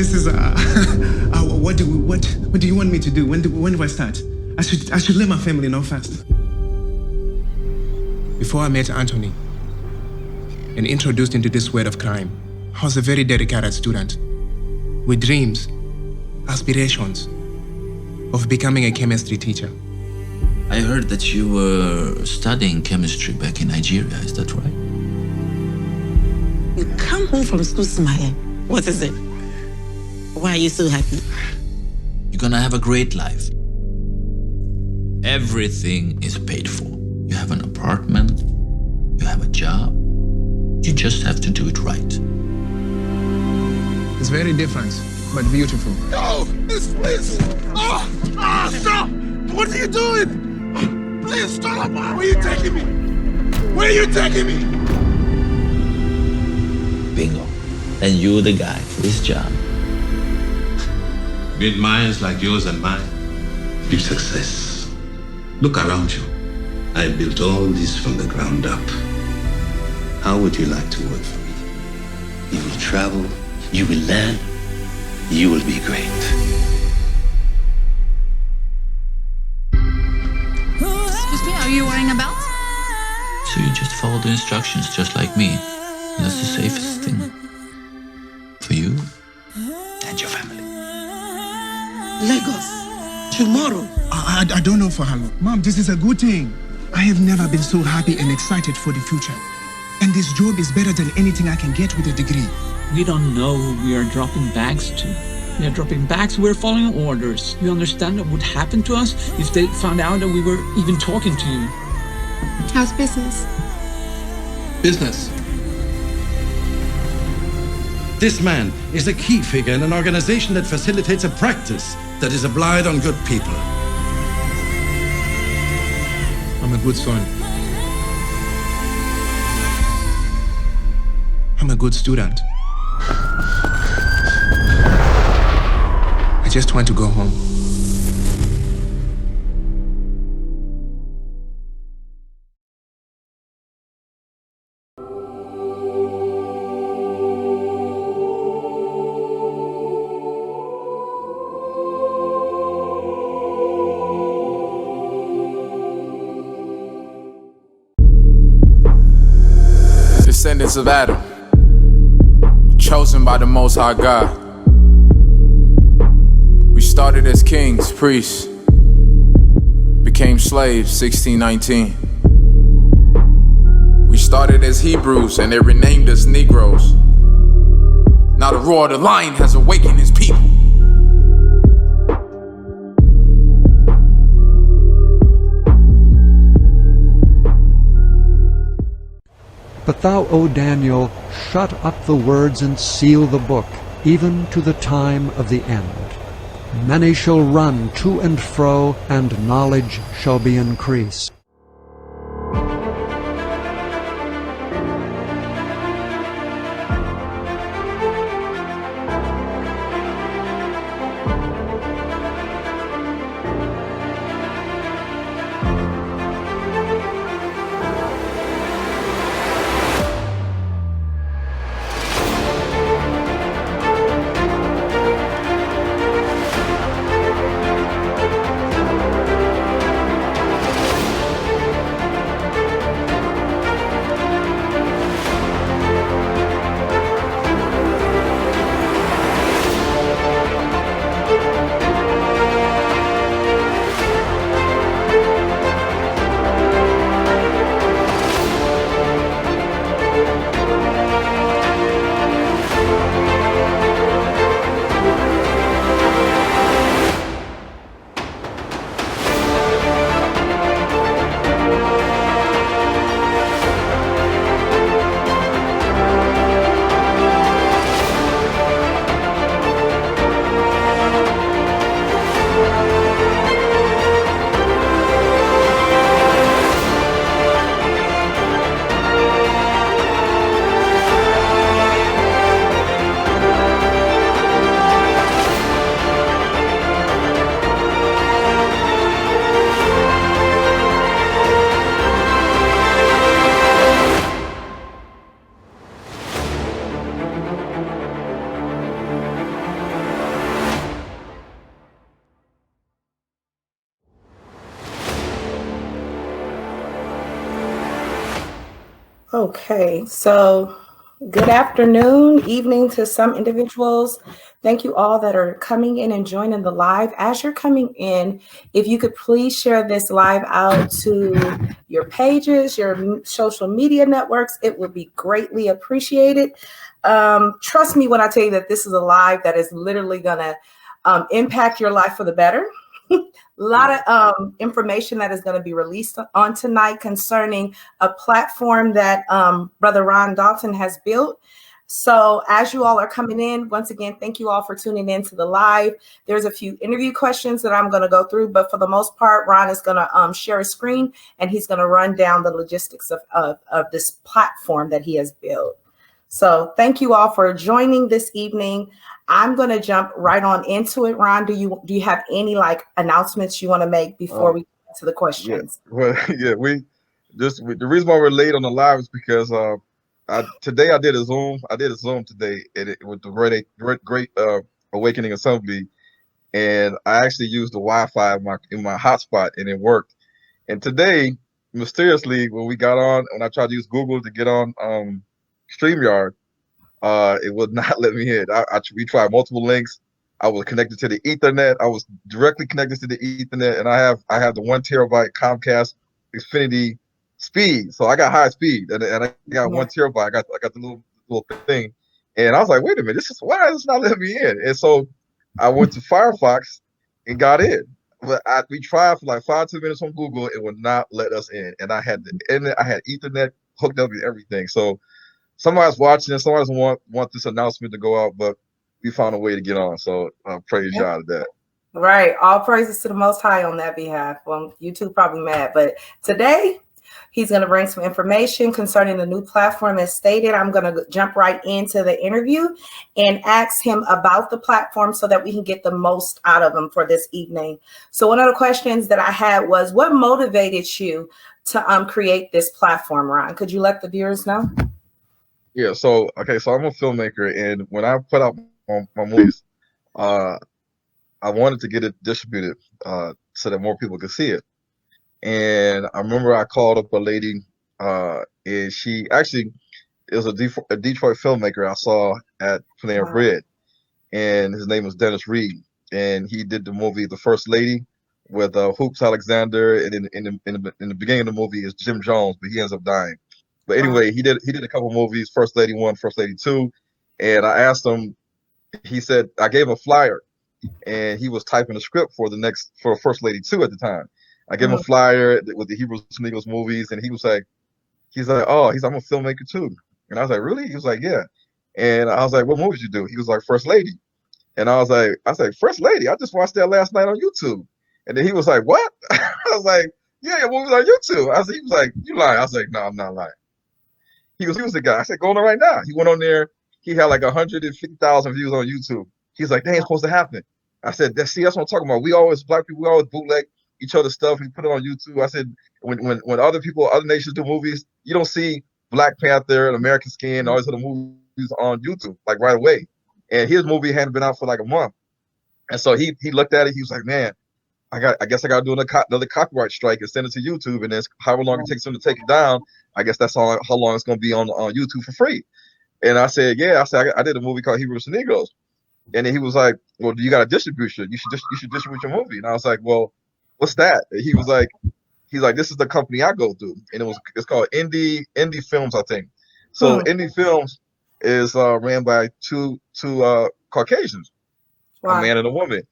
this is what do you want me to do? When do I start? I should let my family know first. Before I met Anthony and introduced into this world of crime, I was a very dedicated student with dreams, aspirations of becoming a chemistry teacher. I heard that you were studying chemistry back in Nigeria, is that right? You come home from school smiling. What is it? Why are you so happy? You're gonna have a great life. Everything is paid for. You have an apartment, you have a job. You just have to do it right. It's very different, but beautiful. No! Please! Stop! What are you doing? Please stop! Where are you taking me? Where are you taking me? Bingo. And you're the guy for this job. With minds like yours and mine, big success. Look around you. I built all this from the ground up. How would you like to work for me? You will travel, you will learn, you will be great. Excuse me, are you worrying about? So you just follow the instructions just like me. And that's the safest thing. For you and your family. Lagos. Tomorrow. I don't know for how long. Mom, this is a good thing. I have never been so happy and excited for the future. And this job is better than anything I can get with a degree. We don't know who we are dropping bags to. We are dropping bags, we're following orders. You understand what would happen to us if they found out that we were even talking to you? How's business? Business. This man is a key figure in an organization that facilitates a practice that is a blight on good people. I'm a good son. I'm a good student. I just want to go home. Descendants of Adam, chosen by the Most High God. We started as kings, priests, became slaves 1619. We started as Hebrews and they renamed us Negroes. Now the roar of the lion has awakened his people. But thou, O Daniel, shut up the words and seal the book, even to the time of the end. Many shall run to and fro, and knowledge shall be increased. Okay, so good afternoon, evening to some individuals. Thank you all that are coming in and joining the live. As you're coming in, if you could please share this live out to your pages, your social media networks, it would be greatly appreciated. Trust me when I tell you that this is a live that is literally gonna impact your life for the better. A lot of information that is going to be released on tonight concerning a platform that Brother Ron Dalton has built. So as you all are coming in, once again, thank you all for tuning in to the live. There's a few interview questions that I'm going to go through, but for the most part, Ron is going to share a screen and he's going to run down the logistics of this platform that he has built. So thank you all for joining this evening. I'm going to jump right on into it. Ron, do you have any like announcements you want to make before we get to the questions? Yeah, well, yeah, the reason why we're late on the live is because today I did a Zoom today with the great Awakening Assembly, and I actually used the Wi-Fi in my hotspot and it worked. And today, mysteriously, when I tried to use Google to get on StreamYard, it would not let me in. We tried multiple links. I was connected to the Ethernet. I was directly connected to the Ethernet, and I have the 1 terabyte Comcast Xfinity speed, so I got high speed, and I got 1 terabyte. I got the little thing, and I was like, wait a minute, why is this not letting me in? And so I went to Firefox and got in. But we tried for like 5-10 minutes on Google, it would not let us in, and I had Ethernet hooked up and everything. So somebody's watching and somebody's want this announcement to go out, but we found a way to get on. So praise y'all to that. Right. All praises to the Most High on that behalf. Well, YouTube probably mad, but today he's going to bring some information concerning the new platform. As stated, I'm going to jump right into the interview and ask him about the platform so that we can get the most out of him for this evening. So one of the questions that I had was, what motivated you to create this platform, Ron? Could you let the viewers know? Yeah, so I'm a filmmaker, and when I put out my movies, I wanted to get it distributed so that more people could see it. And I remember I called up a lady, and she actually is a Detroit filmmaker I saw at Panera Bread, and his name was Dennis Reed, and he did the movie The First Lady with Hoops Alexander, and in the beginning of the movie is Jim Jones, but he ends up dying. But anyway, he did a couple movies, First Lady 1, First Lady 2, and I asked him. He said I gave him a flyer, and he was typing a script for First Lady 2 at the time. I gave him a flyer with the Hebrews and Eagles movies, and he's like, oh, I'm a filmmaker too. And I was like, really? He was like, yeah. And I was like, what movies you do? He was like, First Lady. And I was like, First Lady? I just watched that last night on YouTube. And then he was like, what? I was like, yeah, your movie's on YouTube. He was like, you lying. I was like, no, I'm not lying. He was the guy. I said, go on right now. He went on there. He had like 150,000 views on YouTube. He's like, that ain't supposed to happen. I said, that's what I'm talking about. Black people, we always bootleg each other's stuff. We put it on YouTube. I said, when other nations do movies, you don't see Black Panther and American Skin and all these other movies on YouTube like right away. And his movie hadn't been out for like a month. And so he looked at it. He was like, man, I guess I got to do another copyright strike and send it to YouTube. And then however long it takes them to take it down, I guess that's how long it's going to be on YouTube for free. And I said, yeah. I said, I did a movie called Hebrews and Negroes. And then he was like, well, do you got a distribution? You should distribute your movie. And I was like, well, what's that? And he's like, this is the company I go through. And it's called Indie Films, I think. So Indie Films is ran by two Caucasians, a man and a woman.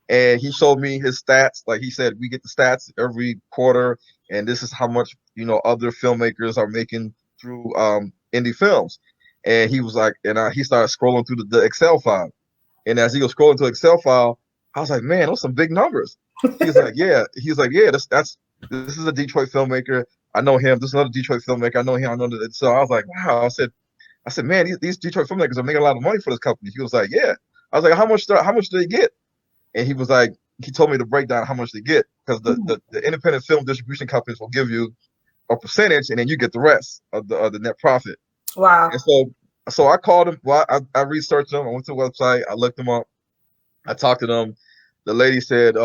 And he showed me his stats. Like he said, we get the stats every quarter, and this is how much other filmmakers are making through Indie Films. And he was like, he started scrolling through the Excel file. And as he was scrolling through the Excel file, I was like, man, those are some big numbers. He's like, yeah. He's like, yeah, this is a Detroit filmmaker. I know him. This is another Detroit filmmaker. I know him. I know that. So I was like, wow. I said, man, these Detroit filmmakers are making a lot of money for this company. He was like, yeah. I was like, how much do they get? And he was like, he told me to break down how much they get, because the independent film distribution companies will give you a percentage, and then you get the rest of the net profit. Wow. And so I called him. Well, I researched them. I went to the website. I looked them up. I talked to them. The lady said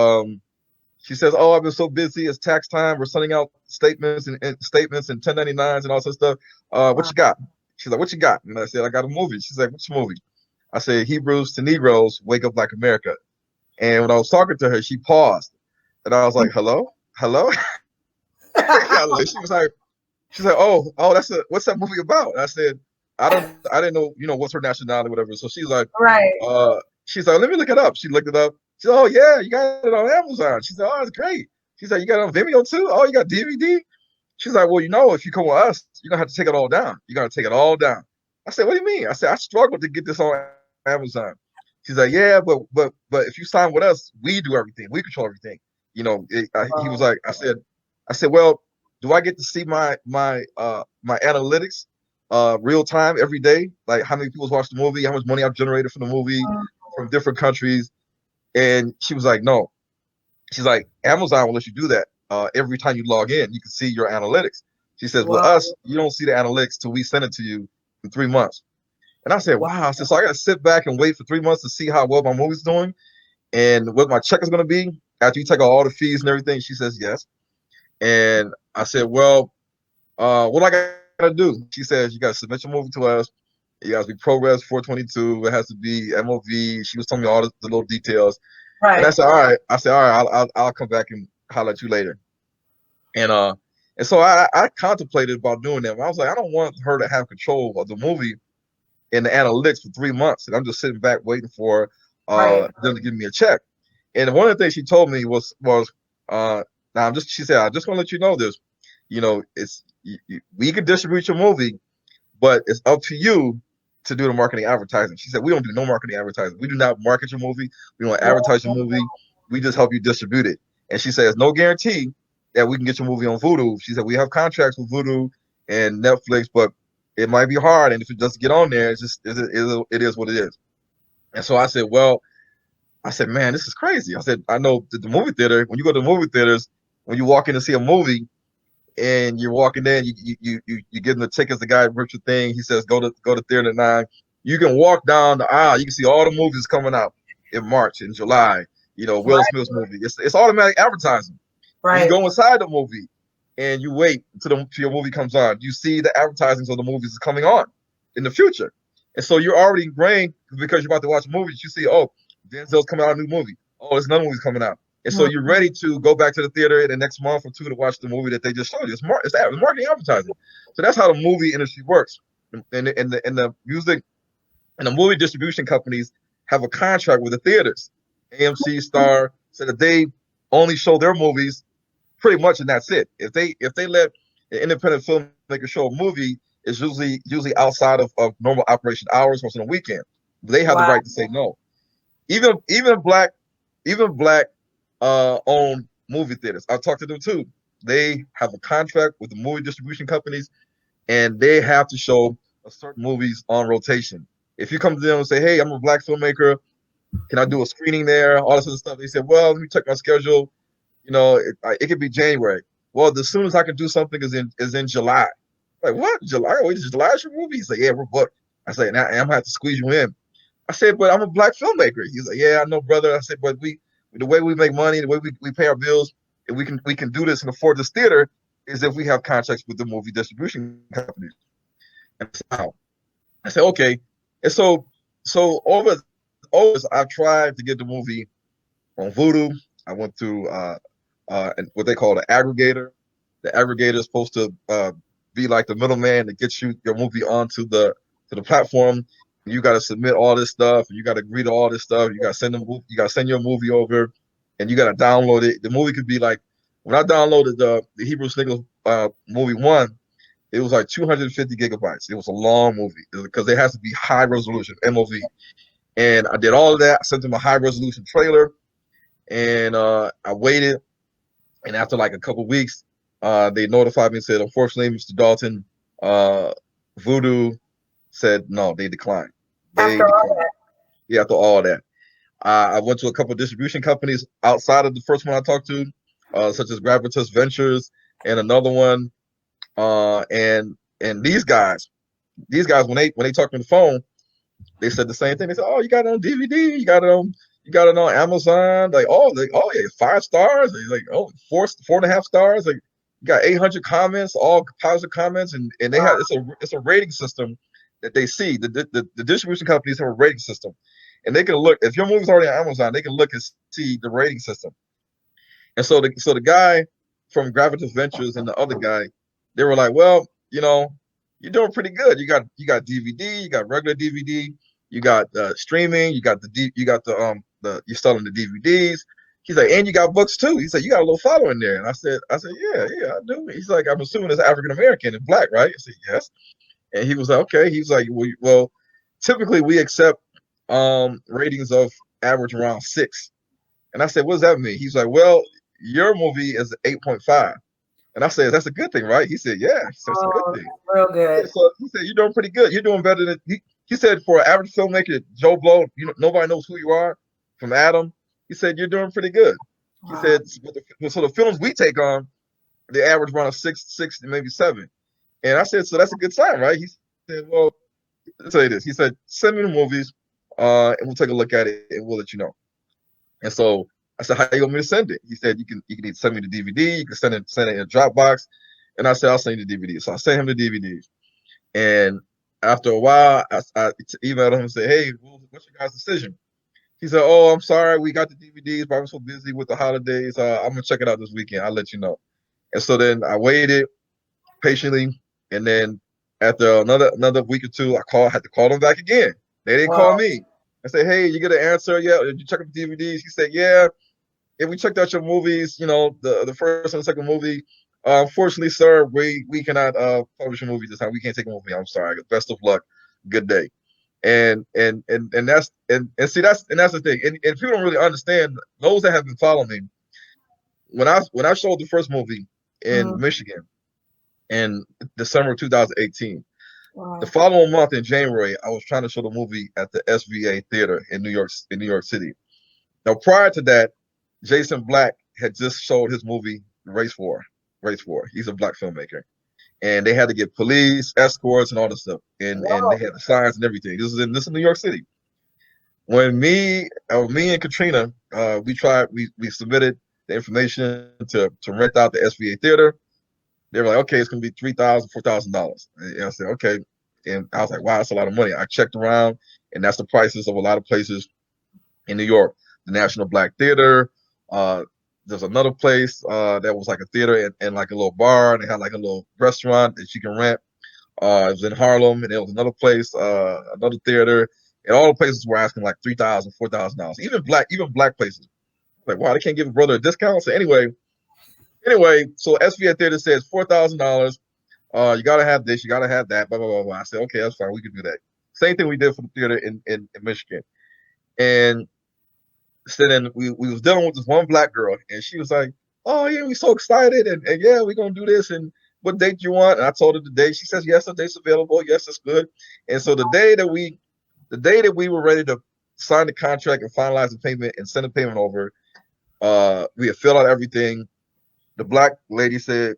She says, "Oh, I've been so busy. It's tax time. We're sending out statements and 1099s and all that stuff. What you got?" She's like, "What you got?" And I said, "I got a movie." She's like, "Which movie?" I said, "Hebrews to Negroes, Wake Up Black America." And when I was talking to her, she paused, and I was like, "Hello, hello." She was like, she's like, "Oh, what's that movie about?" And I said, I didn't know, what's her nationality, whatever. So she's like, right. She's like, "Let me look it up." She looked it up. She said, "Oh yeah, you got it on Amazon." She said, "Oh, it's great." She's like, "You got it on Vimeo too? Oh, you got DVD?" She's like, "Well, if you come with us, you're gonna have to take it all down. You gotta take it all down." I said, "What do you mean?" I said, "I struggled to get this on Amazon." She's like, "Yeah, but if you sign with us, we do everything. We control everything." He was like, I said, "Well, do I get to see my analytics real time every day? Like how many people watch the movie, how much money I've generated from the movie from different countries?" And she was like, "No." She's like, "Amazon will let you do that. Every time you log in, you can see your analytics." She says, "With us, you don't see the analytics till we send it to you in 3 months." And I said, "Wow." I said, "So I got to sit back and wait for 3 months to see how well my movie's doing and what my check is going to be after you take out all the fees and everything?" She says, "Yes." And I said, "Well, what I got to do?" She says, "You got to submit your movie to us. It has to be ProRes 422. It has to be MOV." She was telling me all the little details. Right. And I said, "All right." I said, "All right, I'll come back and holler at you later." And so I contemplated about doing that. I was like, I don't want her to have control of the movie and the analytics for 3 months, and I'm just sitting back waiting for them to give me a check. And one of the things she told me was now she said, "I just want to let you know this. We can distribute your movie, but it's up to you to do the marketing advertising." She said, "We don't do no marketing advertising. We do not market your movie. We don't advertise your movie. We just help you distribute it." And she says, "No guarantee that we can get your movie on Vudu." She said, "We have contracts with Vudu and Netflix, but it might be hard. And if it doesn't get on there, it is what it is." And so I said, "Man, this is crazy." I said, "I know that the movie theater, when you go to the movie theaters, when you walk in to see a movie and you're walking in, you give them the tickets, the guy virtual thing, he says, go to theater 9. You can walk down the aisle, you can see all the movies coming out in March, in July, Will Smith's movie. It's automatic advertising. Right. You go inside the movie and you wait until your movie comes on. You see the advertising of the movies is coming on in the future. And so you're already ingrained because you're about to watch a movie. You see, oh, Denzel's coming out a new movie. Oh, there's another movie's coming out. And so you're ready to go back to the theater the next month or two to watch the movie that they just showed you. It's marketing advertising. So that's how the movie industry works. And the music and the movie distribution companies have a contract with the theaters. AMC, Star, so that they only show their movies pretty much, and that's it. If they let an independent filmmaker show a movie, it's usually outside of normal operation hours, once on a weekend. They have the right to say no. Even black owned movie theaters, I've talked to them too. They have a contract with the movie distribution companies, and they have to show certain movies on rotation. If you come to them and say, "Hey, I'm a black filmmaker, can I do a screening there?" All this other stuff. They said, "Well, let me check my schedule. It could be January." "Well, the soonest I can do something is in July." Like, what? July? Wait, July's your movie? He's like, "Yeah, we're booked." I said, "Now I'm gonna have to squeeze you in." I said, "But I'm a black filmmaker." He's like, "Yeah, I know, brother." I said, "But the way we make money, the way we pay our bills, and we can do this and afford this theater is if we have contracts with the movie distribution companies." And I said, "Okay." And so over I've tried to get the movie on Vudu. I went through what they call the aggregator. The aggregator is supposed to be like the middleman that gets your movie onto the platform. You got to submit all this stuff, and you got to agree to all this stuff. You got to send your movie over, and you got to download it. The movie could be like, when I downloaded the Hebrew Sniggles movie 1, it was like 250 gigabytes. It was a long movie because it has to be high resolution, MOV. And I did all of that. I sent them a high resolution trailer, and I waited. And after like a couple of weeks, they notified me and said, "Unfortunately, Mr. Dalton, Vudu said no, they declined." After all that. I went to a couple of distribution companies outside of the first one I talked to, such as Gravitas Ventures and another one. And these guys, when they talked on the phone, they said the same thing. They said, "Oh, you got it on DVD, you got it You got it on Amazon. Like, oh yeah, 5 stars. Like, oh, 4.5 stars. Like, you got 800 comments, all positive comments, and they have it's a rating system that they see. The distribution companies have a rating system, and they can look if your movie's already on Amazon. They can look and see the rating system. And so the guy from Gravitas Ventures and the other guy, they were like, well, you're doing pretty good. You got DVD, you got regular DVD, you got streaming, you got you're selling the DVDs. He's like, and you got books too. He said, you got a little following there. And I said, yeah, I do. He's like, I'm assuming it's African American and black, right? I said, yes. And he was like, okay. He's like, well, typically we accept ratings of average around 6. And I said, what does that mean? He's like, well, your movie is 8.5. And I said, that's a good thing, right? He said, yeah. He said, that's a good thing. Real good. Yeah, so he said, you're doing pretty good. You're doing better than he said for an average filmmaker, Joe Blow, nobody knows who you are, from Adam. He said, you're doing pretty good. Wow. He said, so the films we take on, they average around 6, maybe 7. And I said, so that's a good sign, right? He said, well, I'll tell you this. He said, send me the movies, and we'll take a look at it, and we'll let you know. And so I said, how you want me to send it? He said, you can either send me the DVD, you can send it in a Dropbox. And I said, I'll send you the DVD. So I sent him the DVDs. And after a while, I emailed him and said, hey, what's your guys' decision? He said, oh, I'm sorry, we got the DVDs, but I'm so busy with the holidays. I'm gonna check it out this weekend. I'll let you know. And so then I waited patiently, and then after another week or two, I had to call them back again. They didn't call me. I said, hey, you get an answer? Yeah. Did you check out the DVDs? He said, yeah. If we checked out your movies, the first and the second movie, unfortunately, sir, we cannot publish a movie this time. We can't take a movie. I'm sorry. Best of luck. Good day. And that's the thing. And people don't really understand. Those that have been following me, when I showed the first movie in Michigan in December of 2018, the following month in January, I was trying to show the movie at the SVA Theater in New York City. Now, prior to that, Jason Black had just showed his movie Race War. He's a black filmmaker, and they had to get police escorts and all this stuff, and they had the signs and everything. This is in New York City. When me and Katrina, we submitted the information to rent out the SVA Theater. They were like, okay, it's gonna be $3,000, $4,000. And I said, okay, and I was like, wow, that's a lot of money. I checked around, and that's the prices of a lot of places in New York. The National Black Theater. There's another place that was like a theater and like a little bar, and they had like a little restaurant that you can rent. It was in Harlem, and there was another place, another theater, and all the places were asking like $3,000, $4,000. Even black places. Like, wow, they can't give a brother a discount. So anyway, so SVA Theater says $4,000. You gotta have this, you gotta have that, blah blah blah blah. I said, okay, that's fine, we can do that. Same thing we did for the theater in Michigan, and so then we was dealing with this one black girl, and she was like, oh yeah, we're so excited, and yeah, we're gonna do this, and what date you want? And I told her the date. She says, yes, the date's available. Yes, it's good. And so the day that we were ready to sign the contract and finalize the payment and send the payment over, we had filled out everything. The black lady said,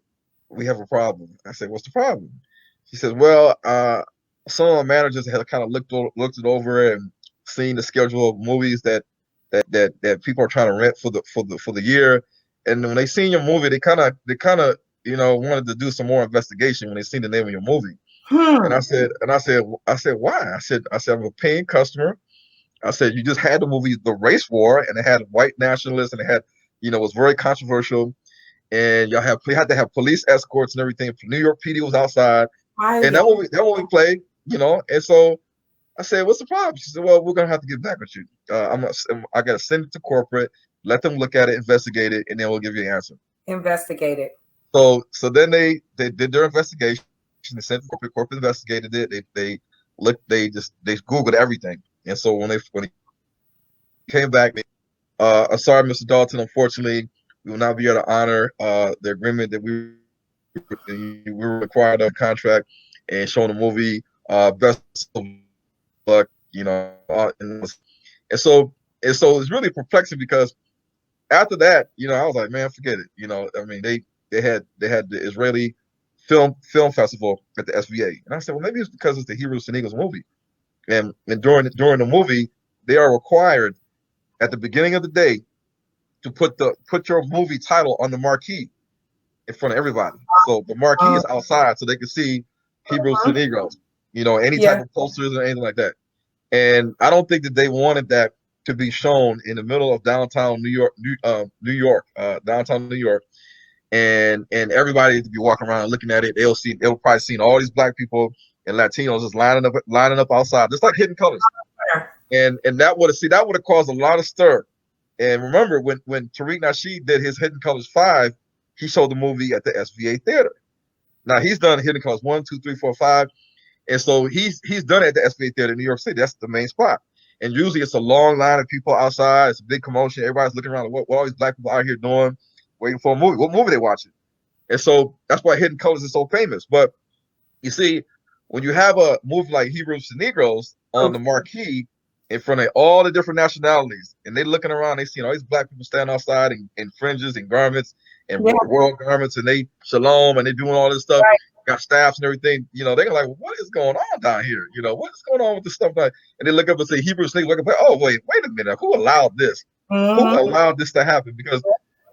we have a problem. I said, what's the problem? She says, well, some of our managers had kind of looked it over and seen the schedule of movies that people are trying to rent for the year, and when they seen your movie, they kind of wanted to do some more investigation when they seen the name of your movie. And I said why? I said I'm a paying customer. I said you just had the movie The Race War, and it had white nationalists, and it had it was very controversial, and y'all had to have police escorts and everything. New York PD was outside, and that movie played, and so I said, what's the problem? She said, well, we're going to have to get back with you. I got to send it to corporate, let them look at it, investigate it, and then we'll give you an answer. Investigate it. So then they did their investigation. They sent it to corporate investigated it. They Googled everything. And so when they came back, sorry, Mr. Dalton, unfortunately, we will not be able to honor the agreement that we were required of contract and showing the movie best of luck, and so it's really perplexing because after that, I was like, man, forget it. I mean, they had the Israeli film festival at the SVA, and I said, well, maybe it's because it's the Hebrews and Eagles movie, and during the movie, they are required at the beginning of the day to put your movie title on the marquee in front of everybody. So the marquee is outside so they can see Hebrews to Negroes, you know, any type of posters or anything like that. And I don't think that they wanted that to be shown in the middle of downtown downtown New York, and everybody to be walking around and looking at it. They'll probably see all these black people and Latinos just lining up outside, just like Hidden Colors. And that would have caused a lot of stir. And remember, when Tariq Nasheed did his Hidden Colors 5, he showed the movie at the SVA Theater. Now he's done Hidden Colors 1, 2, 3, 4, 5. And so he's done it at the SVA Theater in New York City. That's the main spot. And usually it's a long line of people outside. It's a big commotion. Everybody's looking around. What all these black people out here doing, waiting for a movie. What movie they watching? And so that's why Hidden Colors is so famous. But you see, when you have a movie like Hebrews to Negroes on the marquee in front of all the different nationalities, and they looking around, they seeing all these black people standing outside in fringes and garments and royal garments, and they shalom, and they doing all this stuff. Got staffs and everything, you know, they're like, well, what is going on down here? You know, what is going on with this stuff? And they look up and say, Hebrews, look up, oh, wait a minute. Who allowed this? Who allowed this to happen? Because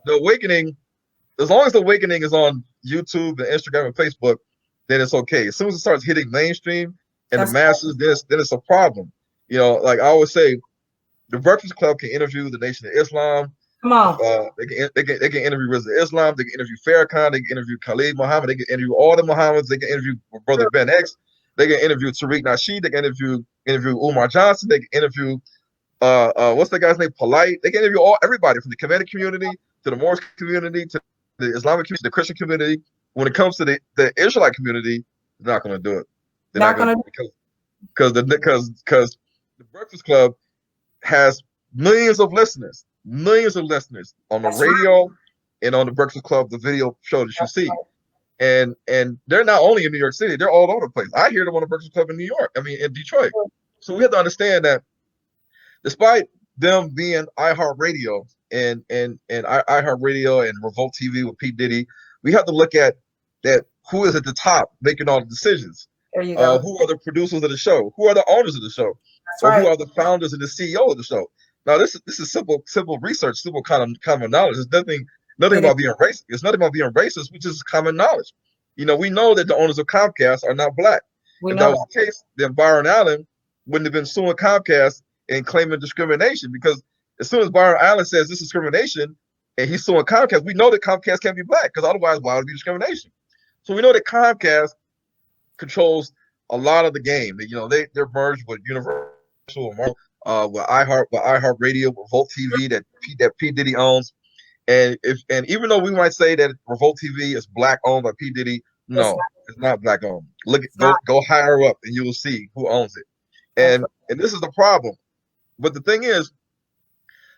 the awakening, as long as the awakening is on YouTube and Instagram and Facebook, then it's okay. As soon as it starts hitting mainstream and the masses, then it's a problem. You know, like I always say, the Breakfast Club can interview the Nation of Islam. Come on. They can interview Rizal Islam. They can interview Farrakhan. They can interview Khalid Muhammad. They can interview all the Muhammads. They can interview Brother Ben X. They can interview Tariq Nasheed. They can interview Umar Johnson. They can interview what's that guy's name? Polite. They can interview everybody from the Kemetic community to the Moorish community to the Islamic community, the Christian community. When it comes to the Israelite community, they're not going to do it. They're not going to, because the Breakfast Club has millions of listeners on the radio and on the Breakfast Club, the video show that you see. And they're not only in New York City, they're all over the place. I hear them on the Breakfast Club in New York, in Detroit. So we have to understand that despite them being iHeartRadio and iHeartRadio and Revolt TV with P. Diddy, we have to look at that who is at the top making all the decisions. There you go. Who are the producers of the show? Who are the owners of the show? Who are the founders and the CEO of the show? Now this is simple research, simple common knowledge. It's nothing about being racist. It's nothing about being racist, which is common knowledge. You know, we know that the owners of Comcast are not black. If that was the case, then Byron Allen wouldn't have been suing Comcast and claiming discrimination, because as soon as Byron Allen says this is discrimination and he's suing Comcast, we know that Comcast can't be black, because otherwise why would it be discrimination? So we know that Comcast controls a lot of the game. You know, they're merged with Universal, with iHeartRadio, with Revolt TV that P. Diddy owns. And even though we might say that Revolt TV is black owned by P. Diddy, no, it's not black owned. Go higher up and you will see who owns it. And this is the problem. But the thing is,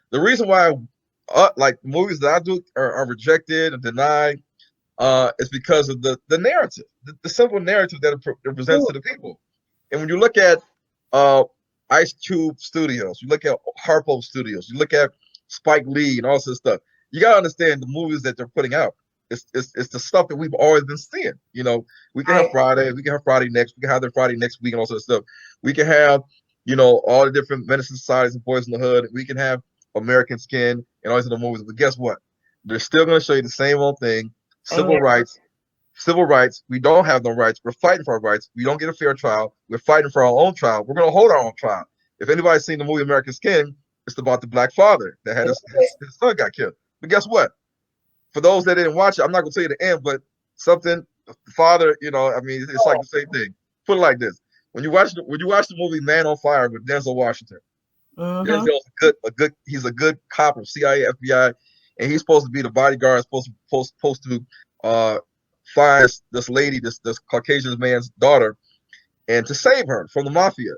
the reason why like movies that I do are rejected and denied is because of the narrative, the simple narrative that it presents to the people. And when you look at H2N Studios, you look at Harpo Studios, you look at Spike Lee and all this stuff, you gotta understand the movies that they're putting out. It's the stuff that we've always been seeing. You know, we can have Friday, we can have Friday next, we can have their Friday next week and all sorts of stuff. We can have, you know, all the different Medicine Societies and Boys in the Hood. We can have American Skin and all these other movies. But guess what? They're still going to show you the same old thing. Civil rights. We don't have no rights. We're fighting for our rights. We don't get a fair trial. We're fighting for our own trial. We're going to hold our own trial. If anybody's seen the movie American Skin, it's about the black father that had his son got killed. But guess what? For those that didn't watch it, I'm not going to tell you the end, but the father, you know, I mean, it's like the same thing. Put it like this. When you watch the movie Man on Fire with Denzel Washington, Denzel's he's a good cop of CIA, FBI, and he's supposed to be the bodyguard, supposed to find this lady, this Caucasian man's daughter, and to save her from the mafia.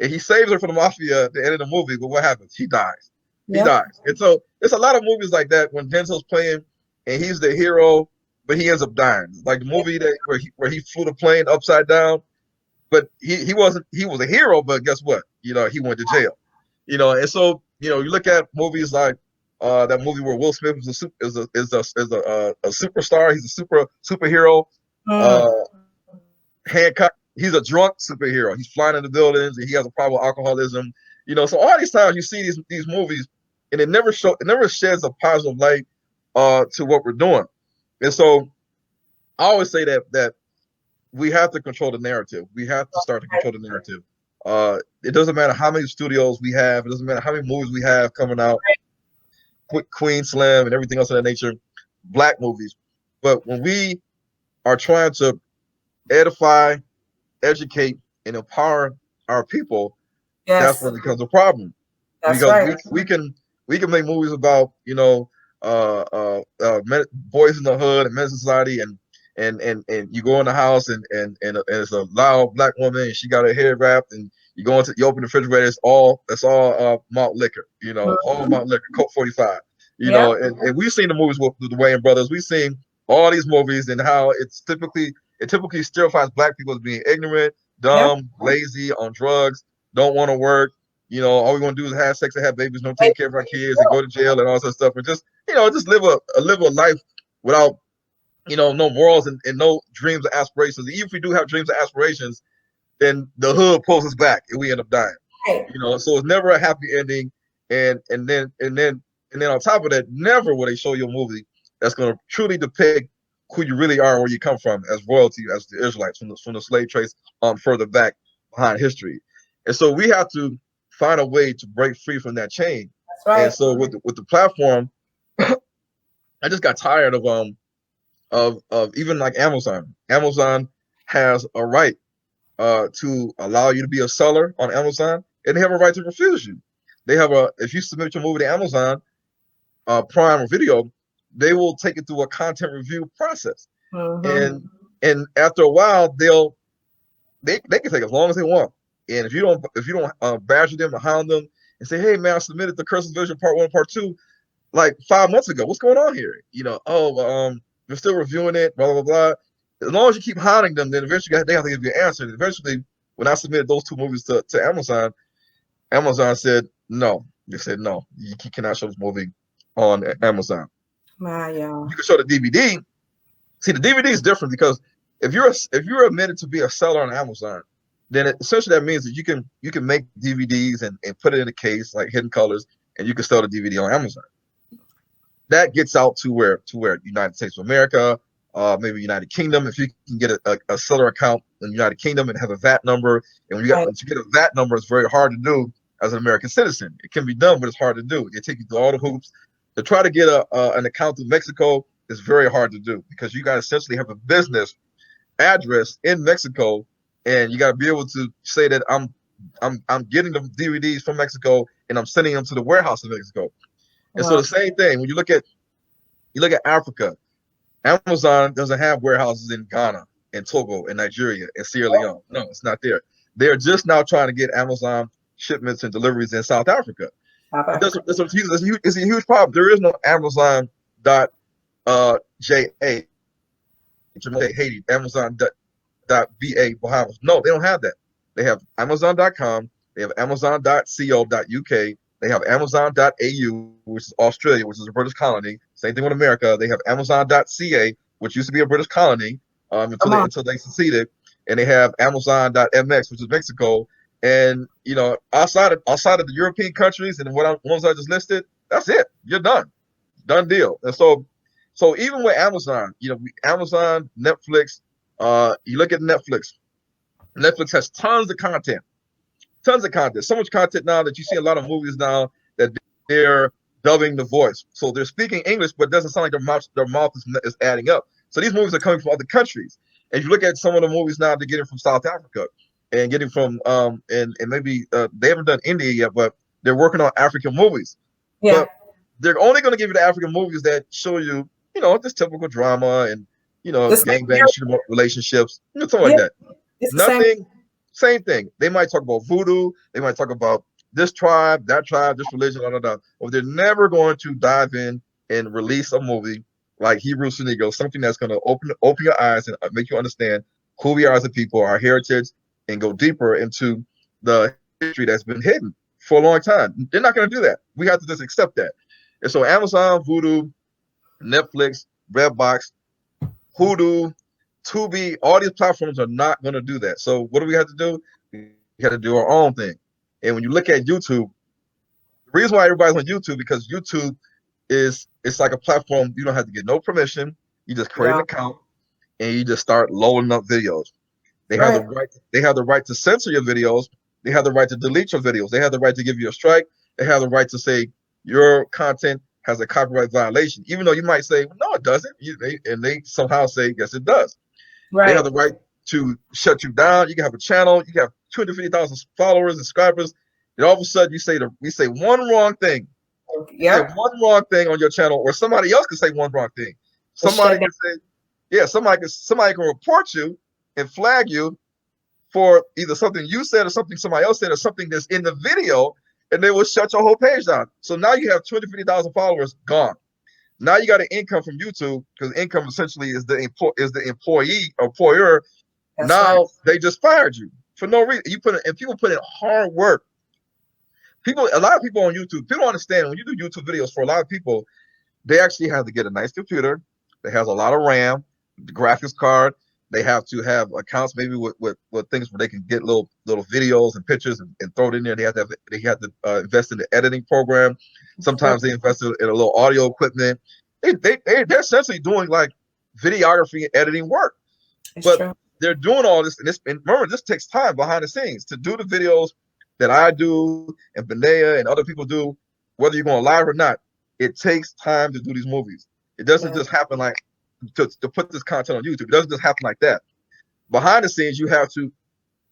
And he saves her from the mafia at the end of the movie, but what happens? He dies. He dies. And so there's a lot of movies like that when Denzel's playing and he's the hero, but he ends up dying. Like the movie where he flew the plane upside down, but he was a hero, but guess what? You know, he went to jail. You know, and so, you know, you look at movies like that movie where Will Smith is a superstar. He's a superhero. Hancock, he's a drunk superhero. He's flying into buildings and he has a problem with alcoholism. You know, so all these times you see these movies and it never sheds a positive light to what we're doing. And so I always say that we have to control the narrative. We have to start to control the narrative. It doesn't matter how many studios we have. It doesn't matter how many movies we have coming out. Queen Slim and everything else of that nature, black movies. But when we are trying to edify, educate, and empower our people, that's when it becomes a problem. Because we can make movies about boys in the hood and men's society, and you go in the house and it's a loud black woman and she got her hair wrapped, and you open the refrigerator, it's all malt liquor, all malt liquor, Coke 45, and we've seen the movies with the Wayans brothers. We've seen all these movies and how it typically stereotypes black people as being ignorant, dumb, lazy, on drugs, don't want to work. All we want to do is have sex and have babies, don't take care of our kids, and go to jail and all that stuff, and just live a life without no morals and no dreams or aspirations. Even if we do have dreams and aspirations, then the hood pulls us back and we end up dying. So it's never a happy ending. And then on top of that, never will they show you a movie that's going to truly depict who you really are and where you come from as royalty, as the Israelites from the slave trades further back behind history. And so we have to find a way to break free from that chain. That's right. And so with the platform, I just got tired of even like Amazon. Amazon has a right to allow you to be a seller on Amazon, and they have a right to refuse you. They have if you submit your movie to Amazon Prime or Video, they will take it through a content review process. And after a while, they can take as long as they want. And if you don't badger them or hound them and say, hey man, I submitted the Curses Vision Part 1 and Part 2 like 5 months ago, what's going on here? They're still reviewing it, blah, blah, blah. As long as you keep hounding them, then eventually they have to give you an answer. And eventually, when I submitted those 2 movies to Amazon, Amazon said no. They said no, you cannot show this movie on Amazon. You can show the DVD. See, the DVD is different because if you're admitted to be a seller on Amazon, then essentially that means that you can make DVDs and put it in a case like Hidden Colors, and you can sell the DVD on Amazon. That gets out to where United States of America, maybe United Kingdom. If you can get a seller account in the United Kingdom and have a VAT number, and once you get a VAT number, it's very hard to do as an American citizen. It can be done, but it's hard to do. It takes you through all the hoops. To try to get an account in Mexico is very hard to do because you got to essentially have a business address in Mexico, and you got to be able to say that I'm getting the DVDs from Mexico and I'm sending them to the warehouse in Mexico. And so the same thing when you look at Africa, Amazon doesn't have warehouses in Ghana and Togo and Nigeria and Sierra Leone. No, it's not there. They're just now trying to get Amazon shipments and deliveries in South Africa. It's a huge problem. There is no Amazon.ja Haiti, Amazon.ba Bahamas. No, they don't have that. They have Amazon.com. They have Amazon.co.uk. They have Amazon.au, which is Australia, which is a British colony. Same thing with America. They have Amazon.ca, which used to be a British colony until they seceded. And they have Amazon.mx, which is Mexico. And outside of the European countries and ones I just listed, that's it. You're done. Done deal. And so even with Amazon, Amazon, Netflix, you look at Netflix. Netflix has tons of content. So much content now that you see a lot of movies now that they're dubbing the voice. So they're speaking English, but it doesn't sound like their mouth is adding up. So these movies are coming from other countries. And if you look at some of the movies now, they're getting from South Africa and getting from and maybe they haven't done India yet, but they're working on African movies. Yeah. But they're only going to give you the African movies that show you, this typical drama and gangbang, shoot 'em up relationships, something like that. Nothing. Same thing. They might talk about voodoo. They might talk about this tribe, that tribe, this religion, But they're never going to dive in and release a movie like Hebrews to Negro, something that's going to open your eyes and make you understand who we are as a people, our heritage, and go deeper into the history that's been hidden for a long time. They're not going to do that. We have to just accept that. And so Amazon, Voodoo, Netflix, Redbox, Hoodoo, Tubi, all these platforms are not going to do that. So what do we have to do? We have to do our own thing. And when you look at YouTube, The reason why everybody's on YouTube, because YouTube it's like a platform. You don't have to get no permission. You just create an account and you just start loading up videos. They have the right. They have the right to censor your videos. They have the right to delete your videos. They have the right to give you a strike. They have the right to say your content has a copyright violation, even though you might say, no, it doesn't. They somehow say, yes, it does. Right. They have the right to shut you down. You can have a channel. You can have 250,000 followers and subscribers. And all of a sudden, we say one wrong thing. Yeah. One wrong thing on your channel, or somebody else can say one wrong thing. Somebody can say, yeah, somebody can report you and flag you for either something you said or something somebody else said or something that's in the video, and they will shut your whole page down. So now you have 250,000 followers gone. Now you got an income from YouTube, because income essentially is the employer. That's now right. They just fired you for no reason. People put in hard work. A lot of people on YouTube, people don't understand when you do YouTube videos. For a lot of people, they actually have to get a nice computer that has a lot of RAM, the graphics card. They have to have accounts maybe with things where they can get little videos and pictures and throw it in there. They have to invest in the editing program. Sometimes they invest in a little audio equipment. They're essentially doing like videography and editing work. But they're doing all this, and remember, this takes time behind the scenes to do the videos that I do and Benea and other people do, whether you're going live or not. It takes time to do these movies. It doesn't just happen like to put this content on YouTube. It doesn't just happen like that. Behind the scenes, you have to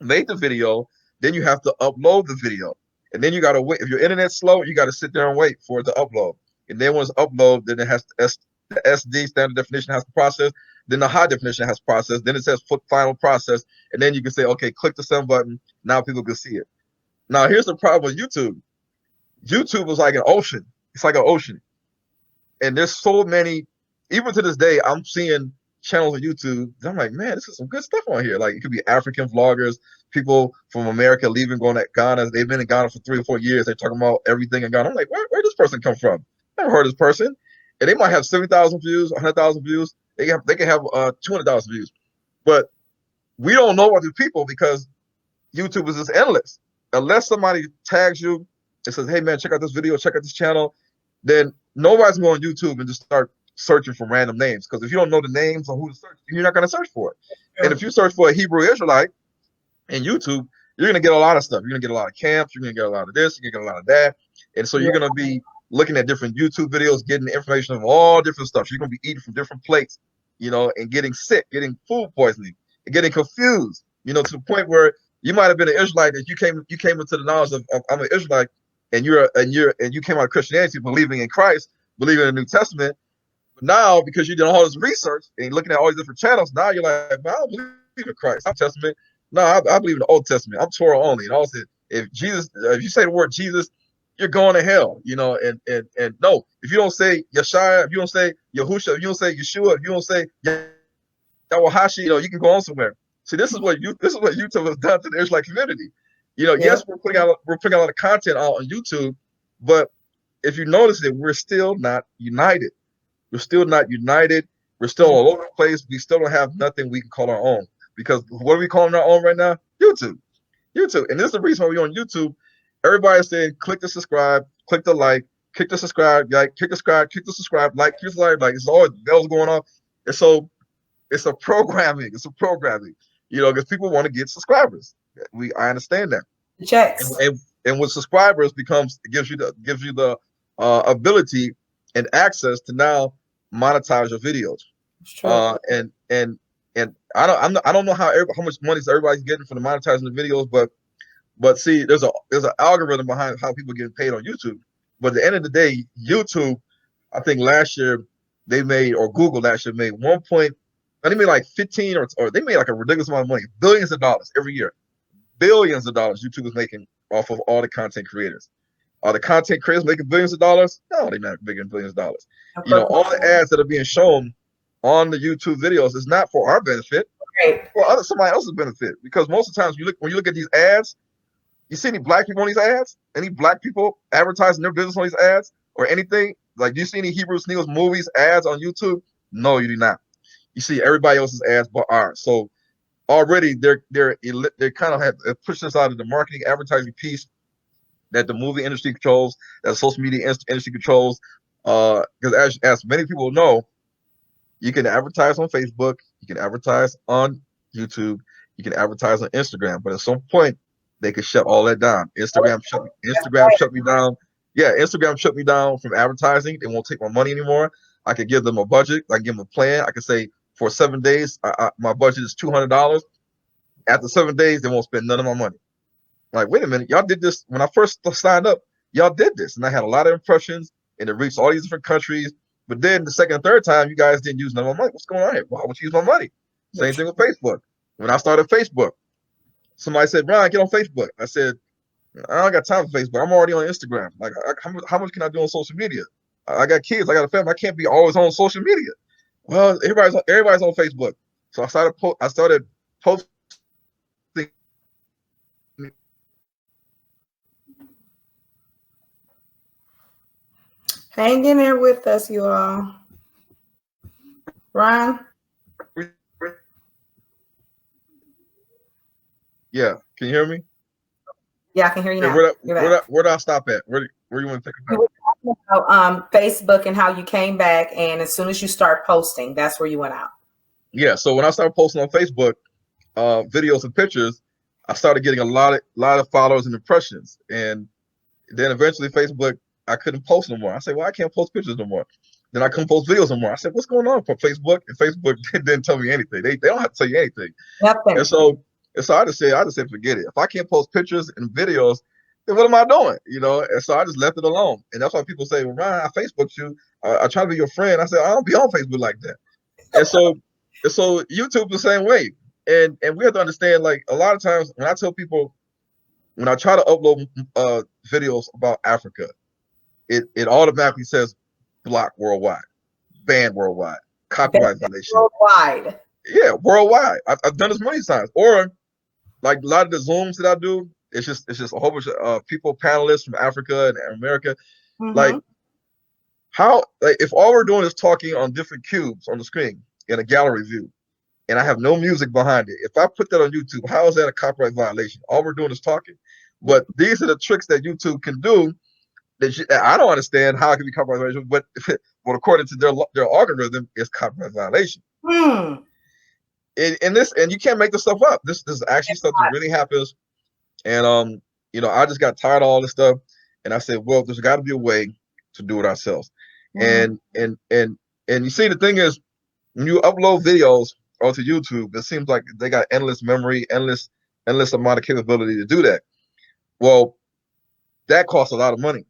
make the video, then you have to upload the video, and then you got to wait. If your internet's slow, you got to sit there and wait for it to upload. And then once it's uploaded, then it has the SD standard definition has to process. Then the high definition has to process. Then it says final process, and then you can say, okay, click the send button. Now people can see it. Now here's the problem with YouTube. YouTube is like an ocean. It's like an ocean, and there's so many. Even to this day, I'm seeing channels on YouTube. I'm like, man, this is some good stuff on here. Like, it could be African vloggers, people from America leaving, going to Ghana. They've been in Ghana for 3 or 4 years. They're talking about everything in Ghana. I'm like, where did this person come from? Never heard of this person. And they might have 70,000 views, 100,000 views. They can have 200,000 views. But we don't know about these people because YouTube is just endless. Unless somebody tags you and says, hey, man, check out this video, check out this channel, then nobody's going on YouTube and just start searching for random names, because if you don't know the names or who to search, you're not going to search for it. And if you search for a Hebrew Israelite in YouTube, you're going to get a lot of stuff. You're going to get a lot of camps. You're going to get a lot of this. You're going to get a lot of that. And so you're going to be looking at different YouTube videos, getting information of all different stuff. So you're going to be eating from different plates, and getting sick, getting food poisoning, and getting confused, to the point where you might have been an Israelite that you came into the knowledge of I'm an Israelite, and you came out of Christianity, believing in Christ, believing in the New Testament. Now, because you did all this research and looking at all these different channels, now you're like, I don't believe in Christ. I'm Testament. No, I believe in the Old Testament. I'm Torah only. And also, if you say the word Jesus, you're going to hell. And no, if you don't say Yeshua, if you don't say Yahusha, if you don't say Yeshua, if you don't say Yawahashi, you can go on somewhere. See, this is what YouTube has done to the Israelite community. Yes, we're putting out a lot of content out on YouTube, but if you notice it, we're still not united. We're still not united. We're still all over the place. We still don't have nothing we can call our own. Because what are we calling our own right now? YouTube. And this is the reason why we're on YouTube. Everybody's saying, click the subscribe, click the like, click the subscribe, like, click the subscribe, like, it's all bells going on. And so it's a programming. Because people want to get subscribers. I understand that. Checks. And with subscribers it gives you the ability and access to now monetize your videos. And I don't know how much money everybody's getting for the monetizing the videos, but see, there's an algorithm behind how people get paid on YouTube. But at the end of the day, YouTube, I think last year Google last year made they made like 15 or they made like a ridiculous amount of money, billions of dollars every year. Billions of dollars YouTube is making off of all the content creators. Are the content creators making billions of dollars? No, they're not making billions of dollars. All the ads that are being shown on the YouTube videos is not for our benefit, for somebody else's benefit. Because most of the times when you look at these ads, you see any black people on these ads? Any black people advertising their business on these ads or anything? Like, do you see any Hebrew Studios movies ads on YouTube? No, you do not. You see everybody else's ads but ours. So already they kind of have pushed us out of the marketing advertising piece. that the movie industry controls, that the social media industry controls. Because as many people know, you can advertise on Facebook, you can advertise on YouTube, you can advertise on Instagram, but at some point they could shut all that down. Instagram shut me down. Yeah, Instagram shut me down from advertising. They won't take my money anymore. I could give them a budget. I can give them a plan. I could say for 7 days, my budget is $200. After 7 days, they won't spend none of my money. Like, wait a minute, y'all did this when I first signed up. Y'all did this, and I had a lot of impressions, and it reached all these different countries. But then the second and third time, you guys didn't use none of my money. What's going on here? Why would you use my money? Same thing with Facebook. When I started Facebook, somebody said, "Ryan, get on Facebook." I said, "I don't got time for Facebook. I'm already on Instagram. Like, how much can I do on social media? I got kids. I got a family. I can't be always on social media." Well, everybody's on Facebook, so I started posting. Hang in there with us, you all. Ron? Yeah, can you hear me? Yeah, I can hear you now. Where do I stop at? Where you want to take it back? You were talking about Facebook and how you came back, and as soon as you start posting, that's where you went out. Yeah, so when I started posting on Facebook, videos and pictures, I started getting a lot of followers and impressions, and then eventually Facebook, I couldn't post no more. I said, well, I can't post pictures no more. Then I couldn't post videos no more. I said, what's going on for Facebook? And Facebook didn't tell me anything. They don't have to tell you anything. Nothing. And so I just said, forget it. If I can't post pictures and videos, then what am I doing? You know? And so I just left it alone. And that's why people say, well, Ryan, I Facebooked you. I try to be your friend. I said, I don't be on Facebook like that. And so YouTube the same way. And we have to understand, like, a lot of times when I tell people, when I try to upload videos about Africa, it automatically says block worldwide, ban worldwide, copyright violation. Worldwide. Yeah, worldwide. I've done this many times. Or like a lot of the Zooms that I do, it's just a whole bunch of people, panelists from Africa and America. Like, if all we're doing is talking on different cubes on the screen in a gallery view, and I have no music behind it, if I put that on YouTube, how is that a copyright violation? All we're doing is talking. But these are the tricks that YouTube can do that I don't understand how it can be copyright violation, but according to their algorithm, it's copyright violation. And you can't make this stuff up. This is actually stuff that really happens. And I just got tired of all this stuff, and I said, well, there's got to be a way to do it ourselves. And you see, the thing is, when you upload videos onto YouTube, it seems like they got endless memory, endless amount of capability to do that. Well, that costs a lot of money.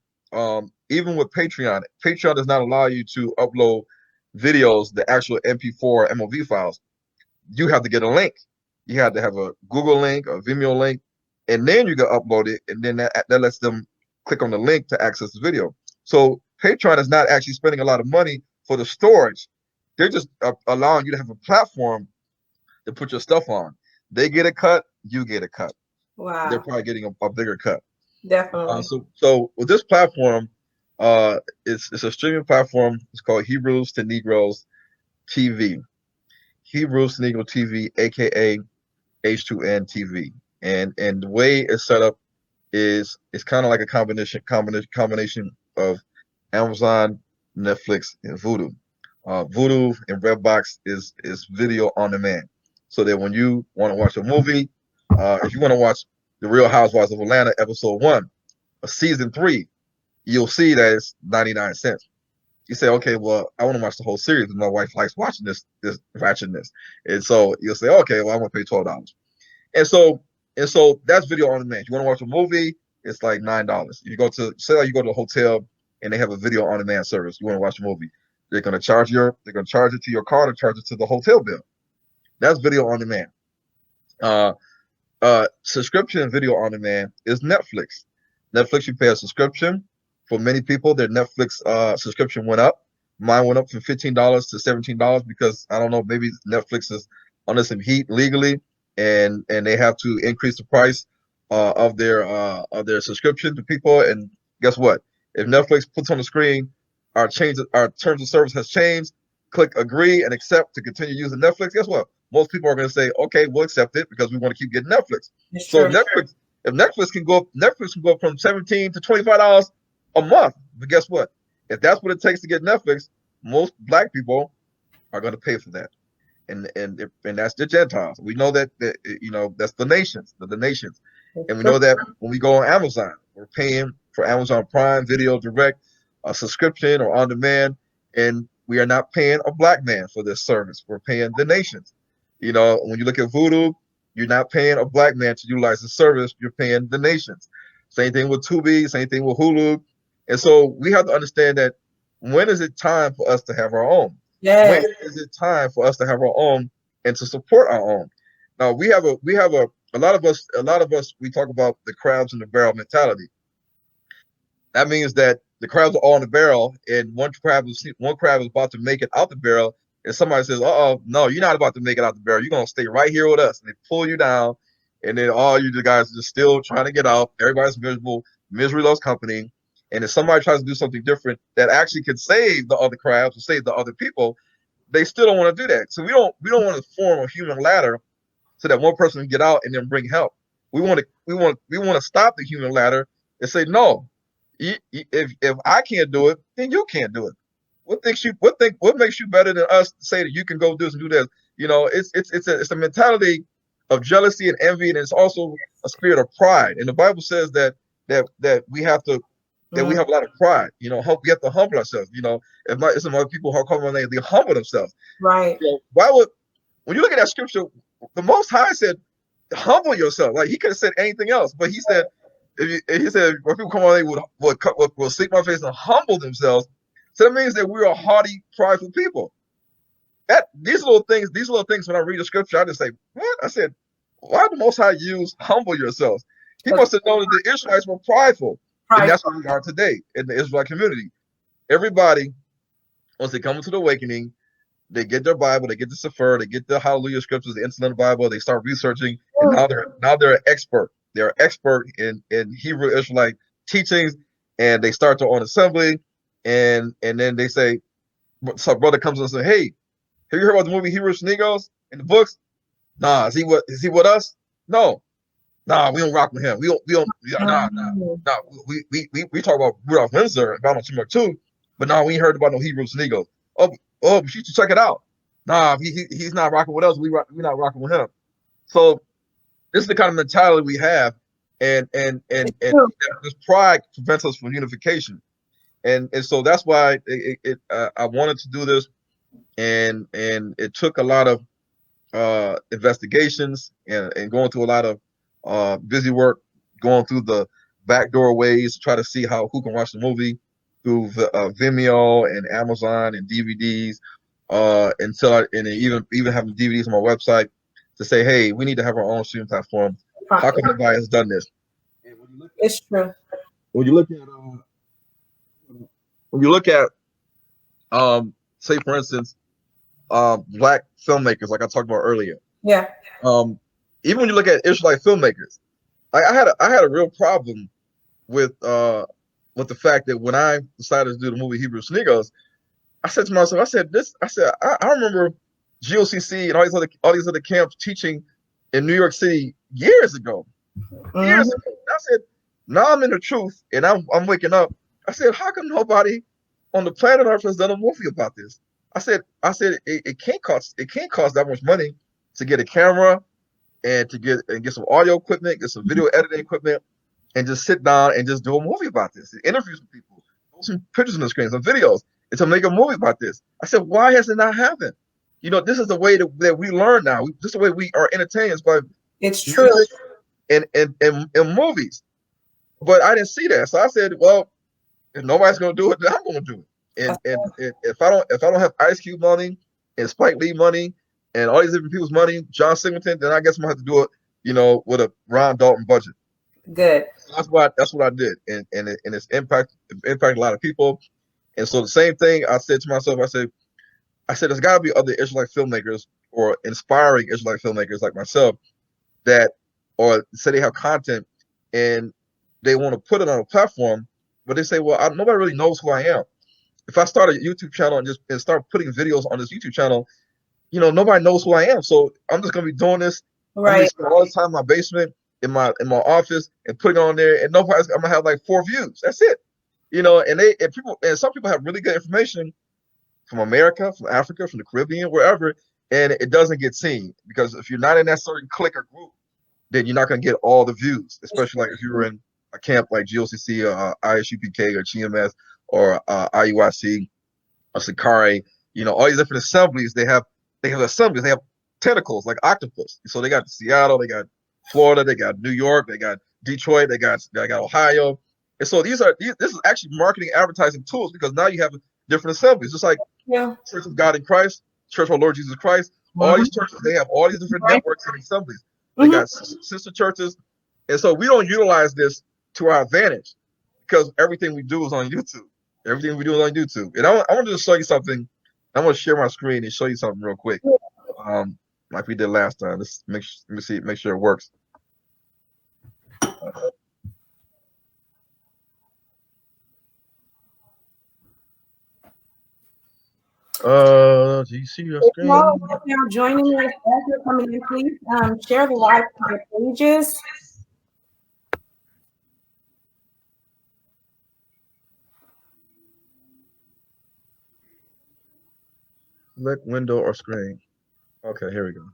Even with Patreon does not allow you to upload videos, the actual MP4 or MOV files. You have to get a link. You have to have a Google link, a Vimeo link, and then you can upload it, and then that lets them click on the link to access the video. So Patreon is not actually spending a lot of money for the storage. They're just allowing you to have a platform to put your stuff on. They get a cut, you get a cut. Wow. They're probably getting a bigger cut. Definitely. So with this platform, it's a streaming platform. It's called Hebrews to Negroes TV. Hebrews to Negro TV, aka H2N Tv. And the way it's set up is it's kind of like a combination of Amazon, Netflix, and Vudu. Vudu and Redbox is video on demand. So that when you want to watch a movie, if you want to watch The Real Housewives of Atlanta episode 1, season 3, you'll see that it's 99 cents. You say, okay, well, I want to watch the whole series, and my wife likes watching this. And so you'll say, okay, well, I'm gonna pay $12. And so that's video on demand. You want to watch a movie, it's like $9. You go to a hotel and they have a video on demand service. You want to watch a movie, they're gonna charge it to your card or charge it to the hotel bill. That's video on demand. Subscription video on demand is Netflix. Netflix, you pay a subscription. For many people, their Netflix subscription went up. Mine went up from $15 to $17 because, I don't know, maybe Netflix is under some heat legally, and they have to increase the price of their subscription to people. And guess what? If Netflix puts on the screen, our terms of service has changed, click agree and accept to continue using Netflix, guess what? Most people are going to say, okay, we'll accept it because we want to keep getting Netflix. So If Netflix can go up from $17 to $25 a month. But guess what? If that's what it takes to get Netflix, most black people are going to pay for that. And that's the Gentiles. We know that that's the nations, the nations. And we know that when we go on Amazon, we're paying for Amazon Prime Video Direct, a subscription or on demand, and we are not paying a black man for this service. We're paying the nations. You know, when you look at Vudu, you're not paying a black man to utilize the service. You're paying the nations. Same thing with Tubi, same thing with Hulu. And so we have to understand that when is it time for us to have our own? Yes. When is it time for us to have our own and to support our own? Now we have a lot of us we talk about the crabs in the barrel mentality. That means that the crabs are all in the barrel, and one crab is about to make it out the barrel, and somebody says, "Uh-oh, no, you're not about to make it out the barrel. You're gonna stay right here with us." And they pull you down, and then all you guys are just still trying to get out. Everybody's miserable. Misery loves company. And if somebody tries to do something different that actually could save the other crabs or save the other people, they still don't want to do that. So we don't want to form a human ladder so that one person can get out and then bring help. We want to stop the human ladder and say, no, if I can't do it, then you can't do it. What makes you better than us to say that you can go do this and do this? You know, it's a mentality of jealousy and envy, and it's also a spirit of pride. And the Bible says that we have to. That we have a lot of pride, you know. We have to humble ourselves, you know. If some other people who call my name, they humble themselves, right? You know, when you look at that scripture, the Most High said, "Humble yourself." Like he could have said anything else, but he said, when people come on, they will seek my face and humble themselves. So that means that we are haughty, prideful people. These little things. When I read the scripture, I just say, "What?" I said, "Why did the Most High use humble yourselves?" He must have known that the Israelites were prideful. And that's where we are today in the Israelite community. Everybody, once they come into the awakening, they get their Bible, they get the Sefer, they get the Hallelujah scriptures, the Incident Bible, they start researching, and now they're an expert. They're an expert in Hebrew Israelite teachings, and they start their own assembly, and then they say, some brother comes and says, "Hey, have you heard about the movie Hebrews and Negroes in the books?" "Nah, is he with us?" "No." "Nah, we don't rock with him. We talk about Rudolph Windsor and Donald Trump too, but no, we ain't heard about no Hebrews and Negroes." Oh, you should check it out." "Nah, he's not rocking with us. We're not rocking with him." So this is the kind of mentality we have, and this pride prevents us from unification, and so that's why I wanted to do this, and it took a lot of investigations and going through a lot of busy work, going through the backdoor ways to try to see who can watch the movie through Vimeo and Amazon and DVDs, and even having DVDs on my website to say, hey, we need to have our own streaming platform. How come nobody has done this? It's true. When you look at say for instance, black filmmakers, like I talked about earlier. Yeah. Even when you look at Israelite filmmakers, I had a real problem with the fact that when I decided to do the movie Hebrews and Negroes, I said to myself, I remember GOCC and all these other camps teaching in New York City years ago. Years ago. I said, now I'm in the truth and I'm waking up. I said, how come nobody on the planet Earth has done a movie about this? I said it can't cost that much money to get a camera and to get some audio equipment, get some video editing equipment, and just sit down and just do a movie about this. Interview some people, put some pictures on the screen, some videos, and to make a movie about this. I said, why has it not happened? You know, this is the way that we learn now. This is the way we are entertained by it's true and movies. But I didn't see that, so I said, well, if nobody's gonna do it, then I'm gonna do it. And if I don't have Ice Cube money and Spike Lee money and all these different people's money, John Singleton, then I guess I'm gonna have to do it, you know, with a Ron Dalton budget. Good. So that's what I did, and it's impacted a lot of people. And so the same thing I said to myself, I said there's got to be other Israelite filmmakers or inspiring Israelite filmmakers like myself that, or say they have content and they want to put it on a platform, but they say, well, nobody really knows who I am. If I start a YouTube channel and start putting videos on this YouTube channel, you know, nobody knows who I am. So I'm just gonna be doing this. Right. I'm spending all the time in my basement in my office and putting it on there, and nobody's. I'm gonna have like 4 views. That's it. You know, and some people have really good information from America, from Africa, from the Caribbean, wherever, and it doesn't get seen because if you're not in that certain clique or group, then you're not gonna get all the views. Especially like if you were in a camp like GOCC or ISUPK or GMS or IUIC or Sakari, you know, all these different assemblies, they have assemblies, they have tentacles like octopus. So they got Seattle, they got Florida, they got New York, they got Detroit, they got Ohio. And so this is actually marketing advertising tools because now you have different assemblies, just like Church of God in Christ, Church of our Lord Jesus Christ. All these churches, they have all these different networks and assemblies. They got sister churches. And so we don't utilize this to our advantage because everything we do is on YouTube. Everything we do is on YouTube. And I want to just show you something. I'm going to share my screen and show you something real quick. Like we did last time. Let's make sure it works. Do you see your screen? Now joining us as you're coming in, please share the live to your pages. Select window or screen. Okay, here we go.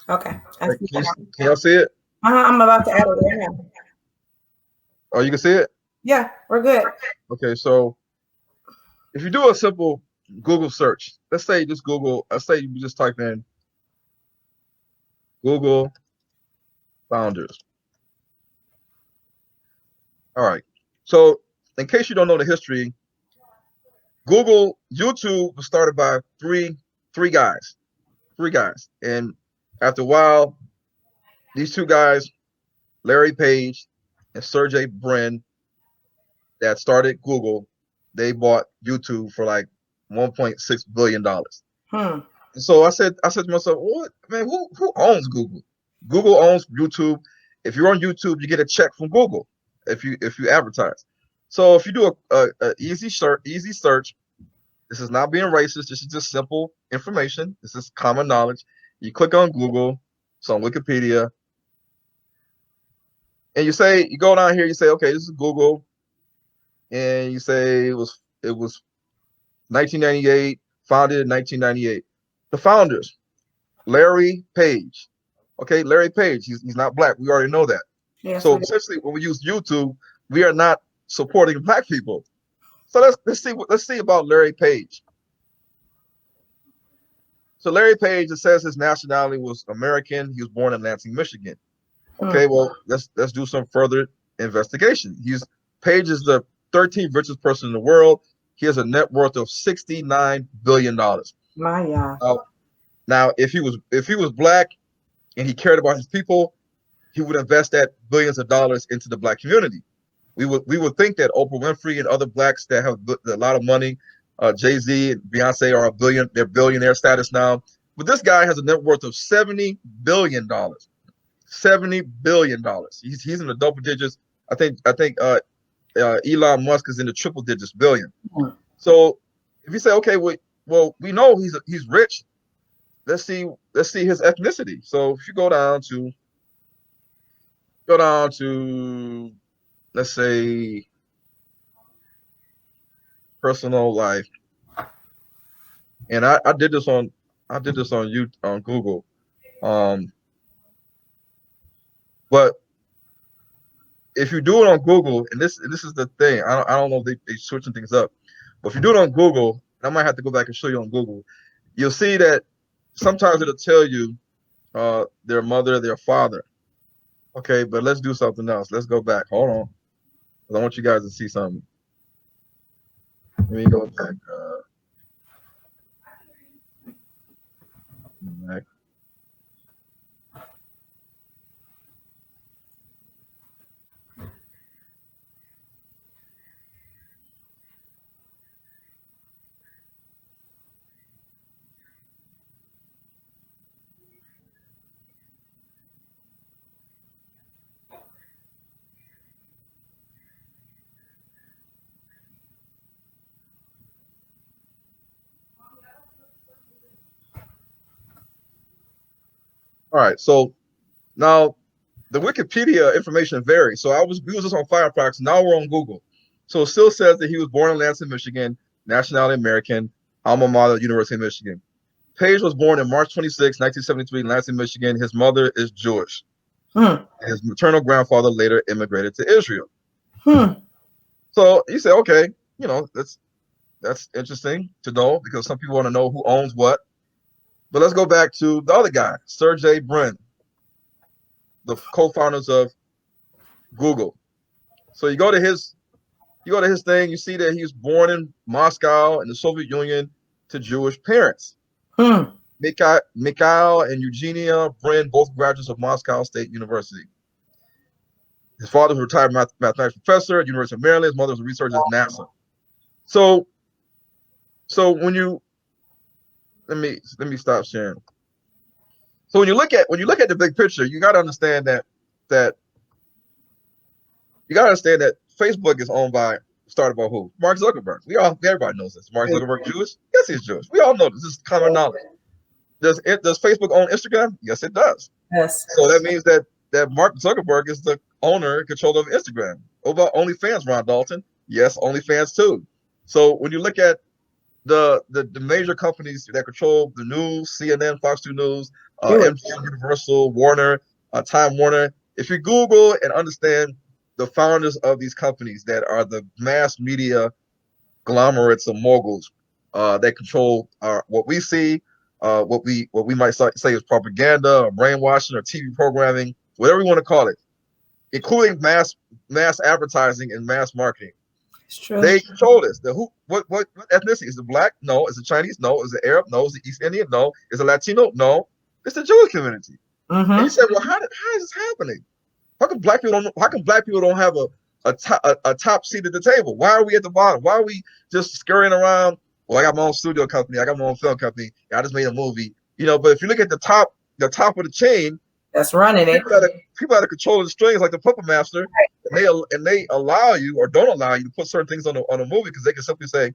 Okay. Can y'all see it? I'm about to add it right now. Oh, you can see it? Yeah, we're good. Okay, so if you do a simple Google search, let's say you just type in Google founders. All right. So in case you don't know the history, YouTube was started by three guys. And after a while, these 2 guys, Larry Page and Sergey Brin, that started Google, they bought YouTube for like $1.6 billion. And so I said to myself, what, man, who owns Google? Google owns YouTube. If you're on YouTube, you get a check from Google if you advertise. So if you do a easy search, this is not being racist. This is just simple information. This is common knowledge. You click on Google, it's on Wikipedia, and you go down here. You say, okay, this is Google, and you say it was 1998, founded in 1998. The founders, Larry Page. Okay, Larry Page. He's not black. We already know that. Yeah, so essentially, when we use YouTube, we are not supporting black people. So let's see about Larry Page. So Larry Page, it says his nationality was American. He was born in Lansing, Michigan. Okay, well, let's do some further investigation. Page is the 13th richest person in the world. He has a net worth of $69 billion. Now, if he was black and he cared about his people, he would invest that billions of dollars into the black community. We would think that Oprah Winfrey and other blacks that have a lot of money, Jay-Z and Beyonce are they're billionaire status now. But this guy has a net worth of $70 billion. $70 billion. He's in the double digits. I think Elon Musk is in the triple digits billion. So if you say, okay, well, we know he's rich. Let's see his ethnicity. So if you go down to let's say personal life, and I did this on Google, but if you do it on Google, and this is the thing, I don't know if they switching things up, but if you do it on Google, I might have to go back and show you on Google, you'll see that sometimes it'll tell you their mother, their father. Okay, but let's do something else. Let's go back. Hold on. I want you guys to see something. Let me go back. Back. All right. So now the Wikipedia information varies. So we was just on Firefox. Now we're on Google. So it still says that he was born in Lansing, Michigan, nationality American, alma mater, University of Michigan. Page was born in March 26, 1973 in Lansing, Michigan. His mother is Jewish. His maternal grandfather later immigrated to Israel. So you say, okay, you know, that's interesting to know because some people want to know who owns what. But let's go back to the other guy, Sergey Brin, the co-founders of Google. So you go to his thing, you see that he was born in Moscow in the Soviet Union to Jewish parents. Mikhail and Eugenia Brin, both graduates of Moscow State University. His father was a retired mathematics professor at University of Maryland. His mother was a researcher at NASA. So when you let me stop sharing. So when you look at the big picture, you got to understand that Facebook is started by who? Mark Zuckerberg. Everybody knows this. Mark Zuckerberg Jewish? Yes, he's Jewish. We all know this. This is common knowledge. Does Facebook own Instagram? Yes, it does. Yes. So that means that Mark Zuckerberg is the owner and controller of Instagram. What about OnlyFans, Ron Dalton? Yes, OnlyFans too. So when you look at the major companies that control the news, CNN, Fox 2 News, MGM, Universal, Warner, Time Warner, if you Google and understand the founders of these companies that are the mass media conglomerates or moguls that control what we see, what we might say is propaganda or brainwashing or TV programming, whatever you want to call it, including mass advertising and mass marketing. It's true. They control this. What ethnicity? Is it black? No. Is it Chinese? No. Is it Arab? No. Is it East Indian? No. Is it Latino? No. It's the Jewish community. And you say, well, how is this happening? How come black people don't have a top seat at the table? Why are we at the bottom? Why are we just scurrying around? Well, I got my own studio company. I got my own film company. I just made a movie. You know, but if you look at the top of the chain, that's running it. People that are controlling the strings, like the puppet master, and they allow you or don't allow you to put certain things on a movie because they can simply say,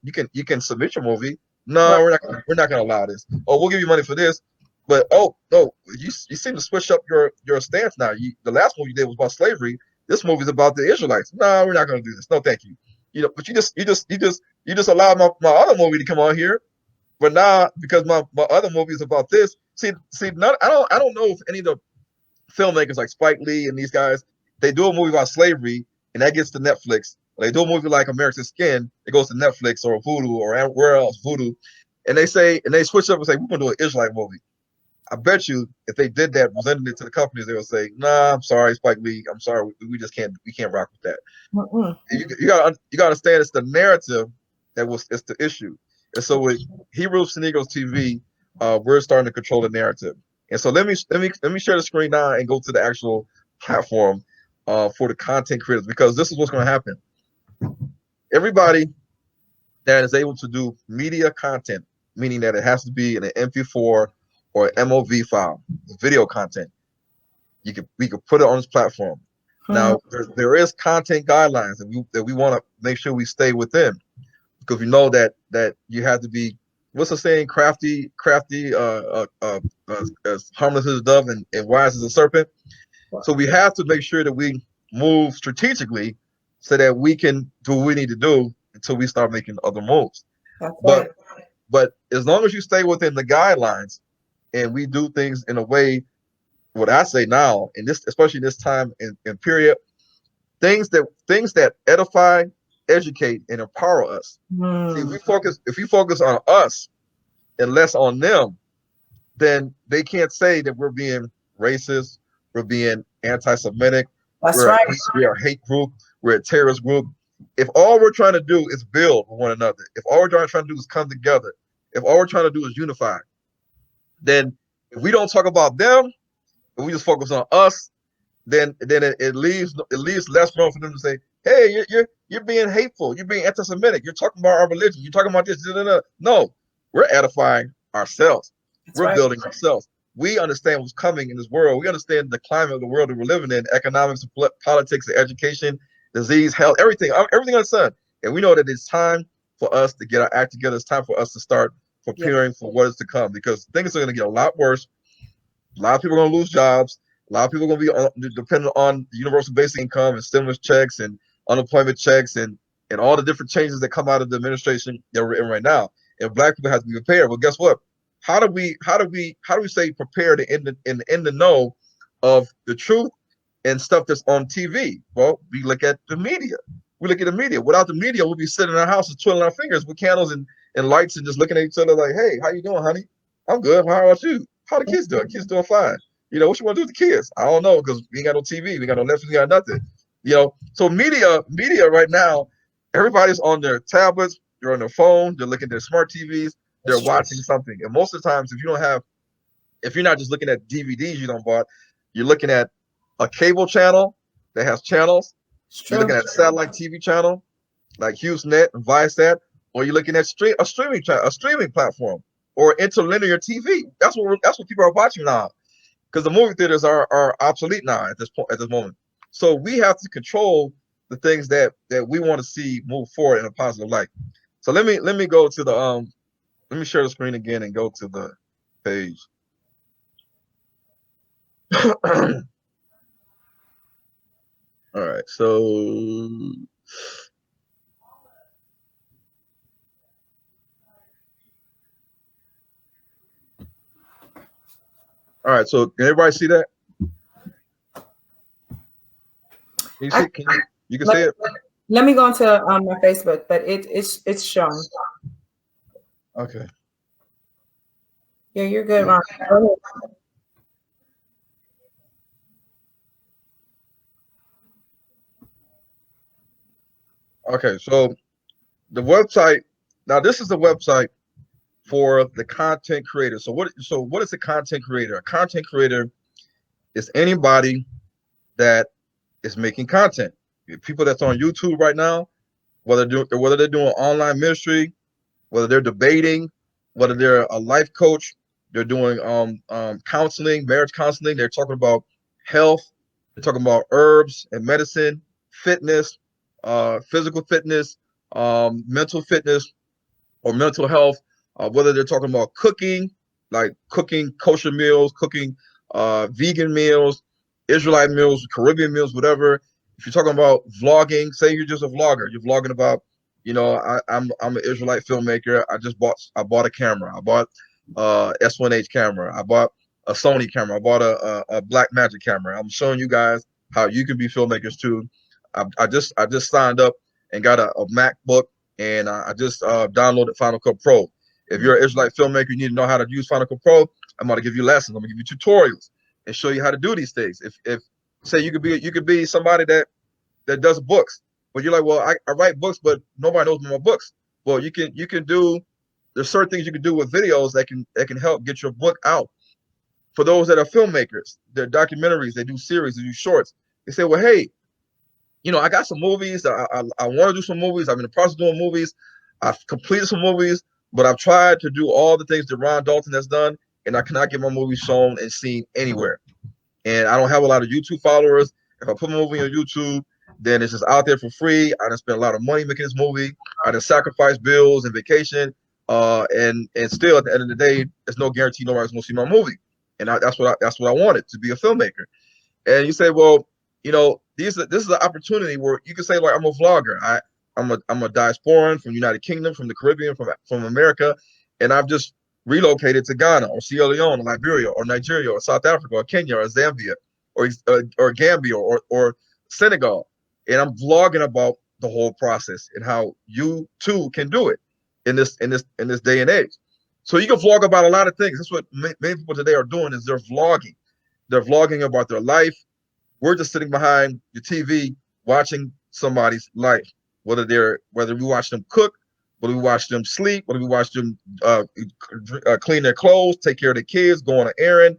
you can submit your movie. No, we're not going to allow this. Oh, we'll give you money for this, but oh no, you seem to switch up your stance now. The last movie you did was about slavery. This movie is about the Israelites. No, we're not going to do this. No, thank you. You know, but you just allowed my other movie to come on here, but now because my other movie is about this. See, I don't know if any of the filmmakers like Spike Lee and these guys, they do a movie about slavery and that gets to Netflix. Or they do a movie like American Skin, it goes to Netflix or Vudu or where else, Vudu, and they switch up and say we're gonna do an Israelite movie. I bet you if they did that, presented it to the companies, they would say, "Nah, I'm sorry, Spike Lee, I'm sorry, we just can't rock with that." You gotta understand it's the narrative it's the issue. And so with Hebrews and Negroes TV, we're starting to control the narrative. And so let me share the screen now and go to the actual platform for the content creators, because this is what's going to happen. Everybody that is able to do media content, meaning that it has to be in an MP4 or MOV file, video content, we could put it on this platform. Now there is content guidelines that we want to make sure we stay within, because we know that you have to be, what's the saying, crafty, as harmless as a dove and wise as a serpent. So we have to make sure that we move strategically so that we can do what we need to do until we start making other moves. But as long as you stay within the guidelines and we do things in a way, what I say now, in this, especially this time and period, things that edify, educate, and empower us. See, if we focus on us and less on them, then they can't say that we're being racist, we're being anti-Semitic, we're a hate group, we're a terrorist group. If all we're trying to do is build with one another, if all we're trying to do is come together, if all we're trying to do is unify, then if we don't talk about them, if we just focus on us, then it leaves less room for them to say, hey, you're being hateful, you're being anti-Semitic, you're talking about our religion, you're talking about this. No, we're edifying ourselves. We're building ourselves. We understand what's coming in this world. We understand the climate of the world that we're living in, economics, politics, education, disease, health, everything under the sun. And we know that it's time for us to get our act together. It's time for us to start preparing for what is to come, because things are going to get a lot worse. A lot of people are going to lose jobs. A lot of people are going to be dependent on universal basic income and stimulus checks and unemployment checks and all the different changes that come out of the administration that we're in right now. And Black people have to be prepared. Well, guess what? How do we stay prepared in the know of the truth and stuff that's on TV? Well, we look at the media. We look at the media. Without the media, we'll be sitting in our houses twiddling our fingers with candles and lights and just looking at each other like, hey, how you doing, honey? I'm good. How about you? How the kids doing? Kids doing fine. You know, what you want to do with the kids? I don't know, because we ain't got no TV. We got no Netflix. We got nothing. You know, so media right now, everybody's on their tablets. They're on their phone. They're looking at their smart TVs. They're watching something. And most of the times, if you're not just looking at DVDs you don't bought, you're looking at a cable channel that has channels. You're looking at a satellite TV channel like HughesNet and Viasat, or you're looking at a streaming platform or interlinear TV. That's what people are watching now, because the movie theaters are obsolete now at this moment. So we have to control the things that we want to see move forward in a positive light. So let me go to the let me share the screen again and go to the page. All right, so can everybody see that? You can see it? Let me go into my Facebook, but it's showing. Okay. Yeah, you're good, Ron. Okay, so the website, now this is the website for the content creator. So what is a content creator? A content creator is anybody that is making content. People that's on YouTube right now, whether they're doing online ministry, whether they're debating, whether they're a life coach, they're doing counseling, marriage counseling, they're talking about health, they're talking about herbs and medicine, fitness, physical fitness, mental fitness, or mental health, whether they're talking about cooking, like cooking kosher meals, cooking vegan meals, Israelite meals, Caribbean meals, whatever. If you're talking about vlogging, say you're just a vlogger, you're vlogging about, I'm an Israelite filmmaker. I bought a camera. I bought S1H camera. I bought a Sony camera. I bought a Blackmagic camera. I'm showing you guys how you can be filmmakers too. I just signed up and got a MacBook, and I just downloaded Final Cut Pro. If you're an Israelite filmmaker, you need to know how to use Final Cut Pro. I'm going to give you lessons. I'm going to give you tutorials and show you how to do these things. If say you could be somebody that does books, but you're like, well, I write books, but nobody knows my books. Well, you can do. There's certain things you can do with videos that can help get your book out. For those that are filmmakers, they're documentaries, they do series, they do shorts. They say, well, hey, I got some movies. I want to do some movies. I'm in the process of doing movies. I've completed some movies, but I've tried to do all the things that Ron Dalton has done, and I cannot get my movie shown and seen anywhere. And I don't have a lot of YouTube followers. If I put my movie on YouTube, then it's just out there for free. I done spent a lot of money making this movie. I done sacrificed bills and vacation. And still at the end of the day, there's no guarantee nobody's gonna see my movie. And that's what I wanted, to be a filmmaker. And you say, well, this is an opportunity where you can say, like, I'm a vlogger. I'm a diasporan from the United Kingdom, from the Caribbean, from America, and I've just relocated to Ghana or Sierra Leone or Liberia or Nigeria or South Africa or Kenya or Zambia or Gambia or Senegal, and I'm vlogging about the whole process and how you too can do it in this day and age. So you can vlog about a lot of things. That's what many people today are doing, is they're vlogging. They're vlogging about their life. We're just sitting behind the TV watching somebody's life, whether we watch them cook, whether we watch them sleep, whether we watch them clean their clothes, take care of their kids, go on an errand,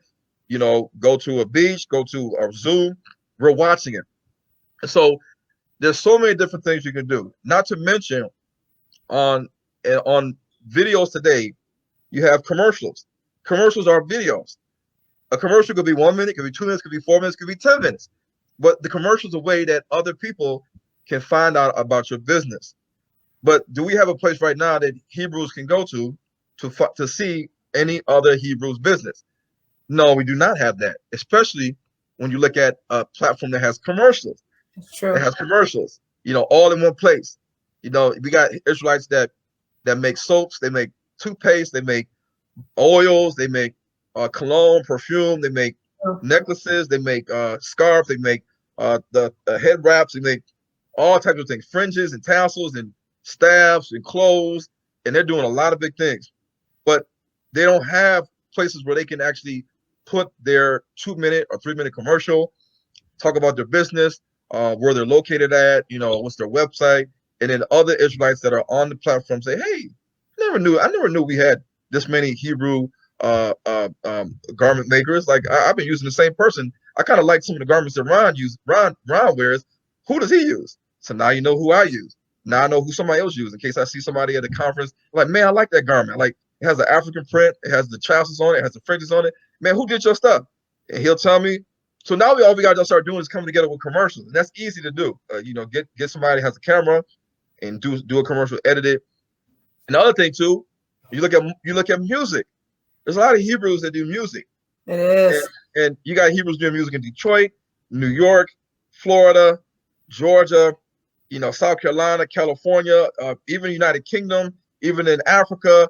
go to a beach, go to a zoo. We're watching it. And so there's so many different things you can do. Not to mention on videos today, you have commercials. Commercials are videos. A commercial could be 1 minute, could be 2 minutes, could be 4 minutes, could be 10 minutes. But the commercial is a way that other people can find out about your business. But do we have a place right now that Hebrews can go to see any other Hebrews business? No, we do not have that, especially when you look at a platform that has commercials. That's true. It has commercials, all in one place. We got Israelites that make soaps, they make toothpaste, they make oils, they make cologne, perfume, they make necklaces, they make scarves, they make the head wraps, they make all types of things, fringes and tassels and staffs and clothes, and they're doing a lot of big things. But they don't have places where they can actually put their 2-minute or 3-minute commercial, talk about their business, where they're located at, what's their website, and then other Israelites that are on the platform say, "Hey, I never knew we had this many Hebrew garment makers. Like I've been using the same person. I kind of like some of the garments that Ron wears. Who does he use? So now you know who I use. Now I know who somebody else uses in case I see somebody at a conference. Like, man, I like that garment. Like it has an African print, it has the trousers on it, it has the fringes on it. Man, who did your stuff?" And he'll tell me. So now all we gotta start doing is coming together with commercials, and that's easy to do. Get somebody that has a camera and do a commercial, edit it. Another thing too, you look at music. There's a lot of Hebrews that do music. It is. And you got Hebrews doing music in Detroit, New York, Florida, Georgia, South Carolina, California, even United Kingdom, even in Africa.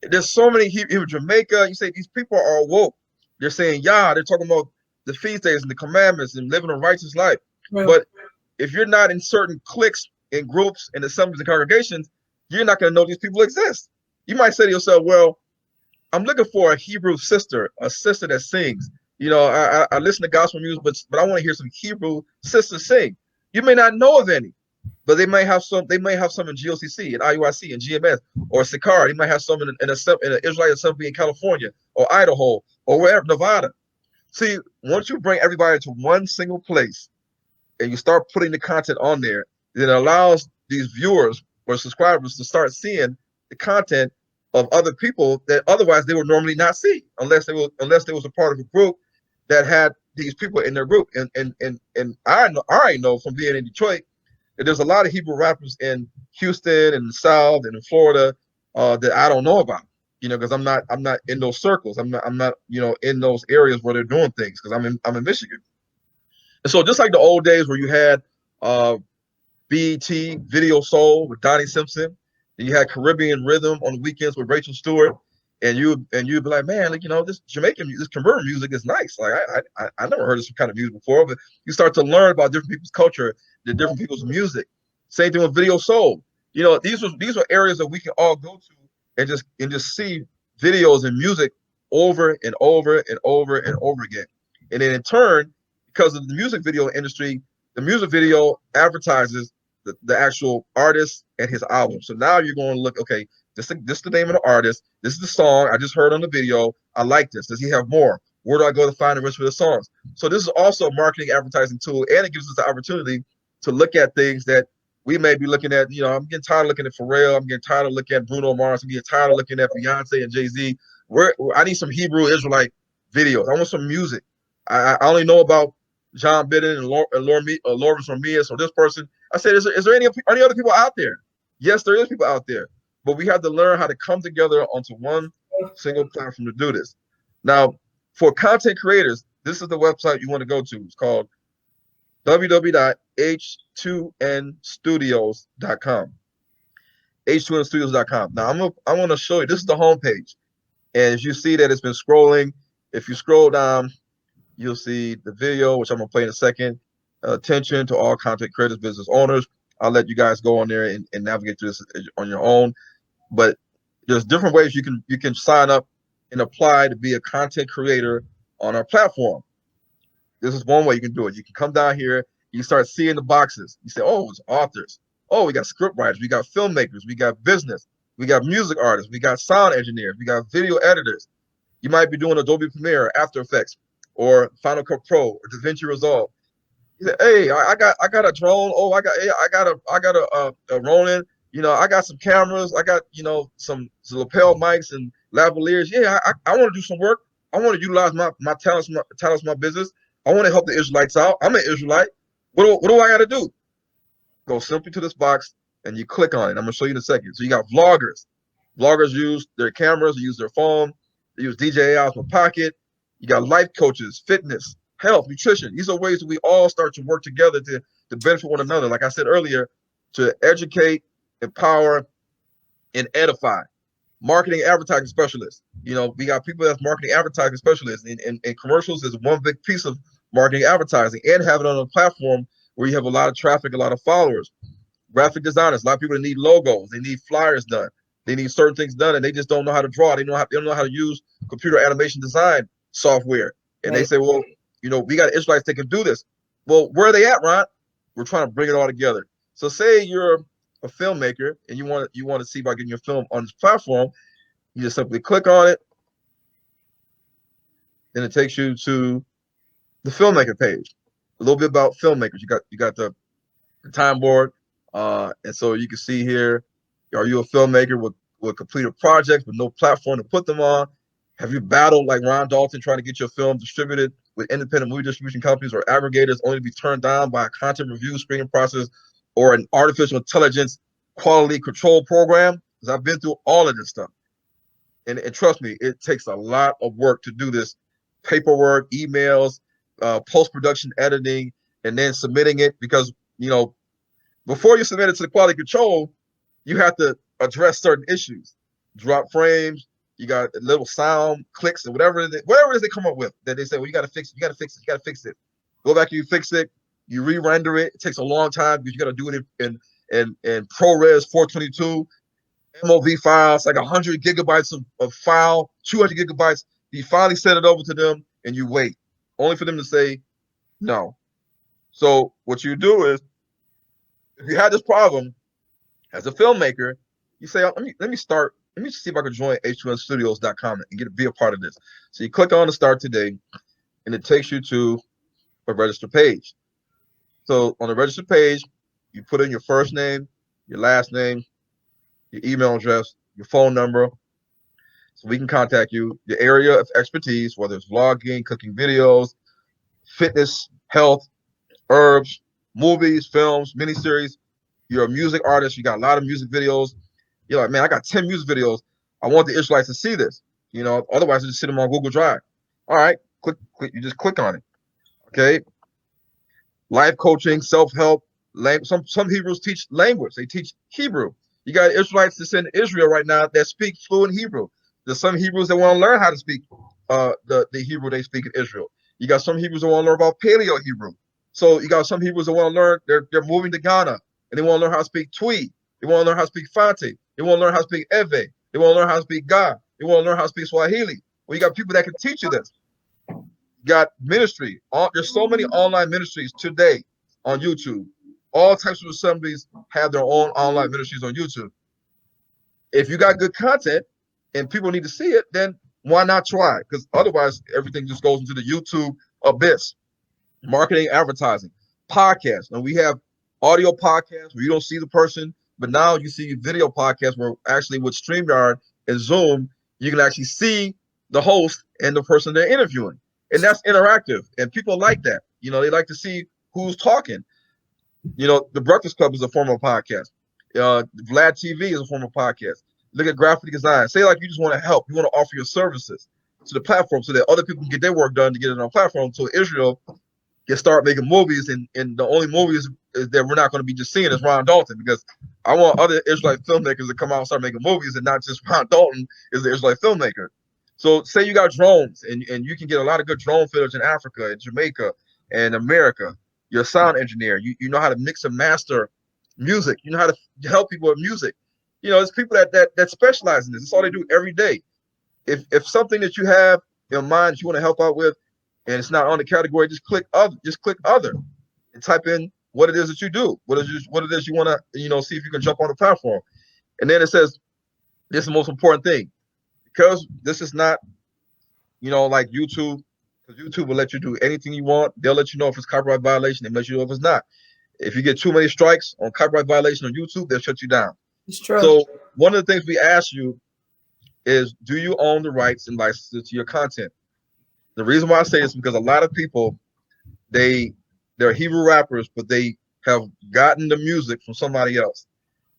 There's so many even Jamaica. You say these people are woke. They're saying, they're talking about the feast days and the commandments and living a righteous life. Right. But if you're not in certain cliques and groups and assemblies and congregations, you're not going to know these people exist. You might say to yourself, well, I'm looking for a Hebrew sister, a sister that sings. I listen to gospel music, but I want to hear some Hebrew sisters sing. You may not know of any, but they may have some. They may have some in GOCC, in IUIC, in GMS, or Sakar. They might have some in an Israelite assembly in California, or Idaho, or wherever, Nevada. See, once you bring everybody to one single place, and you start putting the content on there, then it allows these viewers or subscribers to start seeing the content of other people that otherwise they would normally not see unless they was a part of a group that had these people in their group. And I already know from being in Detroit that there's a lot of Hebrew rappers in Houston and the South and in Florida that I don't know about, because I'm not in those circles. I'm not in those areas where they're doing things because I'm in Michigan. And so just like the old days where you had BET Video Soul with Donnie Simpson, and you had Caribbean Rhythm on the weekends with Rachel Stewart, and you'd be like, man, this Jamaican music, this converter music is nice. Like I never heard this kind of music before, but you start to learn about different people's culture, the different people's music. Same thing with Video Soul. These were areas that we can all go to and just see videos and music over and over and over and over again. And then in turn, because of the music video industry, the music video advertises the actual artist and his album. So now you're going to look, okay, this is the name of the artist. This is the song I just heard on the video. I like this. Does he have more? Where do I go to find the rest of the songs? So this is also a marketing advertising tool, and it gives us the opportunity to look at things that we may be looking at. I'm getting tired of looking at Pharrell. I'm getting tired of looking at Bruno Mars. I'm getting tired of looking at Beyonce and Jay-Z. I need some Hebrew Israelite videos. I want some music. I only know about John Bidden and Lawrence Ramirez or this person. I said, is there any other people out there? Yes, there is people out there, but we have to learn how to come together onto one single platform to do this. Now, for content creators, this is the website you want to go to. It's called www.h2nstudios.com. H2nstudios.com. Now, I want to show you. This is the homepage, and as you see that it's been scrolling, if you scroll down, you'll see the video, which I'm going to play in a second. Attention to all content creators, business owners. I'll let you guys go on there and navigate through this on your own. But there's different ways you can sign up and apply to be a content creator on our platform. This is one way you can do it. You can come down here, you start seeing the boxes. You say, oh, it's authors. Oh, we got script writers, we got filmmakers, we got business, we got music artists, we got sound engineers, we got video editors. You might be doing Adobe Premiere or After Effects or Final Cut Pro or DaVinci Resolve. You say, hey, I got a drone. Oh, I got a Ronin. I got some cameras. I got some lapel mics and lavaliers. Yeah, I want to do some work. I want to utilize my talents, my business. I want to help the Israelites out. I'm an Israelite. What do I got to do? Go simply to this box and you click on it. I'm gonna show you in a second. So you got vloggers. Vloggers use their cameras, they use their phone, they use DJI Osmo Pocket. You got life coaches, fitness, health, nutrition. These are ways that we all start to work together to benefit one another. Like I said earlier, to educate, empower, and edify. Marketing advertising specialists. You know, we got people that's marketing advertising specialists, and commercials is one big piece of marketing advertising, and have it on a platform where you have a lot of traffic, a lot of followers. Graphic designers, a lot of people that need logos, they need flyers done, they need certain things done, and they just don't know how to draw. They don't know how to use computer animation design software. And they say, well, you know, we got Israelites that can do this. Well, where are they at, Ron? We're trying to bring it all together. So say you're a filmmaker and you want to see about getting your film on this platform, you just simply click on it, and it takes you to the filmmaker page. A little bit about filmmakers. You got the time board, and so you can see here, are you a filmmaker with completed projects with no platform to put them on? Have you battled like Ron Dalton trying to get your film distributed with independent movie distribution companies or aggregators only to be turned down by a content review screening process or an artificial intelligence quality control program? Because I've been through all of this stuff. And trust me, it takes a lot of work to do this. Paperwork, emails, post-production editing, and then submitting it, because, you know, before you submit it to the quality control, you have to address certain issues. Drop frames, you got little sound clicks, and whatever it is they come up with that they say, well, you got to fix it, you got to fix it, you got to fix it. Go back and you fix it, you re-render it. It takes a long time because you got to do it in ProRes 422 MOV files, like 100 gigabytes of file, 200 gigabytes. You finally send it over to them and you wait, only for them to say no. So what you do is, if you had this problem as a filmmaker, you say, let me see if I can join H2NStudios.com and be a part of this. So you click on the Start Today, and it takes you to a register page. So on the register page, you put in your first name, your last name, your email address, your phone number, so we can contact you, your area of expertise, whether it's vlogging, cooking videos, fitness, health, herbs, movies, films, miniseries. You're a music artist, you got a lot of music videos. You're like, man, I got 10 music videos. I want the Israelites to see this. You know, otherwise just sit them on Google Drive. All right, click, you just click on it. Okay. Life coaching, self-help, some Hebrews teach language. They teach Hebrew. You got Israelites that's in Israel right now that speak fluent Hebrew. There's some Hebrews that want to learn how to speak the Hebrew they speak in Israel. You got some Hebrews that want to learn about Paleo Hebrew. So you got some Hebrews that want to learn, they're moving to Ghana, and they want to learn how to speak Twi. They want to learn how to speak Fante. They want to learn how to speak Ewe. They want to learn how to speak Ga. They want to learn how to speak Swahili. Well, you got people that can teach you this. You got ministry. There's so many online ministries today on YouTube. All types of assemblies have their own online ministries on YouTube. If you got good content and people need to see it, then why not try? Because otherwise, everything just goes into the YouTube abyss. Marketing, advertising, podcasts. And we have audio podcasts where you don't see the person, but now you see video podcasts where actually with StreamYard and Zoom, you can actually see the host and the person they're interviewing. And that's interactive. And people like that. You know, they like to see who's talking. You know, The Breakfast Club is a form of podcast. Vlad TV is a form of podcast. Look at graphic design. Say like you just want to help. You want to offer your services to the platform so that other people can get their work done to get it on a platform. So Israel can start making movies, and the only movies is that we're not going to be just seeing is Ron Dalton, because I want other Israelite filmmakers to come out and start making movies, and not just Ron Dalton is the Israelite filmmaker. So say you got drones, and you can get a lot of good drone footage in Africa, in Jamaica, and America. You're a sound engineer. You know how to mix and master music. You know how to help people with music. You know, there's people that specialize in this. It's all they do every day. If something that you have in mind that you want to help out with, and it's not on the category, just click other, and type in what it is that you do, what it is you want to, you know, see if you can jump on the platform. And then it says, this is the most important thing, because this is not, you know, like YouTube, because YouTube will let you do anything you want. They'll let you know if it's copyright violation, and let you know if it's not. If you get too many strikes on copyright violation on YouTube, they'll shut you down. It's true. So one of the things we ask you is, do you own the rights and licenses to your content? The reason why I say this is because a lot of people, they're Hebrew rappers, but they have gotten the music from somebody else.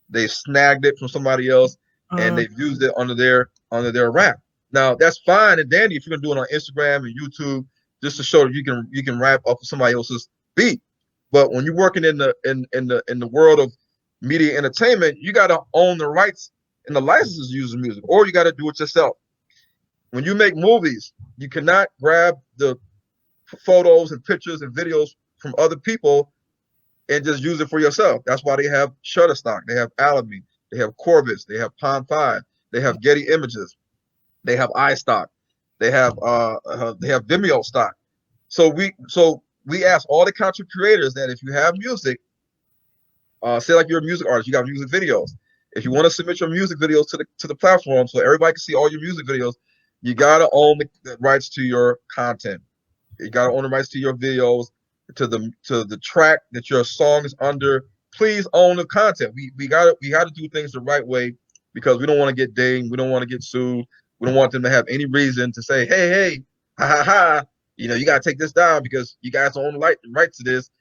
They snagged it from somebody else, and they've used it under their rap. Now that's fine and dandy if you're gonna do it on Instagram and YouTube just to show that you can rap off of somebody else's beat. But when you're working in the world of media entertainment, you gotta own the rights and the licenses to use the music, or you gotta do it yourself. When you make movies, you cannot grab the photos and pictures and videos from other people and just use it for yourself. That's why they have Shutterstock, they have Alameda, they have Corbis, they have Pond 5, they have Getty Images, they have iStock, they have Vimeo stock. So we ask all the content creators that if you have music, say like you're a music artist, you got music videos. If you want to submit your music videos to the platform so everybody can see all your music videos, you gotta own the rights to your content. You gotta own the rights to your videos, to the track that your song is under. Please own the content. We gotta do things the right way because we don't want to get dinged. We don't want to get sued. We don't want them to have any reason to say, hey, ha ha ha, you gotta take this down because you guys own the rights to this.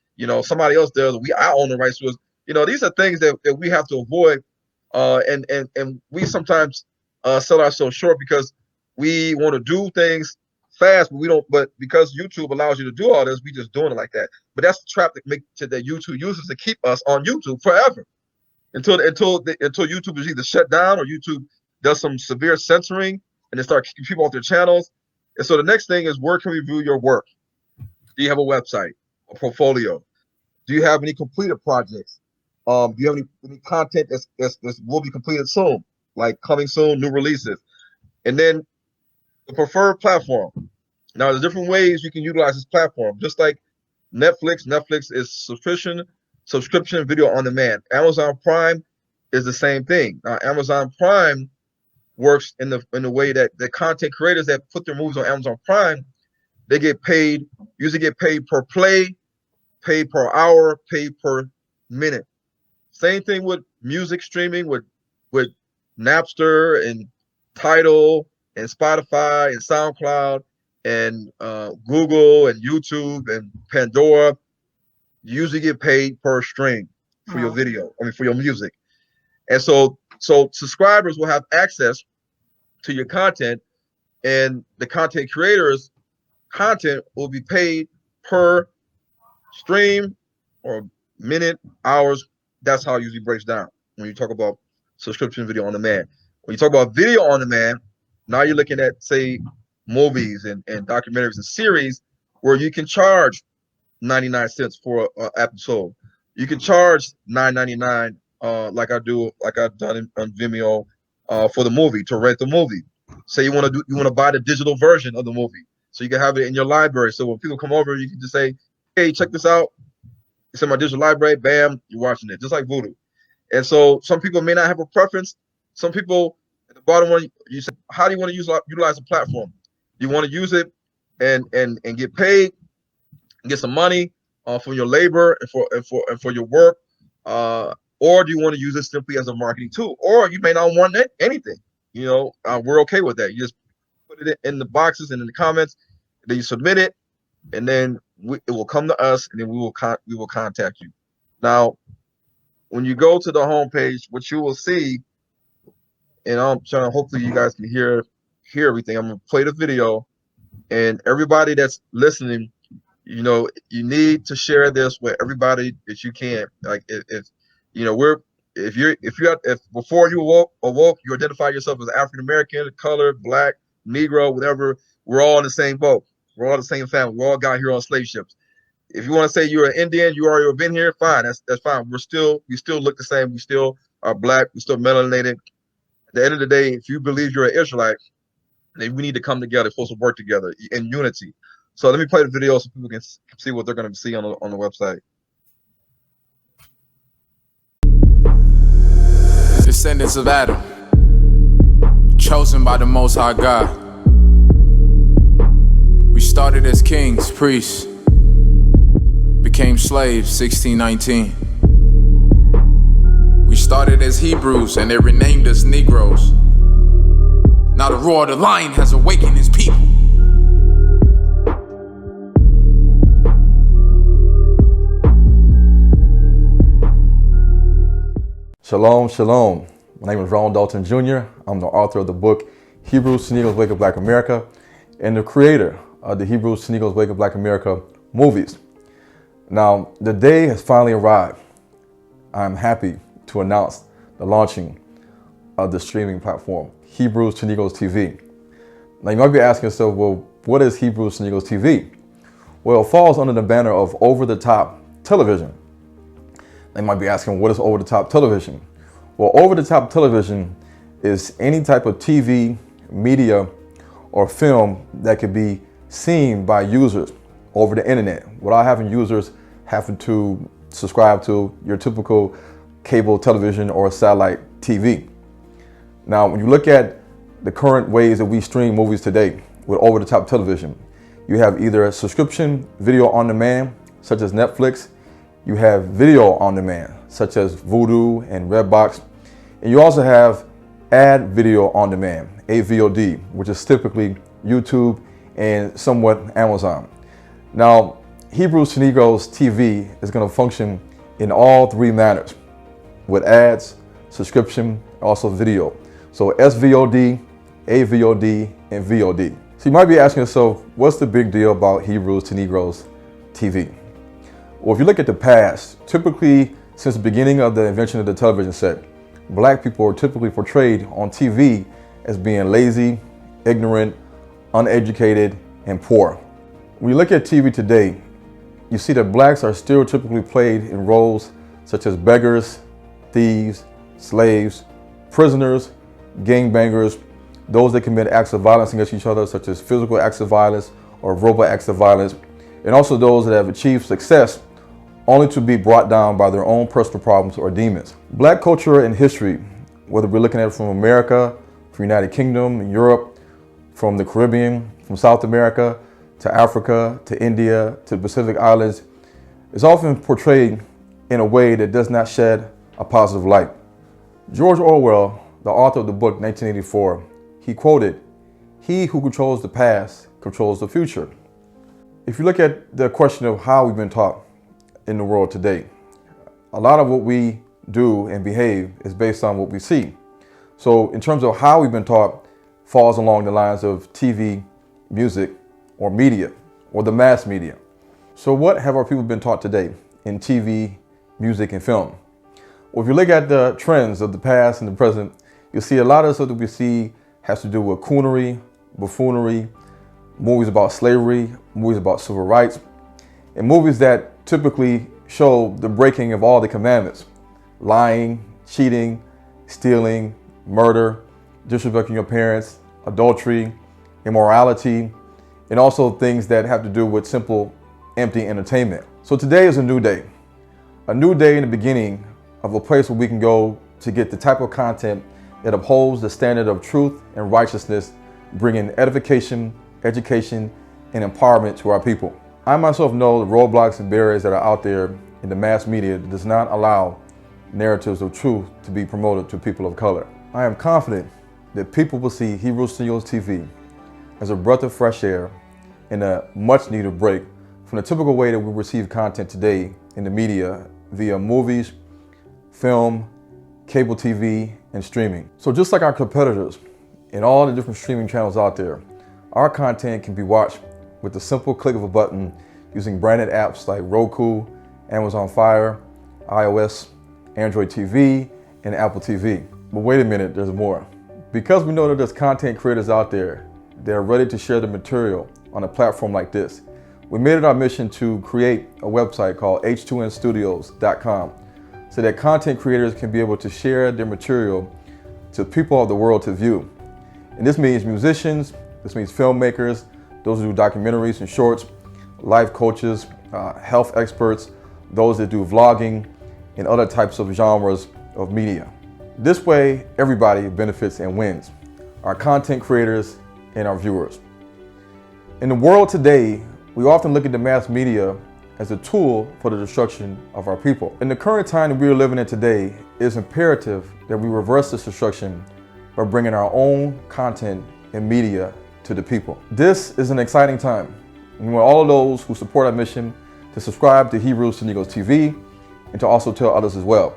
Somebody else does. I own the rights to it. These are things that we have to avoid. And we sometimes sell ourselves short because we want to do things fast, but we don't. But because YouTube allows you to do all this, we just doing it like that. But that's the trap that YouTube uses to keep us on YouTube forever, until YouTube is either shut down or YouTube does some severe censoring and they start kicking people off their channels. And so the next thing is, where can we view your work? Do you have a website, a portfolio? Do you have any completed projects? Do you have any content that's will be completed soon, like coming soon, new releases? And then the preferred platform. Now, there's different ways you can utilize this platform. Just like Netflix is subscription video on demand. Amazon Prime is the same thing. Now, Amazon Prime works in the way that the content creators that put their movies on Amazon Prime, they usually get paid per play, paid per hour, paid per minute. Same thing with music streaming with Napster and Tidal and Spotify and SoundCloud and Google and YouTube and Pandora. You usually get paid per stream for your video, for your music. And so subscribers will have access to your content, and the content creators' content will be paid per stream or minute, hours. That's how it usually breaks down when you talk about subscription video on demand. When you talk about video on demand, now you're looking at, say, movies and documentaries and series where you can charge 99 cents for an episode. You can charge $9.99 like I've done on Vimeo for the movie, to rent the movie. Say you want to buy the digital version of the movie so you can have it in your library. So when people come over, you can just say, hey, check this out. It's in my digital library. Bam, you're watching it, just like Voodoo. And so some people may not have a preference. Some people, at the bottom one, you say, how do you want to utilize the platform? You want to use it and get paid, and get some money for your labor and for your work, or do you want to use it simply as a marketing tool? Or you may not want anything. We're okay with that. You just put it in the boxes and in the comments, then you submit it, and then it will come to us, and then we will contact you. Now, when you go to the homepage, what you will see, and I'm trying to, hopefully you guys can hear everything. I'm gonna play the video, and everybody that's listening, you need to share this with everybody that you can. Like if before you awoke, you identify yourself as African American, colored, black, Negro, whatever. We're all in the same boat. We're all the same family. We all got here on slave ships. If you want to say you're an Indian, you already been here, fine. That's fine. We still look the same. We still are black. We still melanated. At the end of the day, if you believe you're an Israelite, then we need to come together, supposed to work together in unity. So let me play the video so people can see what they're going to see on the website. Descendants of Adam, chosen by the Most High God. We started as kings, priests, became slaves, 1619. We started as Hebrews and they renamed us Negroes. Now the roar of the lion has awakened his people. Shalom, shalom. My name is Ron Dalton Jr. I'm the author of the book, Hebrews to Negroes Wake Up Black America, and the creator of the Hebrews to Negroes Wake Up Black America movies. Now, the day has finally arrived. I'm happy to announce the launching of the streaming platform, Hebrews to Negroes TV. Now, you might be asking yourself, well, what is Hebrews to Negroes TV? Well, it falls under the banner of over-the-top television. They might be asking, what is over-the-top television? Well, over-the-top television is any type of TV, media, or film that could be seen by users over the internet without having users having to subscribe to your typical cable television or satellite TV. Now, when you look at the current ways that we stream movies today with over-the-top television, you have either a subscription video on demand, such as Netflix. You have video on demand, such as Vudu and Redbox. And you also have ad video on demand, AVOD, which is typically YouTube and somewhat Amazon. Now, Hebrews to Negroes TV is going to function in all three manners, with ads, subscription, also video. So SVOD, AVOD, and VOD. So you might be asking yourself, what's the big deal about Hebrews to Negroes TV? Well, if you look at the past, typically since the beginning of the invention of the television set, Black people are typically portrayed on TV as being lazy, ignorant, uneducated, and poor. When you look at TV today, you see that Blacks are still typically played in roles such as beggars, thieves, slaves, prisoners, gangbangers, those that commit acts of violence against each other, such as physical acts of violence or verbal acts of violence, and also those that have achieved success only to be brought down by their own personal problems or demons. Black culture and history, whether we're looking at it from America, from United Kingdom, Europe, from the Caribbean, from South America, to Africa, to India, to the Pacific Islands, is often portrayed in a way that does not shed a positive light. George Orwell, the author of the book 1984, he quoted, "He who controls the past controls the future." If you look at the question of how we've been taught in the world today, a lot of what we do and behave is based on what we see. So in terms of how we've been taught, falls along the lines of TV, music, or media, or the mass media. So what have our people been taught today in TV, music, and film? Well, if you look at the trends of the past and the present, you'll see a lot of stuff that we see has to do with coonery, buffoonery, movies about slavery, movies about civil rights, and movies that typically show the breaking of all the commandments: lying, cheating, stealing, murder, disrespecting your parents, adultery, immorality, and also things that have to do with simple, empty entertainment. So today is a new day in the beginning of a place where we can go to get the type of content that upholds the standard of truth and righteousness, bringing edification, education, and empowerment to our people. I myself know the roadblocks and barriers that are out there in the mass media that does not allow narratives of truth to be promoted to people of color. I am confident that people will see Hebrews to Negroes TV as a breath of fresh air and a much needed break from the typical way that we receive content today in the media via movies, film, cable TV, and streaming. So just like our competitors and all the different streaming channels out there, our content can be watched with the simple click of a button using branded apps like Roku, Amazon Fire, iOS, Android TV, and Apple TV. But wait a minute, there's more. Because we know that there's content creators out there that are ready to share the material on a platform like this, we made it our mission to create a website called H2NStudios.com so that content creators can be able to share their material to people of the world to view. And this means musicians, this means filmmakers, those who do documentaries and shorts, life coaches, health experts, those that do vlogging, and other types of genres of media. This way, everybody benefits and wins, our content creators and our viewers. In the world today, we often look at the mass media as a tool for the destruction of our people. In the current time that we are living in today, it is imperative that we reverse this destruction by bringing our own content and media to the people. This is an exciting time. We want all of those who support our mission to subscribe to Hebrews to Negroes TV and to also tell others as well.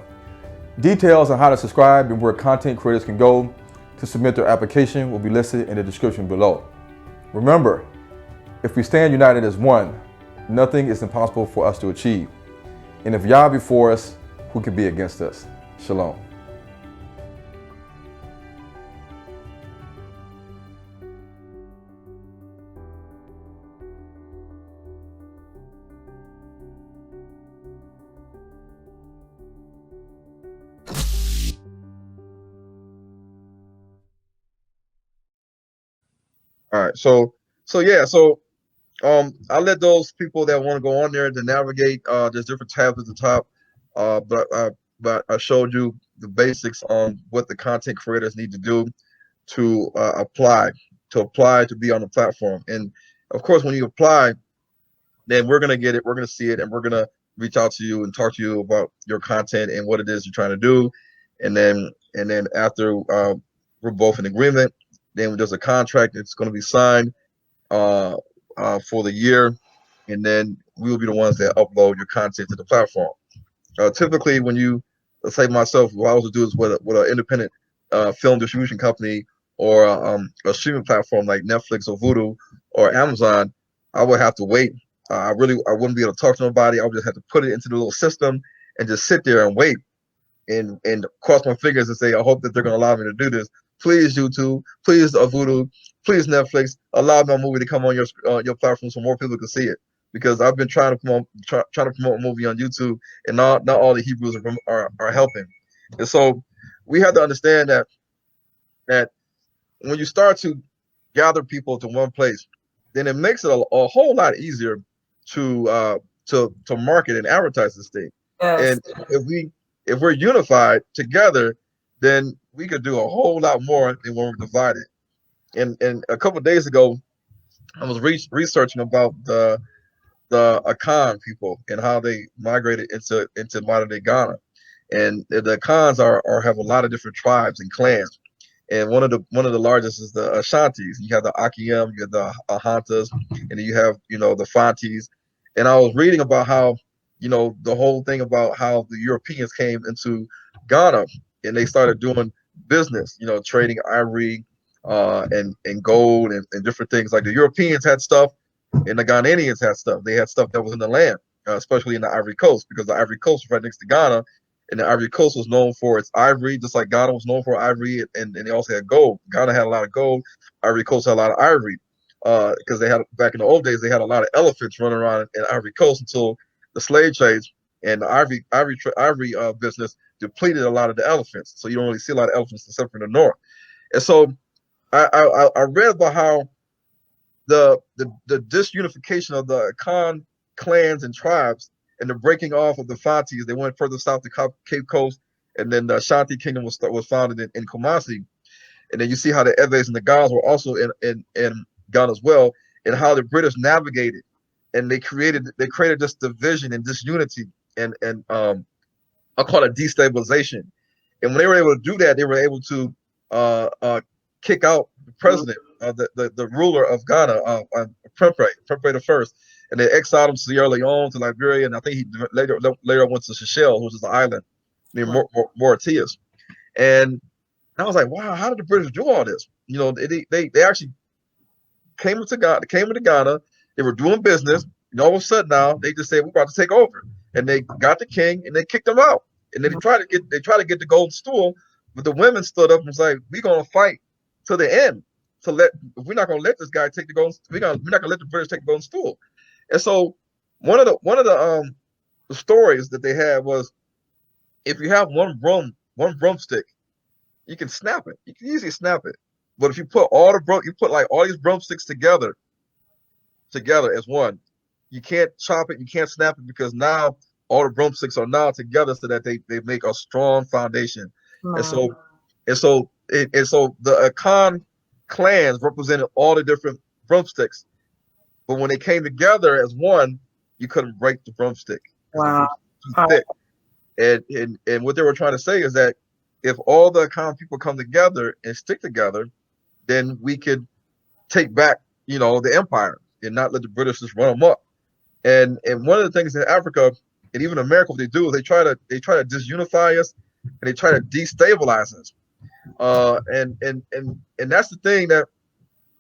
Details on how to subscribe and where content creators can go to to submit their application will be listed in the description below. Remember, if we stand united as one, nothing is impossible for us to achieve. And if Yah be for us, who can be against us? Shalom. All right, so yeah, I let those people that want to go on there to navigate. There's different tabs at the top, but I showed you the basics on what the content creators need to do to apply to be on the platform. And of course, when you apply, then we're gonna get it, we're gonna see it, and we're gonna reach out to you and talk to you about your content and what it is you're trying to do. And then after we're both in agreement, then there's a contract that's going to be signed for the year, and then we'll be the ones that upload your content to the platform. Typically, when you, let's say myself, what I was to do is with an independent film distribution company or a streaming platform like Netflix or Vudu or Amazon, I would have to wait. I wouldn't be able to talk to nobody. I would just have to put it into the little system and just sit there and wait and cross my fingers and say, I hope that they're going to allow me to do this. Please, YouTube, please, Vudu, please, Netflix, allow my movie to come on your platform so more people can see it. Because I've been trying to promote a movie on YouTube, and not all the Hebrews are helping. And so we have to understand that when you start to gather people to one place, then it makes it a whole lot easier to market and advertise this thing. Yes. And if we're unified together, then we could do a whole lot more than when we're divided. And a couple of days ago, I was researching about the Akan people and how they migrated into modern day Ghana. And the Akans have a lot of different tribes and clans. And one of the largest is the Ashantis. You have the Akiem, you have the Ahantas, and then you have the Fantis. And I was reading about how the whole thing about how the Europeans came into Ghana and they started doing business, trading ivory and gold and different things. Like the Europeans had stuff and the Ghanaians had stuff. They had stuff that was in the land, especially in the Ivory Coast, because the Ivory Coast was right next to Ghana. And the Ivory Coast was known for its ivory, just like Ghana was known for ivory, and they also had gold. Ghana had a lot of gold. Ivory Coast had a lot of ivory, because they had, back in the old days, they had a lot of elephants running around in Ivory Coast until the slave trades and the ivory business depleted a lot of the elephants. So you don't really see a lot of elephants except for the north. And so I read about how the disunification of the Akan clans and tribes and the breaking off of the Fantis. They went further south to Cape Coast, and then the Ashanti Kingdom was founded in Kumasi. And then you see how the Eves and the Gans were also in Ghana as well, and how the British navigated, and they created this division and disunity and I call it destabilization. And when they were able to do that, they were able to kick out the president, the ruler of Ghana, Prempeh the First. And they exiled him to Sierra Leone, to Liberia, and I think he later went to Seychelles, which is an island near Mauritius. And I was like, wow, how did the British do all this? They actually came into Ghana. They were doing business, and all of a sudden now they just said, we're about to take over. And they got the king and they kicked him out. And then they tried to get the golden stool, but the women stood up and was like, we're gonna fight to the end. We're not gonna let this guy take the golden. We're not gonna let the British take the golden stool. And so one of the stories that they had was, if you have one broomstick, you can snap it. You can easily snap it. But if you put all these broomsticks together as one, you can't chop it, you can't snap it, because now all the broomsticks are now together so that they make a strong foundation. Wow. And so the Akan clans represented all the different broomsticks. But when they came together as one, you couldn't break the broomstick. Wow. Too thick. And what they were trying to say is that if all the Akan people come together and stick together, then we could take back, the empire and not let the British just run them up. And one of the things in Africa and even America, what they do is they try to disunify us and they try to destabilize us. And that's the thing that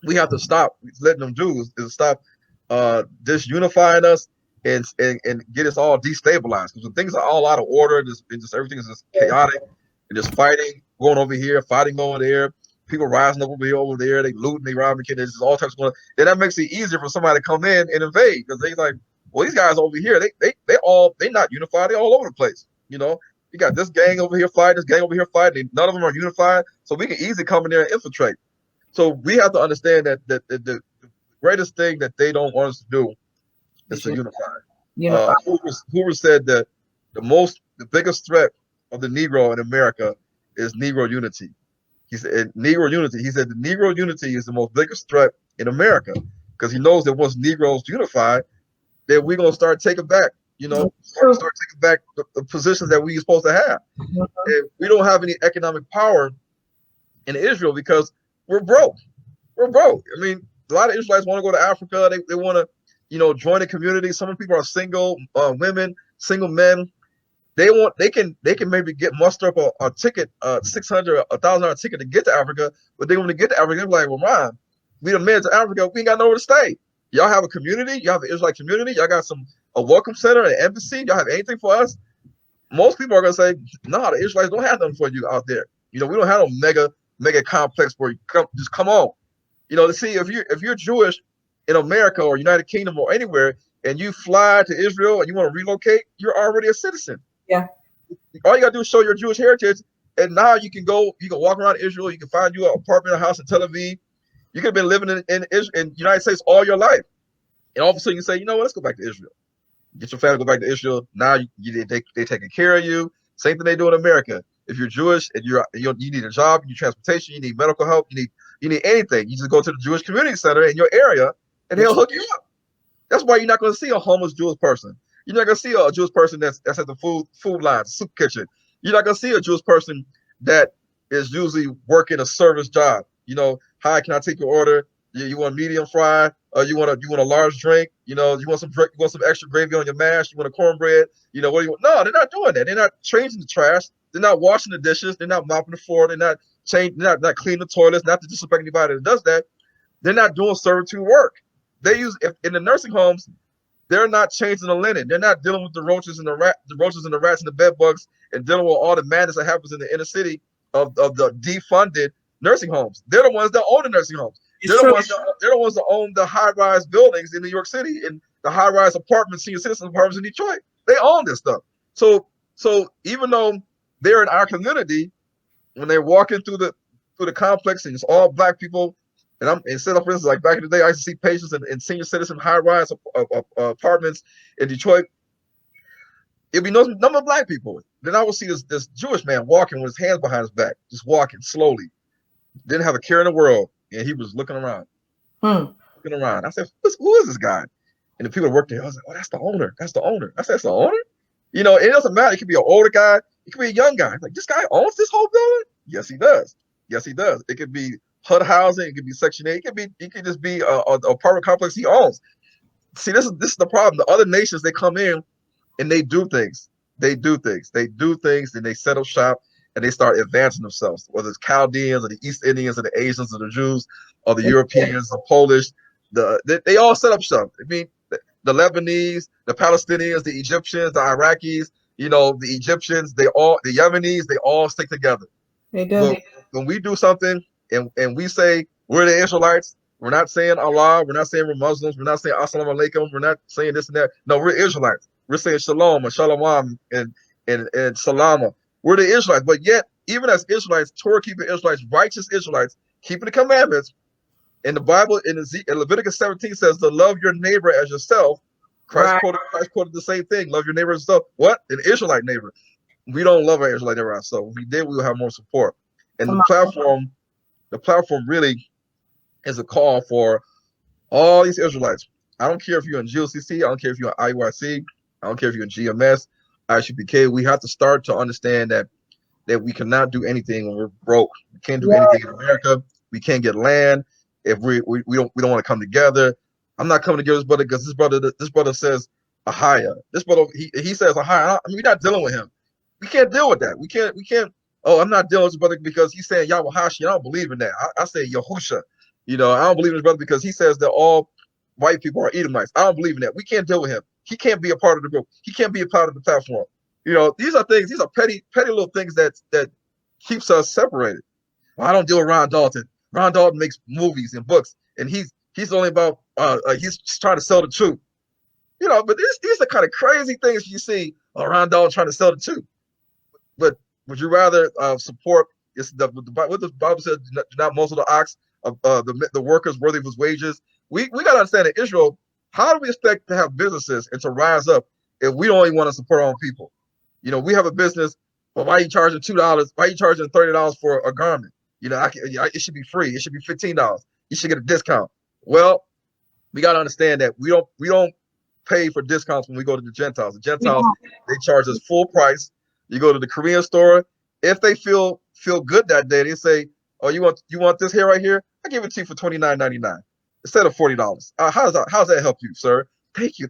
we have to stop letting them do is stop disunifying us and get us all destabilized, because when things are all out of order, just everything is just chaotic and just fighting going over here, fighting over there, people rising up over there, they looting, they robbing kids, there's all types of stuff. Then that makes it easier for somebody to come in and invade, because they like, well, these guys over here, they not unified, they all over the place. You know, you got this gang over here fighting, this gang over here fighting, none of them are unified, so we can easily come in there and infiltrate. So we have to understand that the greatest thing that they don't want us to do is to unify. Hoover said that the biggest threat of the Negro in America is Negro unity. He said Negro unity. He said the Negro unity is the most biggest threat in America, because he knows that once Negroes unify, that we're gonna start taking back. You know, start taking back the positions that we're supposed to have. And we don't have any economic power in Israel because we're broke. We're broke. I mean, a lot of Israelites want to go to Africa. They want to, you know, join a community. Some people are single women, single men. They can maybe muster up a ticket, $600, $1,000 ticket to get to Africa. But they want to get to Africa, they're like, well, Ron, we done made it to Africa. We ain't got nowhere to stay. Y'all have a community. Y'all have an Israelite community. Y'all got a welcome center, an embassy. Y'all have anything for us? Most people are gonna say, no, the Israelites don't have nothing for you out there. You know, we don't have no mega complex where you just come on. You know, to see if you're Jewish in America or United Kingdom or anywhere, and you fly to Israel and you want to relocate, you're already a citizen. Yeah. All you gotta do is show your Jewish heritage, and now you can walk around Israel. You can find you an apartment, a house in Tel Aviv. You could have been living in United States all your life, and all of a sudden you say, you know what, let's go back to Israel. Get your family, go back to Israel. Now they taking care of you. Same thing they do in America. If you're Jewish and you need a job, you need transportation, you need medical help, you need anything, you just go to the Jewish Community Center in your area, and they'll hook you up. That's why you're not going to see a homeless Jewish person. You're not going to see a Jewish person that's at the food line, soup kitchen. You're not going to see a Jewish person that is usually working a service job. You know, hi, can I take your order? You want medium fry? You want a large drink? You know, you want some extra gravy on your mash? You want a cornbread? You know, what do you want? No, they're not doing that. They're not changing the trash. They're not washing the dishes. They're not mopping the floor. They're not not cleaning the toilets. Not to disrespect anybody that does that. They're not doing servitude work. They use in the nursing homes. They're not changing the linen. They're not dealing with the roaches and the rats and the bed bugs, and dealing with all the madness that happens in the inner city of the defunded nursing homes. They're the ones that own the nursing homes. They're the ones that own the high-rise buildings in New York City and the high-rise apartments, senior citizen apartments in Detroit. They own this stuff. So even though they're in our community, when they're walking through the complex and it's all black people, and instead of, for instance, like back in the day, I used to see patients in senior citizen high-rise apartments in Detroit. It'd be no number of black people. Then I would see this Jewish man walking with his hands behind his back, just walking slowly. Didn't have a care in the world. And he was looking around. Looking around. I said, who is this guy? And the people that worked there, I was like, oh, that's the owner. That's the owner. I said, that's the owner? You know, it doesn't matter. It could be an older guy. It could be a young guy. Like, this guy owns this whole building? Yes, he does. Yes, he does. It could be HUD housing. It could be Section 8. It could just be a apartment complex he owns. See, this is the problem. The other nations, they come in and they do things. They do things. And they set up shop. And they start advancing themselves, whether it's Chaldeans or the East Indians or the Asians or the Jews or the Europeans, the Polish, they all set up shop. I mean, the Lebanese, the Palestinians, the Egyptians, the Iraqis, you know, the Egyptians, the Yemenis, they all stick together. They do. But when we do something and we say we're the Israelites, we're not saying Allah, we're not saying we're Muslims, we're not saying Assalamu alaikum, we're not saying this and that. No, we're Israelites. We're saying Shalom or Shalom and Salama. We're the Israelites, but yet, even as Israelites, Torah-keeping Israelites, righteous Israelites, keeping the commandments, in the Bible, in Leviticus 17 says to love your neighbor as yourself. Christ quoted the same thing, love your neighbor as yourself. What? An Israelite neighbor. We don't love our Israelite neighbor ourselves. If we did, we would have more support. And the platform really is a call for all these Israelites. I don't care if you're in GLCC, I don't care if you're in IUIC, I don't care if you're in GMS, ISUPK. We have to start to understand that we cannot do anything when we're broke. We can't do anything in America. We can't get land if we don't want to come together. I'm not coming together with this brother because this brother says Ahaya. This brother he says Ahaya. I mean, we're not dealing with him. We can't deal with that. We can't oh, I'm not dealing with this brother because he's saying Yawahashi. I don't believe in that. I say Yahusha. I don't believe in this brother because he says that all white people are Edomites. I don't believe in that. We can't deal with him. He can't be a part of the group. He can't be a part of the platform. These are things. These are petty little things that keeps us separated. Well, I don't deal with Ron Dalton. Ron Dalton makes movies and books, and he's only about he's trying to sell the truth. But these are kind of crazy things you see Ron Dalton trying to sell the truth. But would you rather support what the Bible says? Do not muzzle the ox of the workers worthy of his wages. We got to understand that Israel. How do we expect to have businesses and to rise up if we don't even want to support our own people? We have a business. Well, why are you charging $2? Why are you charging $30 for a garment? It should be free. It should be $15. You should get a discount. Well, we got to understand that we don't pay for discounts when we go to the Gentiles. The Gentiles, they charge us full price. You go to the Korean store. If they feel good that day, they say, "Oh, you want this here right here? I give it to you for $29.99 instead of $40. How's that help you, sir? Thank you.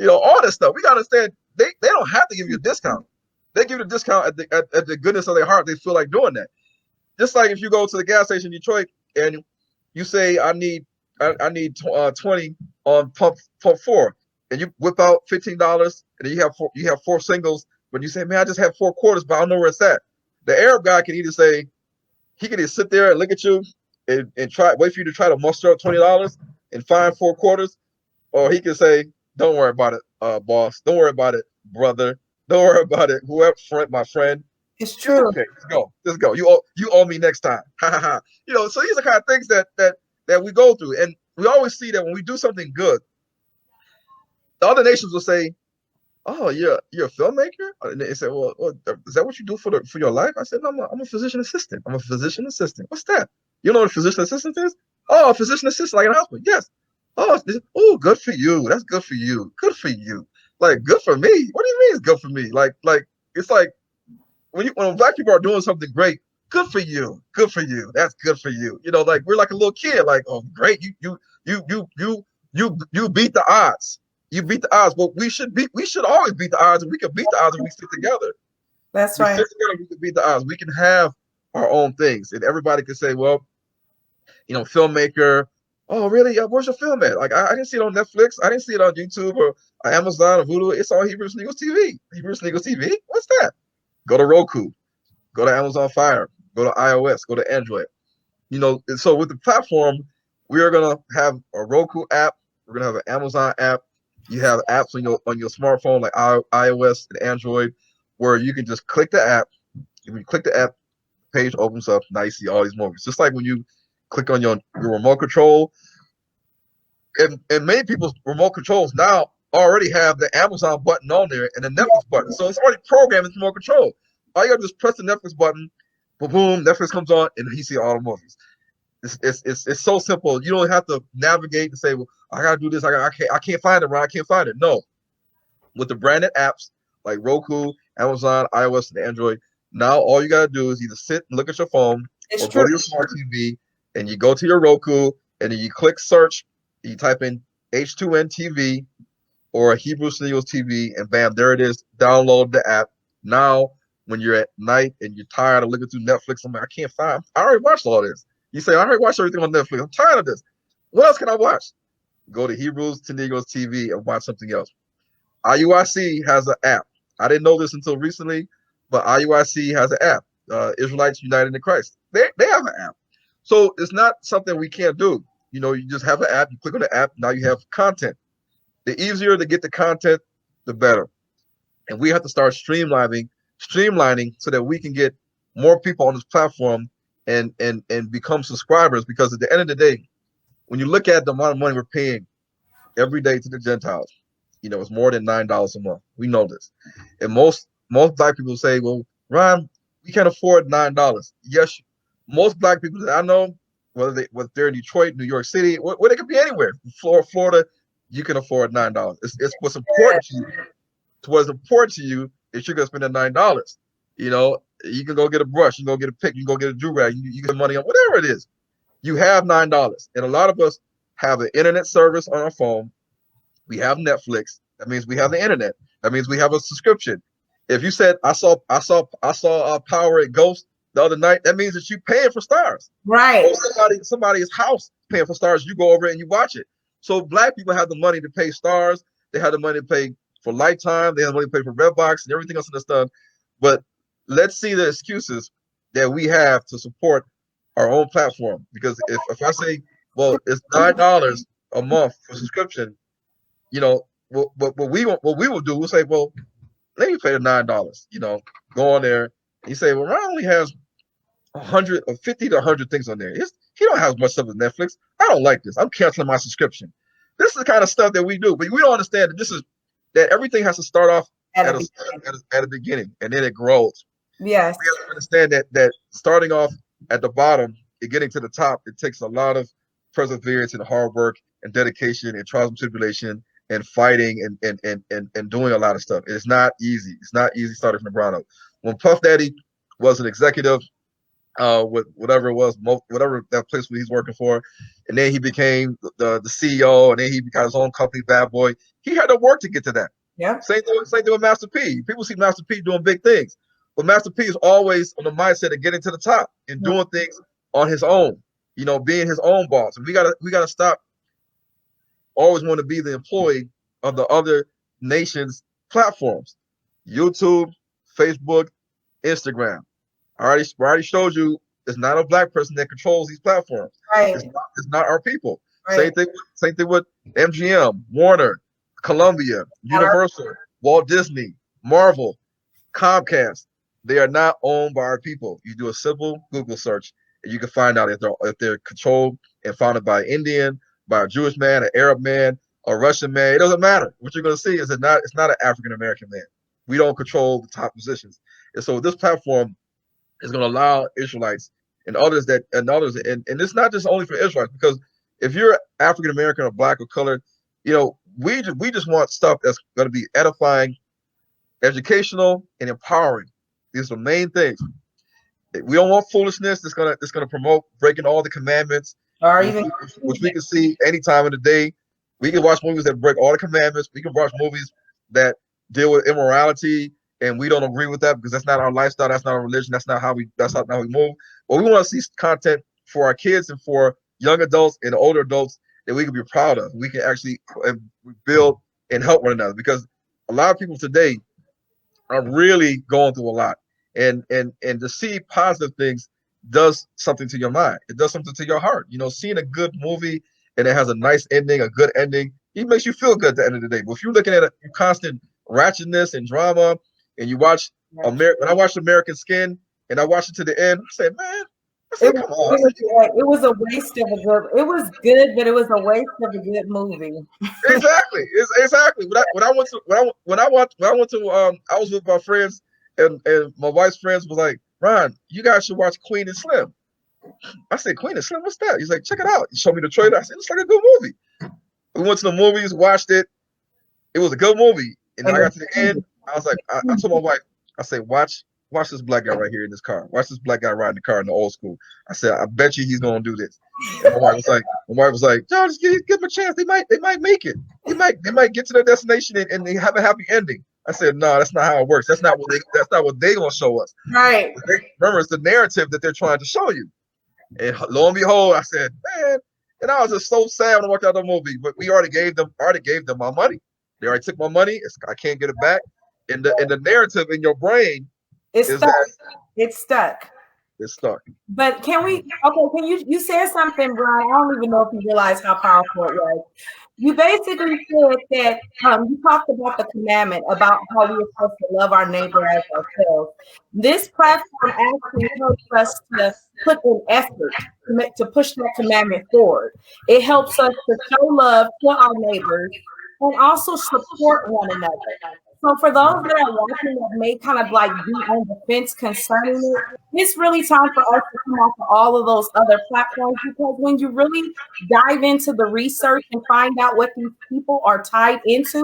All this stuff. We gotta understand they don't have to give you a discount. They give you a discount at the goodness of their heart. They feel like doing that. Just like if you go to the gas station in Detroit and you say, I need 20 on pump 4, and you whip out $15, and then you have 4 singles, but you say, man, I just have 4 quarters, but I don't know where it's at. The Arab guy can either say, he can either sit there and look at you and wait for you to try to muster up $20 and find 4 quarters, or he can say, don't worry about it, boss. Don't worry about it, brother. Don't worry about it, whoever, my friend. It's true. Okay, let's go. You owe me next time. So these are kind of things that we go through, and we always see that when we do something good, the other nations will say, "Oh, you're a filmmaker," and they say, "Well, is that what you do for your life?" I said, "No, I'm a physician assistant. I'm a physician assistant." What's that? You know what a physician assistant is? Oh, a physician assistant, like in a hospital. Yes. Oh, good for you. That's good for you. Good for you. Like, good for me. What do you mean it's good for me? Like it's like when Black people are doing something great, good for you. Good for you. That's good for you. Like we're like a little kid. Like, oh, great. You beat the odds. You beat the odds. But we should always beat the odds, and we can beat the odds if we stick together. That's right. Stick together, we can beat the odds. We can have our own things, and everybody can say, well, filmmaker. Oh, really? Where's your film at? Like, I didn't see it on Netflix. I didn't see it on YouTube or Amazon or Hulu. It's on Hebrew Sneakers TV. Hebrew Sneakers TV? What's that? Go to Roku. Go to Amazon Fire. Go to iOS. Go to Android. So with the platform, we are going to have a Roku app. We're going to have an Amazon app. You have apps on your smartphone like iOS and Android where you can just click the app. When you click the app, the page opens up. Now you see all these movies. Just like when you click on your remote control. And many people's remote controls now already have the Amazon button on there and the Netflix button. So it's already programmed into remote control. All you got to do is press the Netflix button, boom, Netflix comes on, and you see all the movies. It's so simple. You don't have to navigate and say, well, I got to do this. I can't find it, right? I can't find it. No. With the branded apps like Roku, Amazon, iOS, and Android, now all you got to do is either sit and look at your phone or go to your smart TV, and you go to your Roku, and then you click search, you type in H2N TV or Hebrew Studios TV, and bam, there it is. Download the app. Now, when you're at night and you're tired of looking through Netflix, I can't find. I already watched all this. You say, I already watched everything on Netflix. I'm tired of this. What else can I watch? Go to Hebrew Studios TV and watch something else. IUIC has an app. I didn't know this until recently, but IUIC has an app. Israelites United in Christ. They have an app. So it's not something we can't do. You just have an app. You click on the app. Now you have content. The easier to get the content, the better. And we have to start streamlining so that we can get more people on this platform and become subscribers. Because at the end of the day, when you look at the amount of money we're paying every day to the Gentiles, it's more than $9 a month. We know this. And most Black people say, well, Ron, we can't afford $9. Yes, most Black people that I know, whether they're in Detroit, New York City, where they could be anywhere, Florida, you can afford $9. It's what's important to you. What's important to you is you're gonna spend that $9. You can go get a brush, you can go get a pick, you can go get a do-rag, you get money on whatever it is. You have $9, and a lot of us have an internet service on our phone. We have Netflix. That means we have the internet. That means we have a subscription. If you said I saw Power at Ghost the other night, that means that you paying for stars. Right. Or somebody's house paying for stars. You go over and you watch it. So black people have the money to pay stars. They have the money to pay for Lifetime. They have the money to pay for Redbox and everything else in this stuff. But let's see the excuses that we have to support our own platform. Because if I say, well, it's $9 a month for subscription, you know, what we will do, we'll say, well, let me pay the $9. You know, go on there. You say, well, Ron only has 100 or 50 to 100 things on there. He don't have much stuff with Netflix. I don't like this. I'm canceling my subscription. This is the kind of stuff that we do, but we don't understand that everything has to start off at a beginning, and then it grows. Yes. We have to understand that starting off at the bottom and getting to the top, it takes a lot of perseverance and hard work and dedication and trials and tribulation and fighting and doing a lot of stuff. It's not easy. It's not easy starting from the ground up. When Puff Daddy was an executive with whatever it was, whatever that place where he's working for, and then he became the CEO, and then he became his own company, Bad Boy. He had to work to get to that. Yeah. Same thing with Master P. People see Master P doing big things, but Master P is always on the mindset of getting to the top and doing things on his own. You know, being his own boss. And we gotta stop always want to be the employee of the other nation's platforms. YouTube, Facebook, Instagram. I already showed you it's not a black person that controls these platforms. Right. It's not our people. Right. Same thing with MGM, Warner, Columbia, Universal, Walt Disney, Marvel, Comcast. They are not owned by our people. You do a simple Google search and you can find out if they're controlled and founded by an Indian, by a Jewish man, an Arab man, a Russian man. It doesn't matter. What you're going to see is it's not an African American man. We don't control the top positions. And so this platform is going to allow Israelites and others and it's not just only for Israelites, because if you're African American or black or colored, you know, we just want stuff that's going to be edifying, educational, and empowering. These are the main things. We don't want foolishness that's gonna promote breaking all the commandments, which we can see any time of the day. We can watch movies that break all the commandments. We can watch movies that deal with immorality, and we don't agree with that because that's not our lifestyle. That's not our religion. That's not how we move. But we want to see content for our kids and for young adults and older adults that we can be proud of. We can actually build and help one another, because a lot of people today are really going through a lot. And to see positive things does something to your mind. It does something to your heart. You know, seeing a good movie and it has a nice ending, a good ending, it makes you feel good at the end of the day. But if you're looking at a constant ratchetness and drama, and you watch when I watched American Skin and I watched it to the end, I said, man, it was a waste of a good. It was good, but it was a waste of a good movie. Exactly. When I was with my friends, and my wife's friends was like, Ron, you guys should watch Queen and Slim. I said, Queen and Slim, what's that? He's like, check it out. He showed me the trailer. I said, it's like a good movie. We went to the movies, watched it. It was a good movie. And then I got to the end. I was like, I told my wife, I said, watch this black guy right here in this car. Watch this black guy riding the car in the old school. I said, I bet you he's gonna do this. And my wife was like, John, just give him a chance. They might make it. They might get to their destination and they have a happy ending. I said, no, that's not how it works. That's not what they gonna show us. Right. Remember, it's the narrative that they're trying to show you. And lo and behold, I said, man, and I was just so sad when I walked out of the movie. But we already gave them my money. They already took my money. I can't get it back. And the narrative in your brain is stuck. It's stuck. It's stuck. But can you said something, Brian? I don't even know if you realize how powerful it was. You basically said that you talked about the commandment about how we are supposed to love our neighbor as ourselves. This platform actually helps us to put in effort to push that commandment forward. It helps us to show love to our neighbors and also support one another. So for those that are watching that may kind of like be on the fence concerning it, it's really time for us to come off of all of those other platforms, because when you really dive into the research and find out what these people are tied into,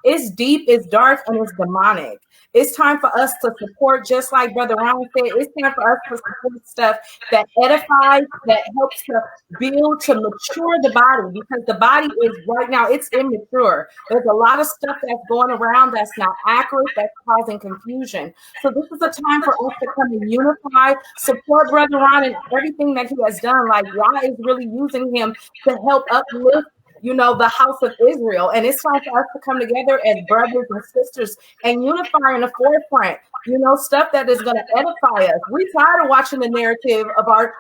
It's deep, it's dark, and it's demonic. It's time for us to support, just like Brother Ron said, it's time for us to support stuff that edifies, that helps to build, to mature the body, because the body is right now, it's immature. There's a lot of stuff that's going around that's not accurate, that's causing confusion. So this is a time for us to come and unify, support Brother Ron and everything that he has done. Like, Yah is really using him to help uplift, you know, the house of Israel. And it's time for us to come together as brothers and sisters and unify in the forefront, you know, stuff that is going to edify us. We're tired of watching the narrative of our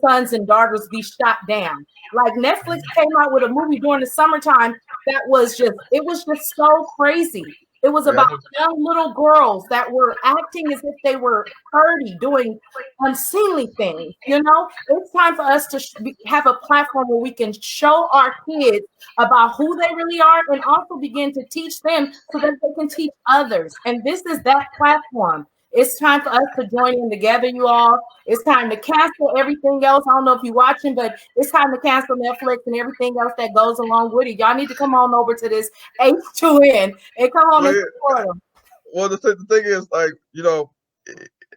sons and daughters be shot down. Like, Netflix came out with a movie during the summertime that was just, it was just so crazy. It was about young little girls that were acting as if they were 30, doing unseemly things. You know, it's time for us to have a platform where we can show our kids about who they really are, and also begin to teach them so that they can teach others. And this is that platform. It's time for us to join in together, you all. It's time to cancel everything else. I don't know if you're watching, but it's time to cancel Netflix and everything else that goes along with it. Y'all need to come on over to this H2N and come on and support them. Well, the thing is, like, you know,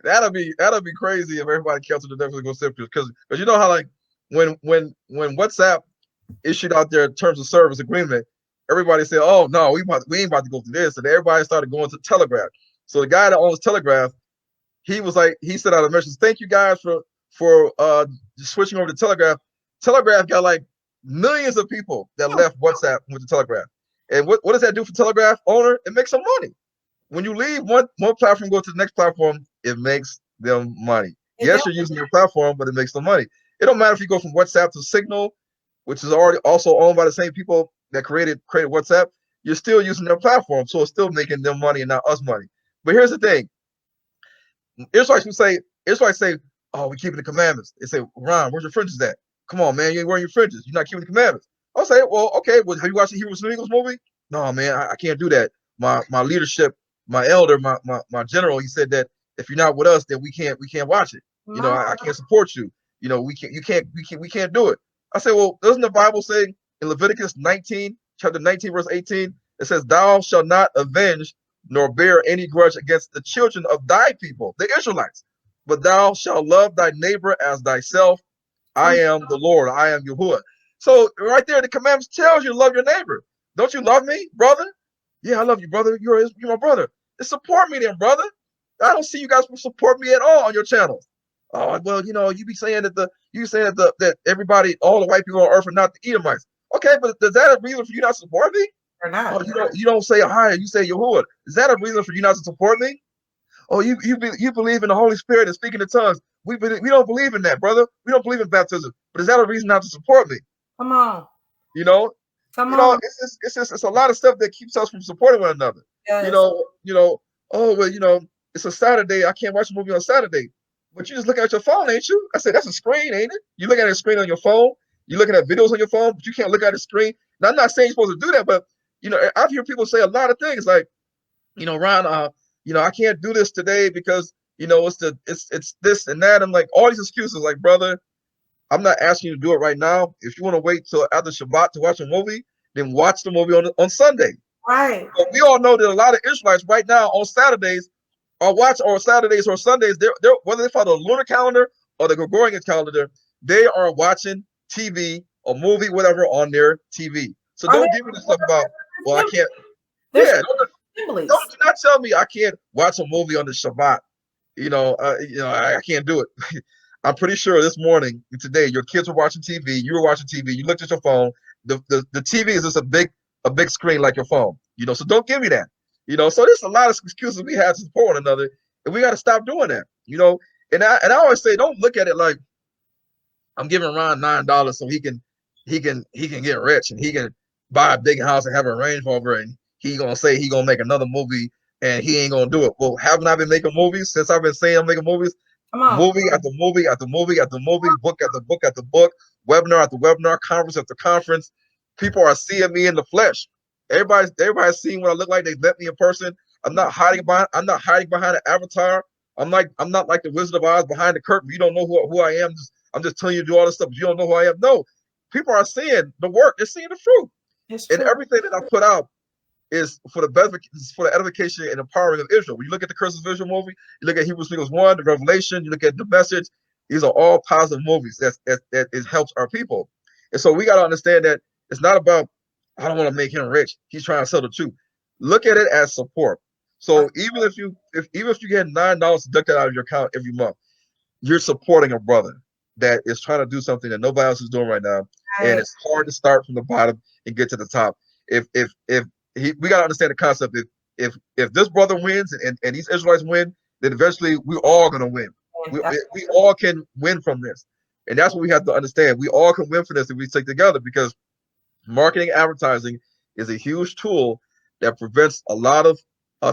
that'll be crazy if everybody canceled the Netflix subscriptions, because you know how, like, when WhatsApp issued out their terms of service agreement, everybody said, "Oh no, we ain't about to go through this," and everybody started going to Telegraph. So the guy that owns Telegraph, he sent out a message, "Thank you guys for switching over to Telegraph." Telegraph got like millions of people that left WhatsApp with the Telegraph. And what does that do for Telegraph owner? It makes some money. When you leave one platform, go to the next platform, it makes them money. Yes, you're using your platform, but it makes them money. It don't matter if you go from WhatsApp to Signal, which is already also owned by the same people that created WhatsApp. You're still using their platform, so it's still making them money and not us money. But here's the thing. Israelites say, "Oh, we're keeping the commandments." They say, "Ron, where's your fringes at? Come on, man, you ain't wearing your fringes. You're not keeping the commandments." I'll say, "Well, okay, well, have you watched the Hebrews and Eagles movie?" "No, man, I can't do that. My leadership, my elder, my general, he said that if you're not with us, then we can't watch it. You know, I can't support you. You know, we can't do it." I say, "Well, doesn't the Bible say in Leviticus 19, chapter 19, verse 18, it says, 'Thou shalt not avenge nor bear any grudge against the children of thy people,' the Israelites, 'but thou shalt love thy neighbor as thyself. I am the Lord, I am Yahuwah.'" So right there, the commandments tells you to love your neighbor. "Don't you love me, brother?" "Yeah, I love you, brother. You're my brother." Then support me then, brother. I don't see you guys support me at all on your channels. "Oh, well, you know, you be saying that everybody, all the white people on earth are not the Edomites." Okay, but is that a reason for you not to support me? Or not? "Oh, you don't say hi, you say Yahuwah." Is that a reason for you not to support me? "Oh, you believe in the Holy Spirit and speaking in tongues. We don't believe in that, brother. We don't believe in baptism. But is that a reason not to support me?" Come on. You know, Come you know, on. it's a lot of stuff that keeps us from supporting one another. Yes. You know, "Oh, well, you know, it's a Saturday. I can't watch a movie on Saturday." But you just looking at your phone, ain't you? I said, "That's a screen, ain't it? You looking at a screen on your phone. You're looking at videos on your phone, but you can't look at a screen." Now, I'm not saying you're supposed to do that, but you know, I've heard people say a lot of things like, you know, "Ron, you know, I can't do this today because, you know, it's this and that." I'm like, all these excuses. Like, brother, I'm not asking you to do it right now. If you want to wait till after Shabbat to watch a movie, then watch the movie on Sunday. Right. But we all know that a lot of Israelites right now on Saturdays or Saturdays or Sundays, they're whether they follow the lunar calendar or the Gregorian calendar, they are watching TV or movie, whatever, on their TV. So don't give me the stuff about, "Well, I can't." Yeah, don't not tell me I can't watch a movie on the Shabbat. You know, I can't do it. I'm pretty sure this morning, today, your kids were watching TV. You were watching TV. You looked at your phone. The TV is just a big screen like your phone. You know, so don't give me that. You know, so there's a lot of excuses we have to support one another, and we got to stop doing that. You know, and I always say, don't look at it like I'm giving Ron $9 so he can get rich and he can buy a big house and have a Range Rover, and he gonna say he gonna make another movie and he ain't gonna do it. Well, haven't I been making movies since I've been saying I'm making movies? Come on. Movie after movie after movie after movie, book after book after book, webinar after webinar, conference after conference. People are seeing me in the flesh. Everybody's seeing what I look like. They met me in person. I'm not hiding behind an avatar. I'm not like the Wizard of Oz behind the curtain. You don't know who I am. I'm just telling you to do all this stuff, but you don't know who I am. No, people are seeing the work. They're seeing the fruit. It's and true. everything that I put out. is for the benefit, for the edification and empowering of Israel. When you look at the Curse of Israel movie, you look at Hebrews 1, the Revelation, you look at the Message. These are all positive movies that it helps our people. And so we got to understand that it's not about, I don't want to make him rich. He's trying to sell the truth. Look at it as support. So even if you get $9 deducted out of your account every month, you're supporting a brother that is trying to do something that nobody else is doing right now. And it's hard to start from the bottom and get to the top. We got to understand the concept. If this brother wins and these Israelites win, then eventually we're all going to win. We all can win from this. And that's what we have to understand. We all can win from this if we stick together, because marketing advertising is a huge tool that prevents a lot of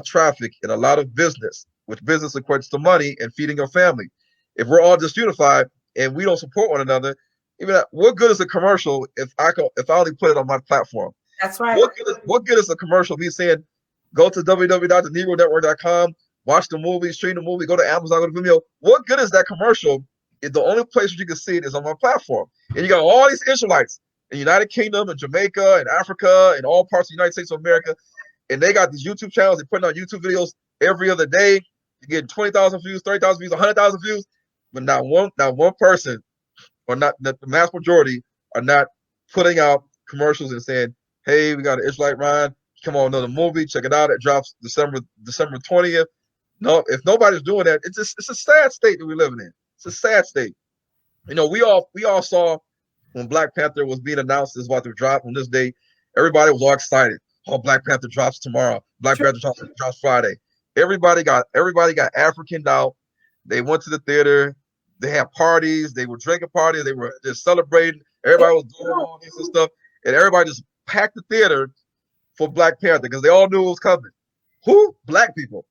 traffic and a lot of business, which business equates to money and feeding your family. If we're all just unified and we don't support one another, even what good is a commercial if I only put it on my platform? That's right. What good is a commercial? Me saying, go to www.thenegronetwork.com, watch the movie, stream the movie, go to Amazon, go to Vimeo. What good is that commercial if the only place where you can see it is on my platform? And you got all these Israelites in the United Kingdom and Jamaica and Africa and all parts of the United States of America, and they got these YouTube channels. They're putting out YouTube videos every other day. You're getting 20,000 views, 30,000 views, 100,000 views, but not one person, or not the mass majority, are not putting out commercials and saying, hey, we got an Israelite Ryan, come on, another movie, check it out. It drops December 20th. No, if nobody's doing that, it's a sad state that we're living in. It's a sad state. You know, we all saw when Black Panther was being announced as about to drop on this date. Everybody was all excited. Oh, Black Panther drops tomorrow. Black Panther drops Friday. Everybody got Africaned out. They went to the theater. They had parties. They were drinking parties. They were just celebrating. Everybody was doing all this and stuff, and everybody just packed the theater for Black Panther because they all knew it was coming. Who? Black people.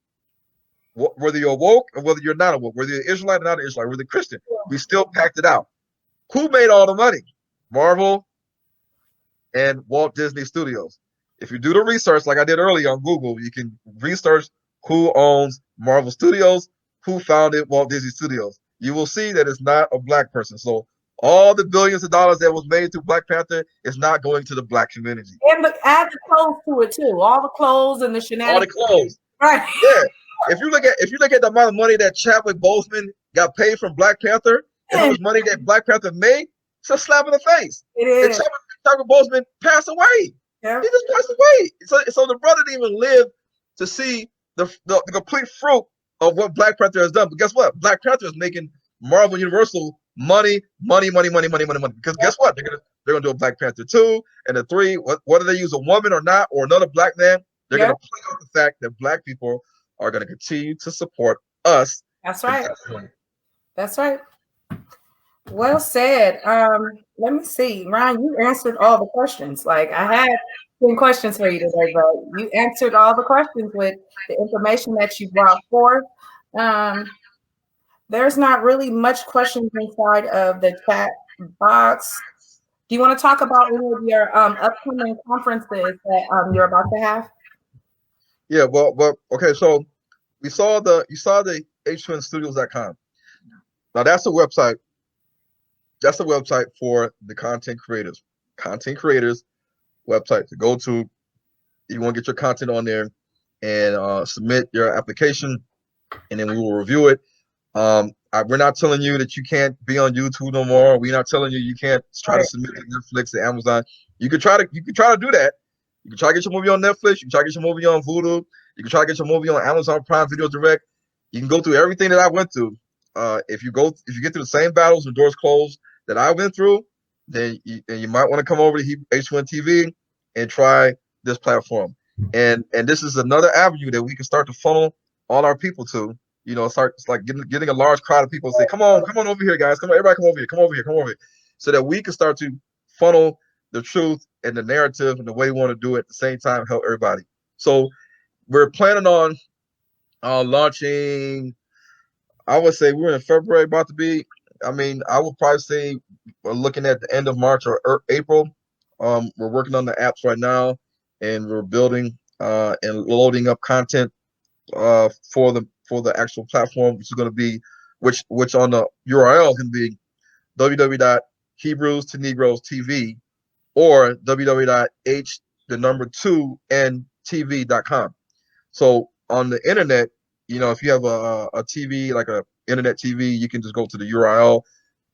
Whether you're woke or whether you're not woke, whether you're Israelite or not an Israelite, whether you're Christian, we still packed it out. Who made all the money? Marvel and Walt Disney Studios. If you do the research like I did earlier on Google, you can research who owns Marvel Studios, who founded Walt Disney Studios. You will see that it's not a Black person. So all the billions of dollars that was made through Black Panther is not going to the Black community. And add the clothes to it too. All the clothes and the shenanigans. All the clothes. Right. Yeah. If you look at the amount of money that Chadwick Boseman got paid from Black Panther and how much money that Black Panther made, it's a slap in the face. It is. And Chadwick Boseman passed away. Yeah. He just passed away. So the brother didn't even live to see the complete fruit of what Black Panther has done. But guess what? Black Panther is making Marvel Universal money. Because guess what? They're gonna do a Black Panther 2 and a 3. Whether they use a woman or not, or another Black man, they're gonna play out the fact that Black people are gonna continue to support us. That's right. That's right. Well said. Let me see. Ryan, you answered all the questions. Like, I had 10 questions for you today, but you answered all the questions with the information that you brought forth. There's not really much questions inside of the chat box. Do you want to talk about any of your upcoming conferences that you're about to have? Yeah, well, okay, so you saw the H2N Studios.com. Now that's a website. That's a website for the content creators. Content creators website to go to. You want to get your content on there and submit your application, and then we will review it. We're not telling you that you can't be on YouTube no more. We're not telling you can't try to submit to Netflix and Amazon. You can try to do that. You can try to get your movie on Netflix. You can try to get your movie on Vudu. You can try to get your movie on Amazon Prime Video Direct. You can go through everything that I went through. If you get through the same battles with doors closed that I went through, then you might want to come over to H2N TV and try this platform. And this is another avenue that we can start to funnel all our people to. You know, it's like getting a large crowd of people and say, come on over here, guys. Come on, everybody come over here. So that we can start to funnel the truth and the narrative and the way we want to do it at the same time, help everybody. So we're planning on launching, I would say we're in February about to be. I mean, I would probably say we're looking at the end of March or April. We're working on the apps right now, and we're building and loading up content for the actual platform, which is going to be which on the URL is going to be www.Hebrews to Negroes TV or www.H2N H2NTV.com. So on the internet, if you have a TV, like a internet TV, you can just go to the URL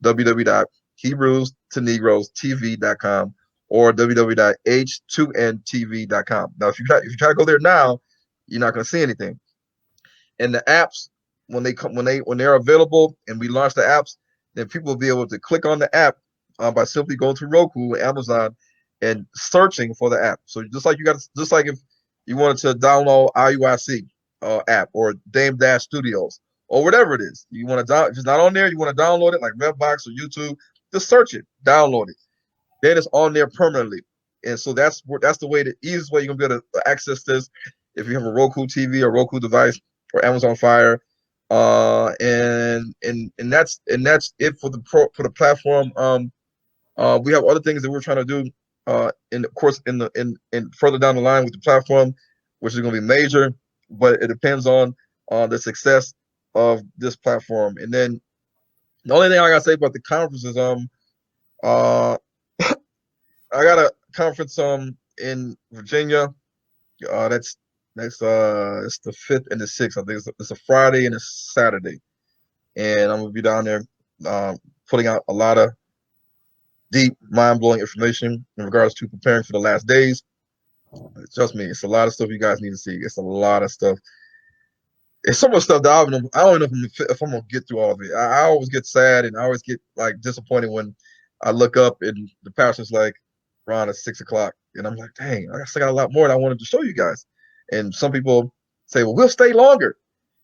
www.HebrewsToNegrosTV.com or www.H2NTV.com. Now, if you try to go there now, you're not going to see anything. And the apps, when they're available and we launch the apps, then people will be able to click on the app by simply going to Roku, Amazon, and searching for the app. So just like if you wanted to download IUIC app or Dame Dash Studios or whatever it is, you want to if it's not on there, you want to download it like Redbox or YouTube, just search it, download it. Then it's on there permanently. And so that's the way, the easiest way you're gonna be able to access this if you have a Roku TV or Roku device or Amazon Fire. And that's it for the platform. We have other things that we're trying to do, and of course, in further down the line with the platform, which is going to be major, but it depends on the success of this platform. And then the only thing I gotta say about the conference is, I got a conference in Virginia. It's the 5th and the 6th. I think it's a Friday and a Saturday, and I'm gonna be down there putting out a lot of deep, mind-blowing information in regards to preparing for the last days. Trust me, it's a lot of stuff you guys need to see. It's a lot of stuff. It's so much stuff that I don't know if I'm gonna get through all of it. I always get sad and I always get like disappointed when I look up and the pastor's like, "Ron, it's 6 o'clock," and I'm like, "Dang, I still got a lot more that I wanted to show you guys." And some people say, "Well, we'll stay longer."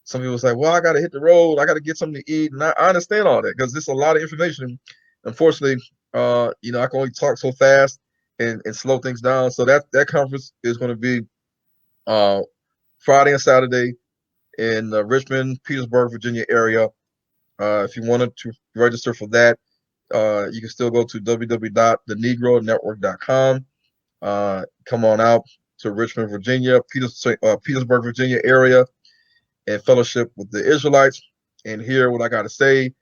Some people say, "Well, I got to hit the road. I got to get something to eat," and I understand all that because there's a lot of information. Unfortunately, I can only talk so fast and slow things down. So that conference is going to be Friday and Saturday in the Richmond, Petersburg, Virginia area. If you wanted to register for that, you can still go to www.thenegronetwork.com. Come on out to Richmond, Virginia, Petersburg, Virginia area, and fellowship with the Israelites and hear what I got to say.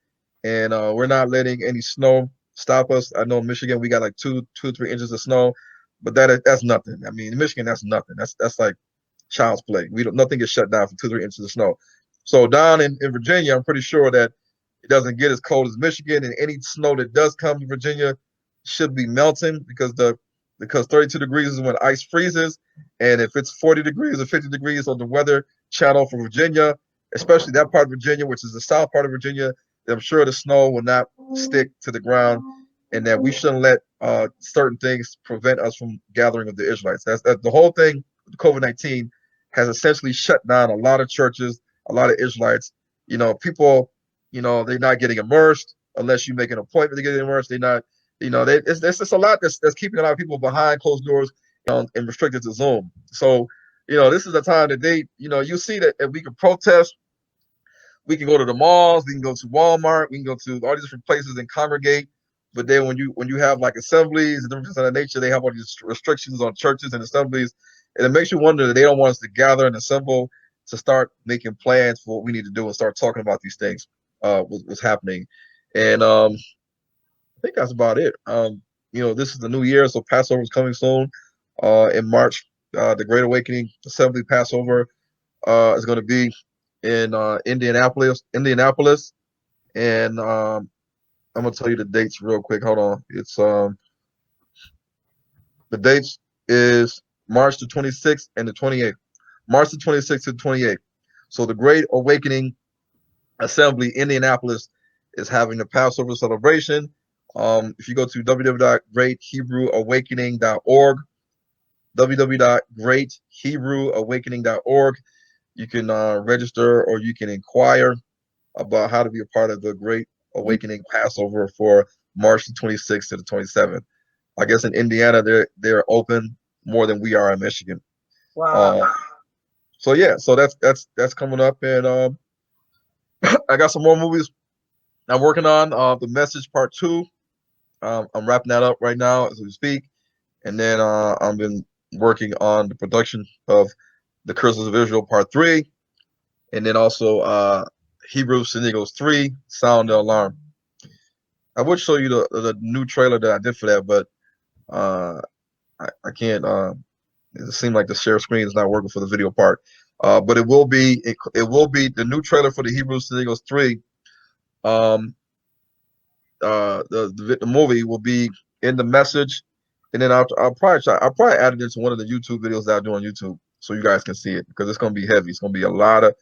And we're not letting any snow stop us. I know in Michigan we got like 2 or 3 inches of snow, but that's nothing. I mean, in Michigan, that's nothing. That's like child's play. Nothing gets shut down for 2 or 3 inches of snow. So down in Virginia, I'm pretty sure that it doesn't get as cold as Michigan, and any snow that does come to Virginia should be melting because 32 degrees is when ice freezes, and if it's 40 degrees or 50 degrees on the weather channel for Virginia, especially that part of Virginia, which is the south part of Virginia, I'm sure the snow will not stick to the ground, and that we shouldn't let certain things prevent us from gathering with the Israelites. That's the whole thing with COVID-19 has essentially shut down a lot of churches, a lot of Israelites. People, they're not getting immersed unless you make an appointment to get immersed. They're not, it's just a lot that's keeping a lot of people behind closed doors and restricted to Zoom. So, this is the time that you see that if we can protest, we can go to the malls, we can go to Walmart, we can go to all these different places and congregate. But then when you have like assemblies and different things of that nature, they have all these restrictions on churches and assemblies. And it makes you wonder that they don't want us to gather and assemble to start making plans for what we need to do and start talking about these things, what's happening. And I think that's about it. This is the new year, so Passover is coming soon in March. The Great Awakening Assembly Passover is going to be in Indianapolis, and I'm gonna tell you the dates real quick. Hold on. It's the dates is March the 26th and the 28th. March the 26th to the 28th. So the Great Awakening Assembly Indianapolis is having the Passover celebration. If you go to www.greathebrewawakening.org, www.greathebrewawakening.org, you can register or you can inquire about how to be a part of the Great Awakening Passover for March the 26th to the 27th. I guess in Indiana they're open more than we are in Michigan. Wow. So that's coming up, and I got some more movies I'm working on. The Message Part 2. I'm wrapping that up right now as we speak, and then I've been working on the production of The Curses of Israel Part 3, and then also Hebrews to Negroes 3, Sound the Alarm. I would show you the new trailer that I did for that, but I can't It seemed like the share screen is not working for the video part. But it will be the new trailer for the Hebrews Studios 3. The movie will be in the message, and then I'll probably add it into one of the YouTube videos that I do on YouTube so you guys can see it, because it's going to be heavy. It's going to be a lot of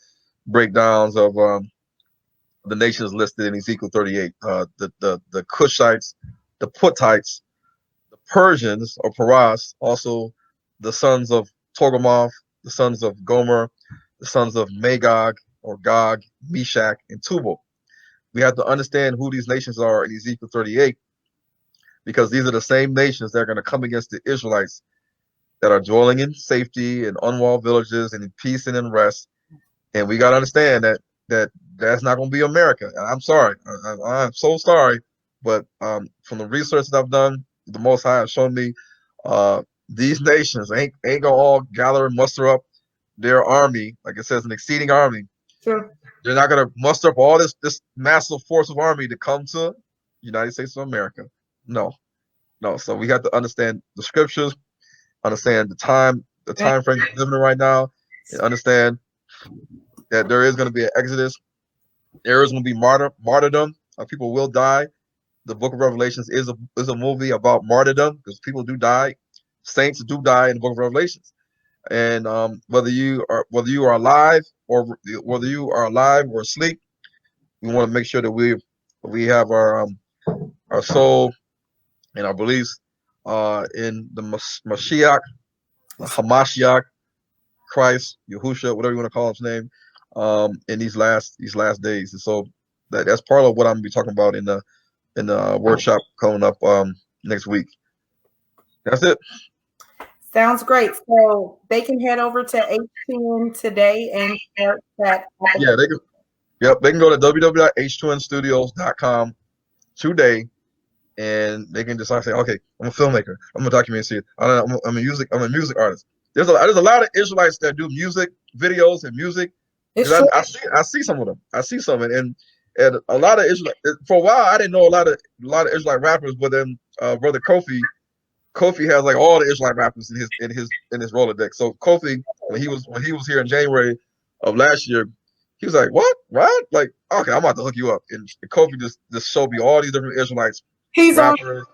breakdowns of the nations listed in Ezekiel 38. The Cushites, the Puttites, the Persians or Paras, also the sons of Togarmah, the sons of Gomer, the sons of Magog or Gog, Meshach, and Tubal. We have to understand who these nations are in Ezekiel 38, because these are the same nations that are going to come against the Israelites that are dwelling in safety in unwalled villages and in peace and in rest. And we got to understand that's not going to be America. And I'm sorry. I'm so sorry. But from the research that I've done, the Most High has shown me these nations ain't going to all gather and muster up their army, like it says, an exceeding army. Sure. They're not going to muster up all this massive force of army to come to United States of America. No. So we have to understand the scriptures, understand the time frame we're living in right now, and understand that there is going to be an exodus. There is going to be martyrdom. People will die. The Book of Revelations is a movie about martyrdom, because people do die. Saints do die in the Book of Revelations. And whether you are alive or asleep, we want to make sure that we have our soul and our beliefs in the Mashiach, Hamashiach, Christ, Yahushua, whatever you want to call his name, in these last days. And so that's part of what I'm gonna be talking about in the workshop coming up next week. That's it. Sounds great. So they can head over to H2N today and start that. Yeah, they can. Yep, they can go to www.h2nstudios.com today, and they can decide, say, okay, I'm a filmmaker, I'm a documentary, I'm a music artist. There's a lot of Israelites that do music videos and music. I see some of them. I see some, and a lot of Israelite. For a while, I didn't know a lot of Israelite rappers, but then brother Kofi has like all the Israelite rappers in his Rolodex. So Kofi, when he was here in January of last year, he was like, "What? Right? Like, okay, I'm about to hook you up." And Kofi just showed me all these different Israelites. He's rappers.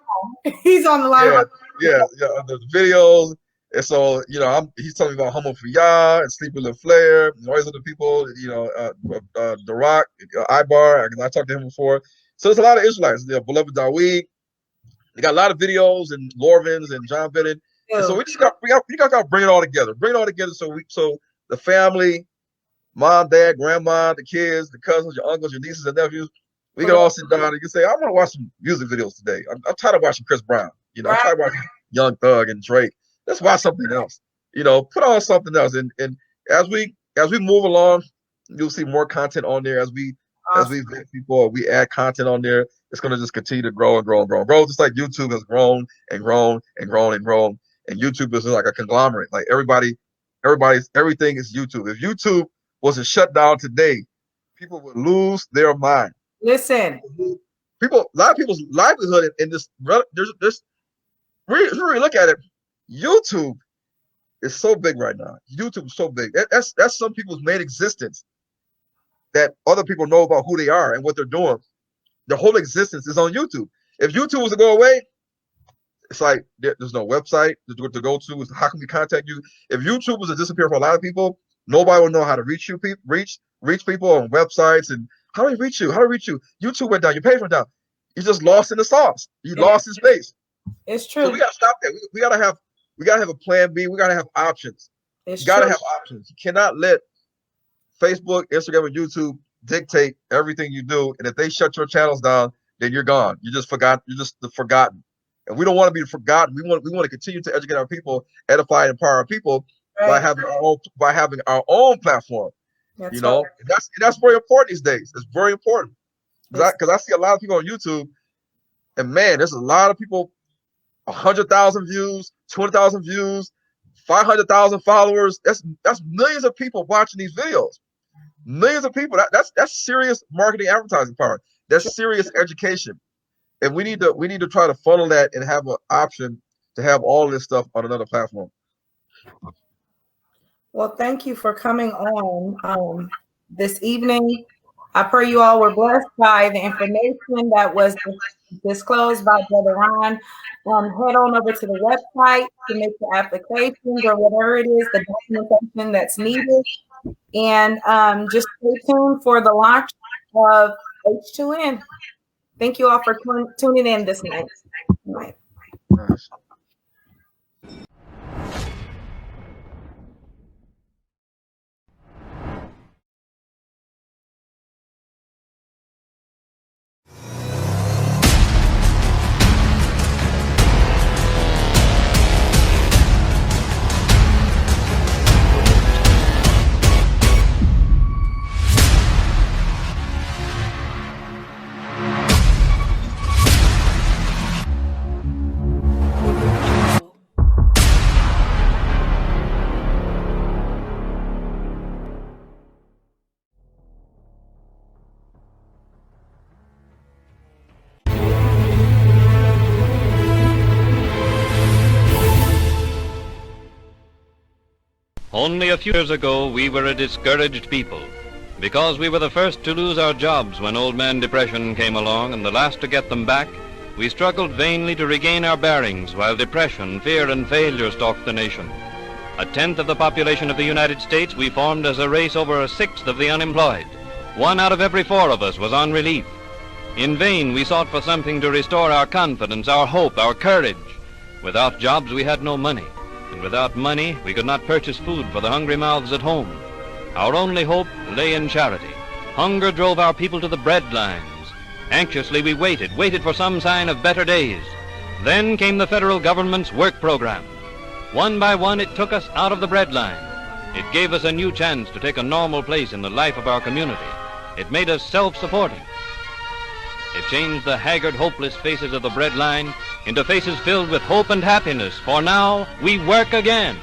He's on the line. Yeah. The videos. And so, he's telling me about Humble for Yah and Sleepy Lil Flair, and all these other people, The Rock, Ibar. I talked to him before. So there's a lot of Israelites. Beloved Daweed. They got a lot of videos, and Lorvins and John Bennett. And so we got to bring it all together. So the family, mom, dad, grandma, the kids, the cousins, your uncles, your nieces and nephews, we can all sit down and you can say, I want to watch some music videos today. I'm tired of watching Chris Brown. I'm tired of watching Young Thug and Drake. Let's watch something else. Put on something else. And as we move along, you'll see more content on there as we vet people, we add content on there. It's going to just continue to grow and grow and grow and grow. Just like YouTube has grown and grown and grown and grown. And YouTube is like a conglomerate. Like everything is YouTube. If YouTube wasn't shut down today, people would lose their mind. Listen, a lot of people's livelihood in this. There's really look at it. YouTube is so big right now. YouTube is so big. That's some people's main existence. That other people know about who they are and what they're doing. Their whole existence is on YouTube. If YouTube was to go away, it's like there's no website to go to. How can we contact you? If YouTube was to disappear for a lot of people, nobody will know how to reach you. Reach people on websites, and how do we reach you? YouTube went down. Your page went down. You just lost in the sauce. You lost in space. It's true. So we gotta stop that. We gotta have a plan B. We gotta have options. You gotta have options. You cannot let Facebook, Instagram, and YouTube dictate everything you do. And if they shut your channels down, then you're gone. You're just forgotten. You're just forgotten. And we don't want to be forgotten. We want to continue to educate our people, edify and empower our people by having our own platform. That's right. And that's very important these days. It's very important because I see a lot of people on YouTube, and man, there's a lot of people. 100,000 views, 200,000 views, 500,000 followers. That's millions of people watching these videos. Millions of people. That's serious marketing, advertising power. That's serious education, and we need to try to funnel that and have an option to have all this stuff on another platform. Well, thank you for coming on this evening. I pray you all were blessed by the information that was disclosed by Brother Ron. Head on over to the website to make the applications or whatever it is, the documentation that's needed. And just stay tuned for the launch of H2N. Thank you all for tuning in this night. Nice. Only a few years ago, we were a discouraged people because we were the first to lose our jobs when Old Man Depression came along and the last to get them back. We struggled vainly to regain our bearings while depression, fear, and failure stalked the nation. A tenth of the population of the United States, we formed as a race over a sixth of the unemployed. 1 out of every 4 of us was on relief. In vain, we sought for something to restore our confidence, our hope, our courage. Without jobs, we had no money. And without money, we could not purchase food for the hungry mouths at home. Our only hope lay in charity. Hunger drove our people to the bread lines. Anxiously we waited for some sign of better days. Then came the federal government's work program. One by one, it took us out of the bread line. It gave us a new chance to take a normal place in the life of our community. It made us self-supporting. It changed the haggard, hopeless faces of the bread line into faces filled with hope and happiness, for now we work again.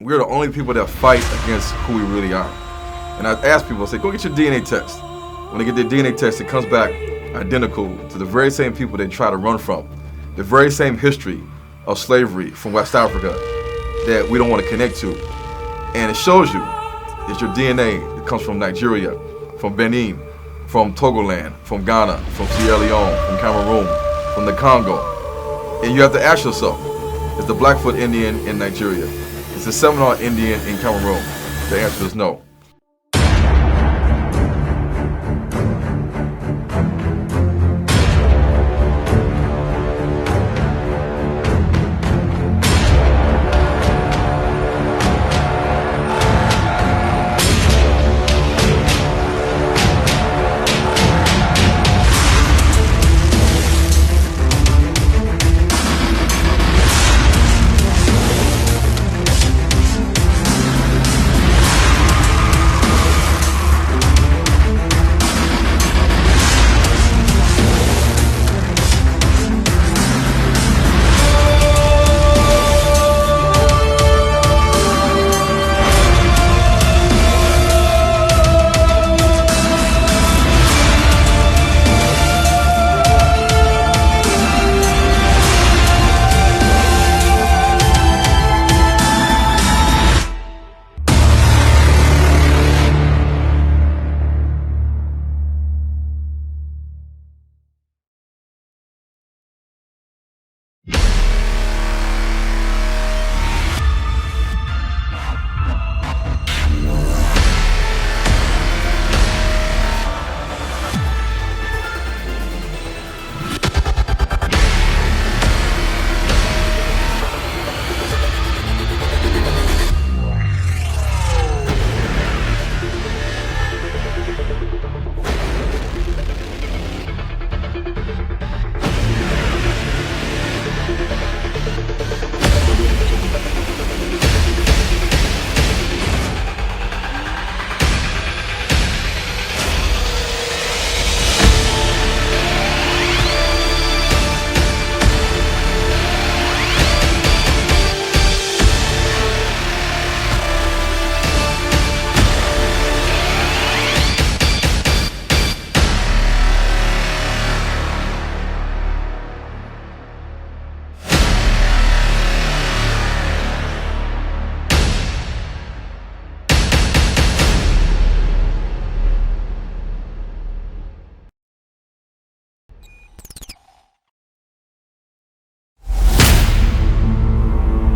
we're the only people that fight against who we really are. And I ask people, I say, go get your DNA test. When they get their DNA test, it comes back identical to the very same people they try to run from. The very same history of slavery from West Africa that we don't want to connect to. And it shows you that your DNA that comes from Nigeria, from Benin, from Togoland, from Ghana, from Sierra Leone, from Cameroon, from the Congo. And you have to ask yourself, is the Blackfoot Indian in Nigeria? Is the Seminole Indian in Cameroon? The answer is no.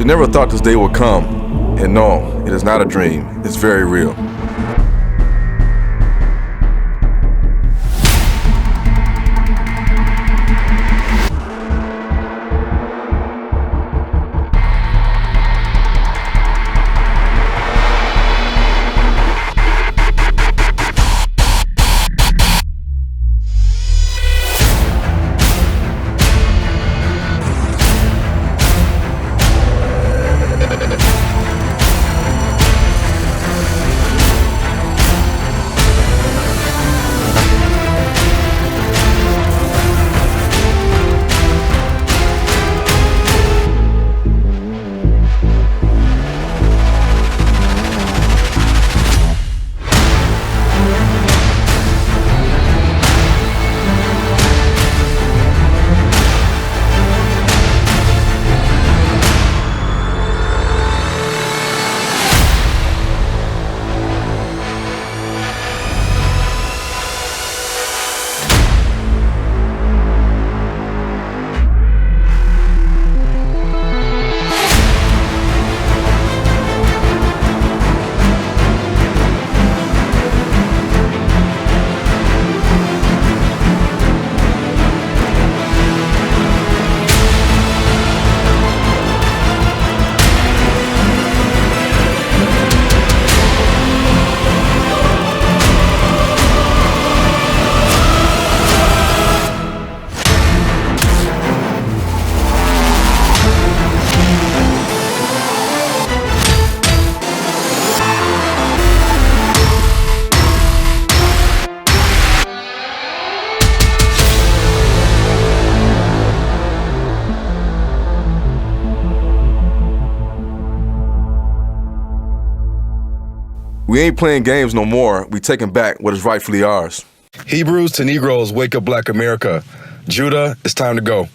You never thought this day would come, and no, it is not a dream, it's very real. We ain't playing games no more. We taking back what is rightfully ours. Hebrews to Negroes, wake up Black America. Judah, it's time to go.